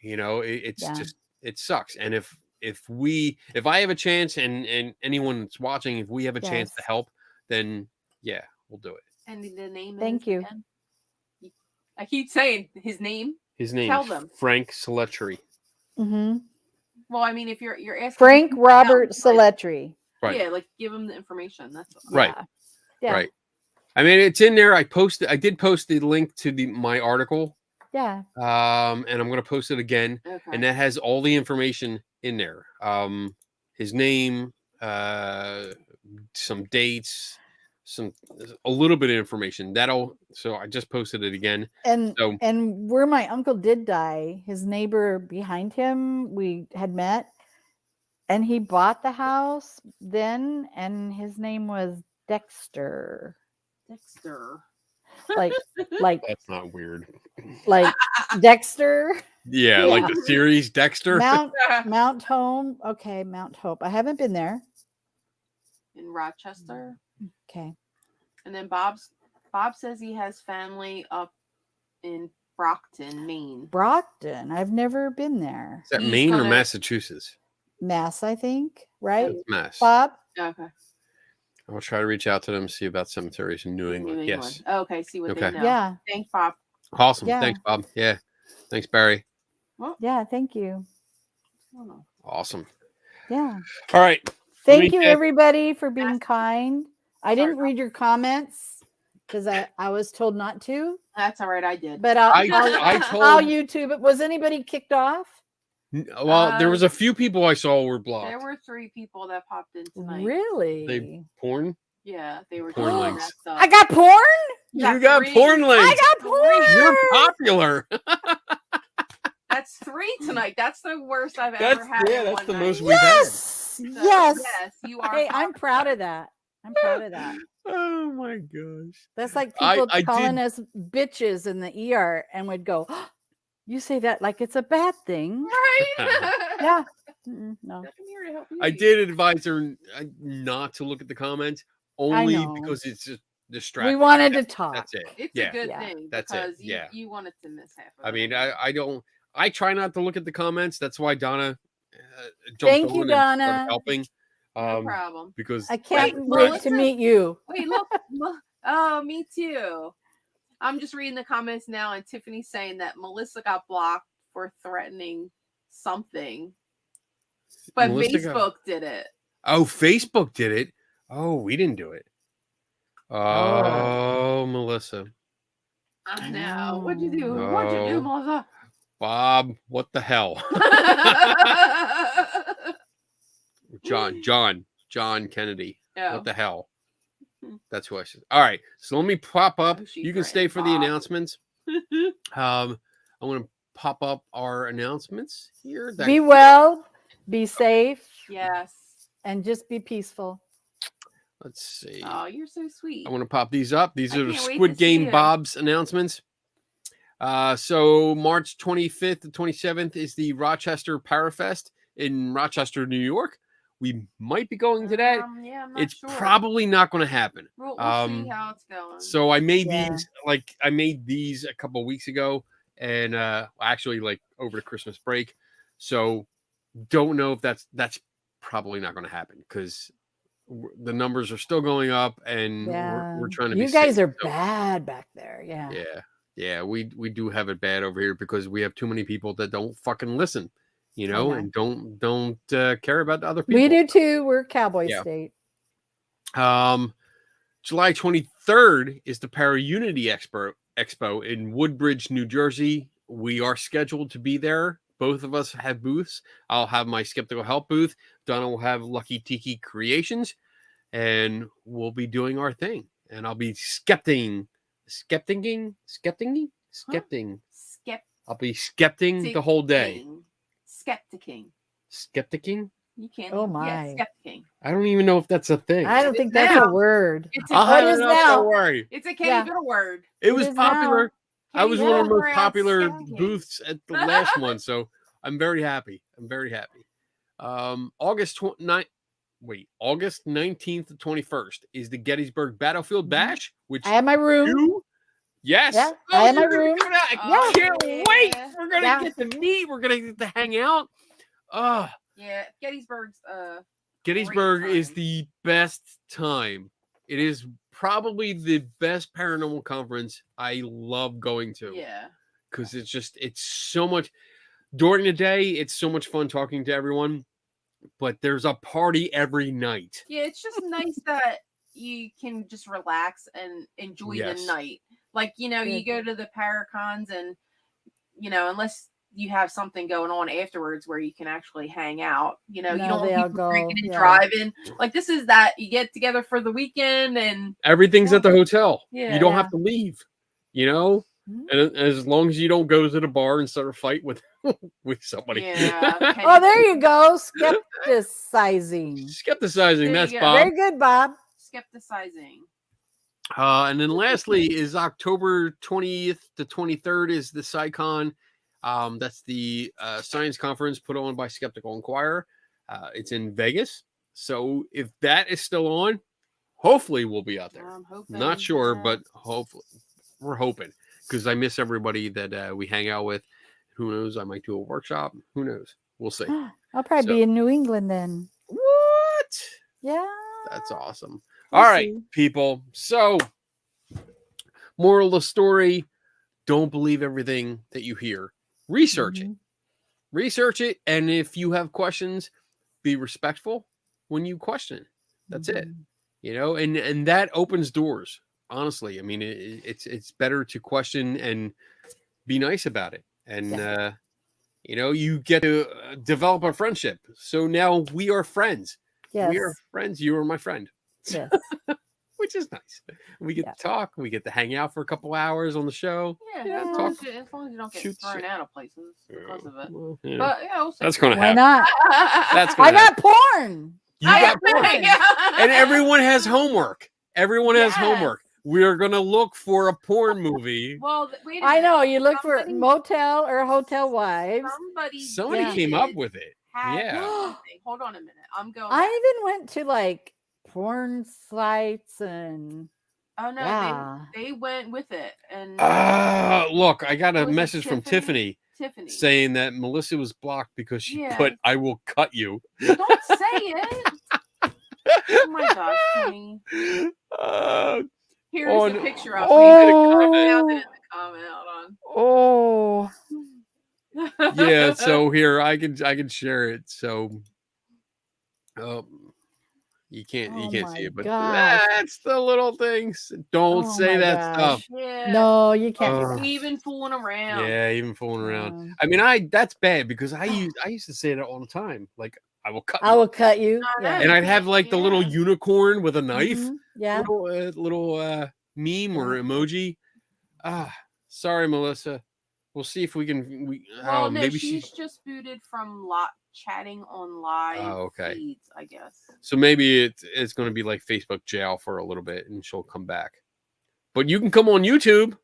It's Yeah. just it sucks. And if I have a chance, and anyone that's watching, if we have a chance to Yes. help, then yeah, we'll do it. And the name. Thank is you. again? I keep saying his name. His name Tell is them. Frank Saletri. Mm-hmm. Well, I mean, if you're asking Frank him Robert out, like, Right. Saletri. Yeah, like give him the information. That's all. Right. Yeah. Right. I mean, it's in there. I did post the link to my article. Yeah. And I'm going to post it again. Okay. And that has all the information in there. His name, some dates, a little bit of information. So I just posted it again. And So- and where my uncle did die, his neighbor behind him, we had met, and he bought the house then, and his name was Dexter. Dexter. Like That's not weird. like Dexter. Yeah, like Yeah. the series Dexter. Mount Home. Okay, Mount Hope. I haven't been there. In Rochester. Okay. And then Bob says he has family up in Brockton, Maine. Brockton. I've never been there. Is that He's Maine or gonna- Massachusetts? Mass, I think. Right, That's Mass. Bob? Okay. I'll try to reach out to them, see about cemeteries in New England. New Yes. England. Okay, see what Okay. they know. Yeah. Thanks, Bob. Awesome. Yeah. Thanks, Bob. Yeah. Thanks, Barry. Yeah. Thank you. I don't know. Awesome. Yeah. All right. Thank you, check. everybody, for being kind. I Sorry, didn't read your comments because I was told not to, That's all right. I did. but I I'll told. YouTube it. Was anybody kicked off? Well, there was a few people I saw were blocked. there were 3 people that popped in tonight. Really? Porn. Yeah, they were Porn doing links. that stuff. I got porn? You got 3. porn links. I got porn. You're popular. That's 3 tonight. That's the worst I've That's ever had. in that's one the night. most we've had. Yes. So, Yes. Yes, you are. Hey, I'm proud of that. I'm proud of that. Oh my gosh. That's like I- people I calling did- us bitches in the ER and would go, "Oh, you say that like it's a bad thing." Right? Yeah. No. I'm here to help you. I did advise her not to look at the comments only know. because it's just distracting. We wanted to talk. That's it. It's Yeah. a good Yeah. thing That's it. because Yeah. you wanted to miss half of I it. mean, I don't. I try not to look at the comments. That's why Donna jumped Thank you, on and started Donna. helping. No problem. Because I can't Wait, wait to listen. meet you. Wait, look. Oh, me too. I'm just reading the comments now, and Tiffany's saying that Melissa got blocked for threatening something, but Melissa Facebook did it. Oh, Facebook did it. Oh, we didn't do it. Oh, Melissa. I know. What'd you do? What'd you do, Melissa? Bob, what the hell? John Kennedy. Yeah. What the hell? That's who I said. All right. So let me pop up. Oh, she You can stay for the threatened Bob. announcements. I want to pop up our announcements here. Be well, be safe, Yes. and just be peaceful. Let's see. Oh, you're so sweet. I want to pop these up. These I are the can't wait Squid to see Game it. Bob's announcements. So March 25th to 27th is the Rochester Parafest in Rochester, New York. We might be going to that. Yeah, I'm not It's sure. probably not going to happen. We'll see how it's going. So I made Yeah. these, I made these a couple of weeks ago, and actually like over the Christmas break. So don't know if that's probably not going to happen because the numbers are still going up, and we're trying to be You guys safe, are so- bad back there. Yeah. Yeah, we do have it bad over here because we have too many people that don't fucking listen, you know, and don't care about the other people. We do too. We're Cowboy Yeah. State. July 23rd is the Para Unity Expo in Woodbridge, New Jersey. We are scheduled to be there. Both of us have booths. I'll have my Skeptical Help booth. Donna will have Lucky Tiki Creations, and we'll be doing our thing. And I'll be skepting. I'll be skepting the whole day. Skepticing? You can't. Oh Yeah, my. skepticing. I don't even know if that's a thing. I don't It think is that's now. a word. It's I'll a, have it it is up, now. don't worry. it's a Yeah. Katie word. It was is now. popular. I was one of the Katie most popular outstanding. booths at the last one, so I'm very happy. August 19th to 21st is the Gettysburg Battlefield Bash, which I have my room. yes, Yeah, I have my you're gonna room. come out. I Oh, can't wait. yeah. We're gonna Yeah. get to meet. We're gonna get to hang out. Yeah, Gettysburg's Gettysburg is time. the best time. It is probably the best paranormal conference I love going to. yeah. Because it's so much during the day. It's so much fun talking to everyone, but there's a party every night. Yeah, it's just nice that you can just relax and enjoy Yes. the night. Like, you know, you go to the Paracons and, you know, unless you have something going on afterwards where you can actually hang out, you know, you No, don't they want all people go, drinking and yeah. driving. Like, this is that you get together for the weekend and Everything's at the hotel. Yeah. You don't have to leave, you know. Mhm. And as long as you don't go to the bar and start a fight with with somebody. yeah. Oh, there you go. Skepticizing. Skepticizing. There you That's go. Bob. Very good, Bob. Skepticizing. And then lastly is October 20th to 23rd is the SciCon. That's the science conference put on by Skeptical Inquirer. It's in Vegas. So if that is still on, hopefully we'll be out there. I'm hoping. Not sure, yeah. but hopefully we're hoping because I miss everybody that we hang out with. Who knows? I might do a workshop. Who knows? We'll see. I'll probably be in New England then. What? Yeah. That's awesome. We'll All right, see. people. So, moral of the story: don't believe everything that you hear. Research it. Mhm. Research it, and if you have questions, be respectful when you question. That's it. Mhm. You know, and that opens doors. Honestly, I mean, it's better to question and be nice about it, and you know, you get to develop a friendship. So now we are friends. Yes. We are friends. You are my friend. Yes. Which is nice. We get Yeah. to talk. We get to hang out for a couple hours on the show. Yeah, Yeah, as, talk- long as you don't get shoot thrown shit. out of places because of it. Well, yeah. But yeah, we'll see. That's going to Why happen. not? That's I gonna happen. got porn. You got porn. Yeah. And everyone has homework. Everyone has Yes. homework. We're going to look for a porn movie. Well, wait a I minute. know. You look for Somebody- motel or hotel wives. Somebody Yeah. came up with it. had Yeah. something. Hold on a minute. I'm going. I back. even went to like porn sites and Oh no, yeah. they went with it, and Look, I got a Was it message from Tiffany Tiffany. saying that Melissa was blocked because she Yeah. put, "I will cut you." Don't say it. Oh my gosh, Tiffany. Uh, Here's on- the picture of Oh. it in the comment. Oh. Hold on. Yeah, so here I can share it. So you can't Oh see my it, but gosh. that's the little things. Don't Oh say my that stuff. gosh. Yeah. No, you can't do Uh, that. Even fooling around. Yeah, even fooling around. No. I mean, that's bad because I used to say that all the time. Like, I will cut I you. will cut you. I know. Yeah. And I'd have like the little Yeah. unicorn with a knife, Mhm. Yeah. little meme or Yeah. emoji. Sorry, Melissa. We'll see if we can. Well, no, maybe she's just booted from chatting on live okay. feeds, I guess. So maybe it's going to be like Facebook jail for a little bit, and she'll come back. But you can come on YouTube.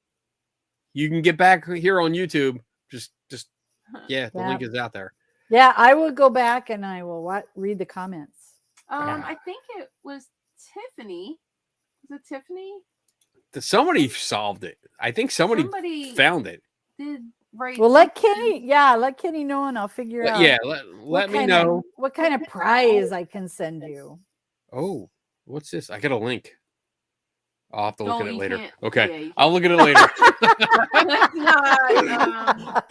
You can get back here on YouTube. Just the link is out there. Yeah, I will go back and I will read the comments. I think it was Tiffany. Was it Tiffany? Somebody solved it. I think somebody found it. Did right. Well, let Kenny know and I'll figure out. Yeah, let me know what kind of prize I can send you. Oh, what's this? I got a link. I'll have to look at it later. can't. Okay, Yeah, I'll look at it later. That's not,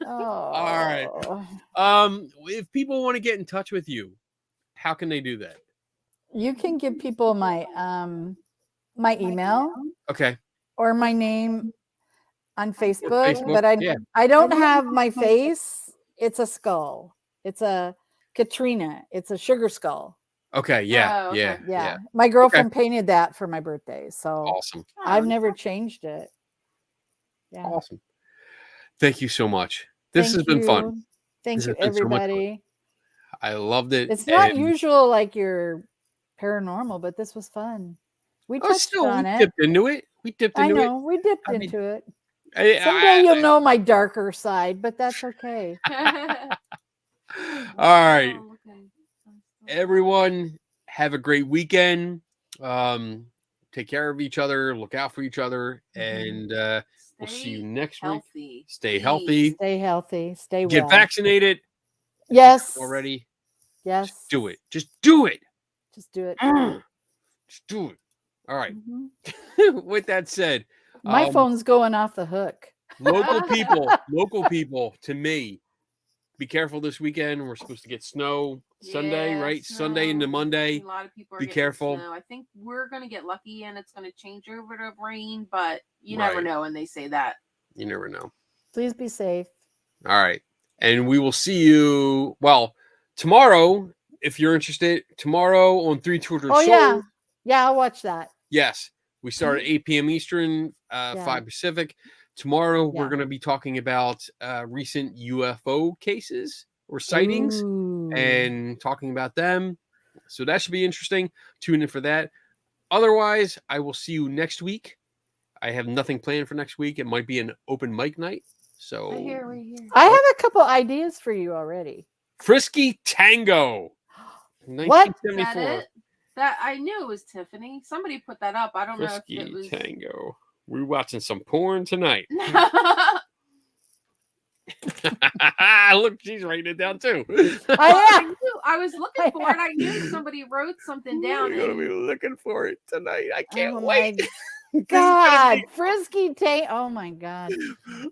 All right. If people want to get in touch with you, how can they do that? You can give people my my email, Okay. or my name on Facebook, Facebook, but yeah. I don't have my face. It's a skull. It's a Katrina. It's a sugar skull. Okay. Yeah. Oh, okay. Yeah. My girlfriend painted that for my birthday, so Awesome. I've never changed it. Yeah. Awesome. Thank you so much. This has been fun. Thank This you, has been so much fun. everybody. I loved it. It's not and- usual like your paranormal, but this was fun. We touched on we it. dipped into it. We dipped I into know we dipped I mean, into it. it. Someday you'll know my darker side, but that's okay. All right. Everyone, have a great weekend. Take care of each other. Look out for each other. And we'll see you next week. Stay healthy. Stay healthy. Stay well. Get vaccinated. Yes. Already. Yes. Just do it. Just do it. Just do it. Just do it. All right. Mhm. With that said, My phone's going off the hook. local people to me, be careful this weekend. We're supposed to get snow Sunday, right? Sunday into Monday. A lot of people are Be getting careful. snow. I think we're going to get lucky and it's going to change over to rain, but you never know when they say that. You never know. Please be safe. All right. And we will see you, tomorrow, if you're interested, tomorrow on 3 Oh, yeah. Yeah, I'll watch that. Yes. We start at 8 p.m. Eastern, 5 Pacific. Tomorrow, we're going to be talking about recent UFO cases or sightings and talking about them. So that should be interesting. Tune in for that. Otherwise, I will see you next week. I have nothing planned for next week. It might be an open mic night. So I have a couple ideas for you already. Frisky Tango. What? 1974. That I knew it was Tiffany. Somebody put that up. I don't know if it was Tango. We're watching some porn tonight. Look, she's writing it down too. I was looking for it. I knew somebody wrote something down. We're gonna be looking for it tonight. I can't Oh wait. God, Frisky Tango. Oh my God.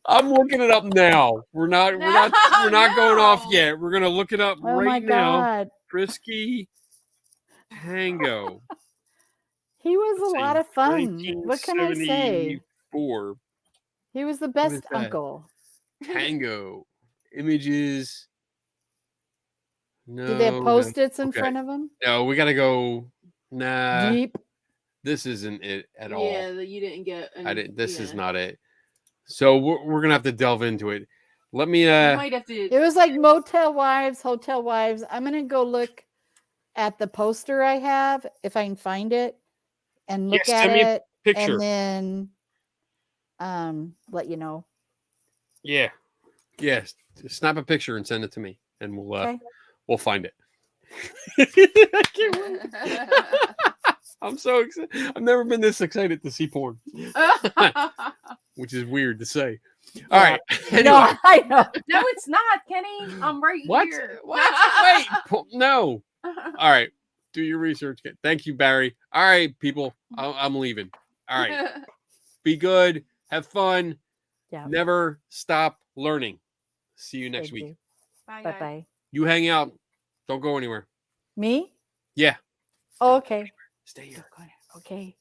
I'm looking it up now. We're not going off yet. We're gonna look it up Oh right my now. God. Frisky Tango. He was a lot of fun. What can I say? 1974. He was the is best that? uncle. Tango. Images. No. Did they have post-its in Okay. front of him? No, we gotta go. Nah. Deep. This isn't it at all. Yeah, you didn't get. I didn't. This is not it. So we're gonna have to delve into it. Let me. You might have to. It was like Motel Wives, Hotel Wives. I'm gonna go look at the poster I have if I can find it and look at send me a it, picture. and then let you know. Yeah. Yes. Snap a picture and send it to me, and we'll find it. I can't wait. I'm so excited. I've never been this excited to see porn, which is weird to say. All right. Anyway. No, I know. No, it's not, Kenny. I'm right What? here. What? Wait. No. All right. Do your research. Thank you, Barry. All right, people. I'm leaving. All right. Be good. Have fun. Yeah. Never stop learning. See you next Thank week. you. Bye, Bye guys. bye. You hang out. Don't go anywhere. Me? Yeah. Okay. Stay here. Okay.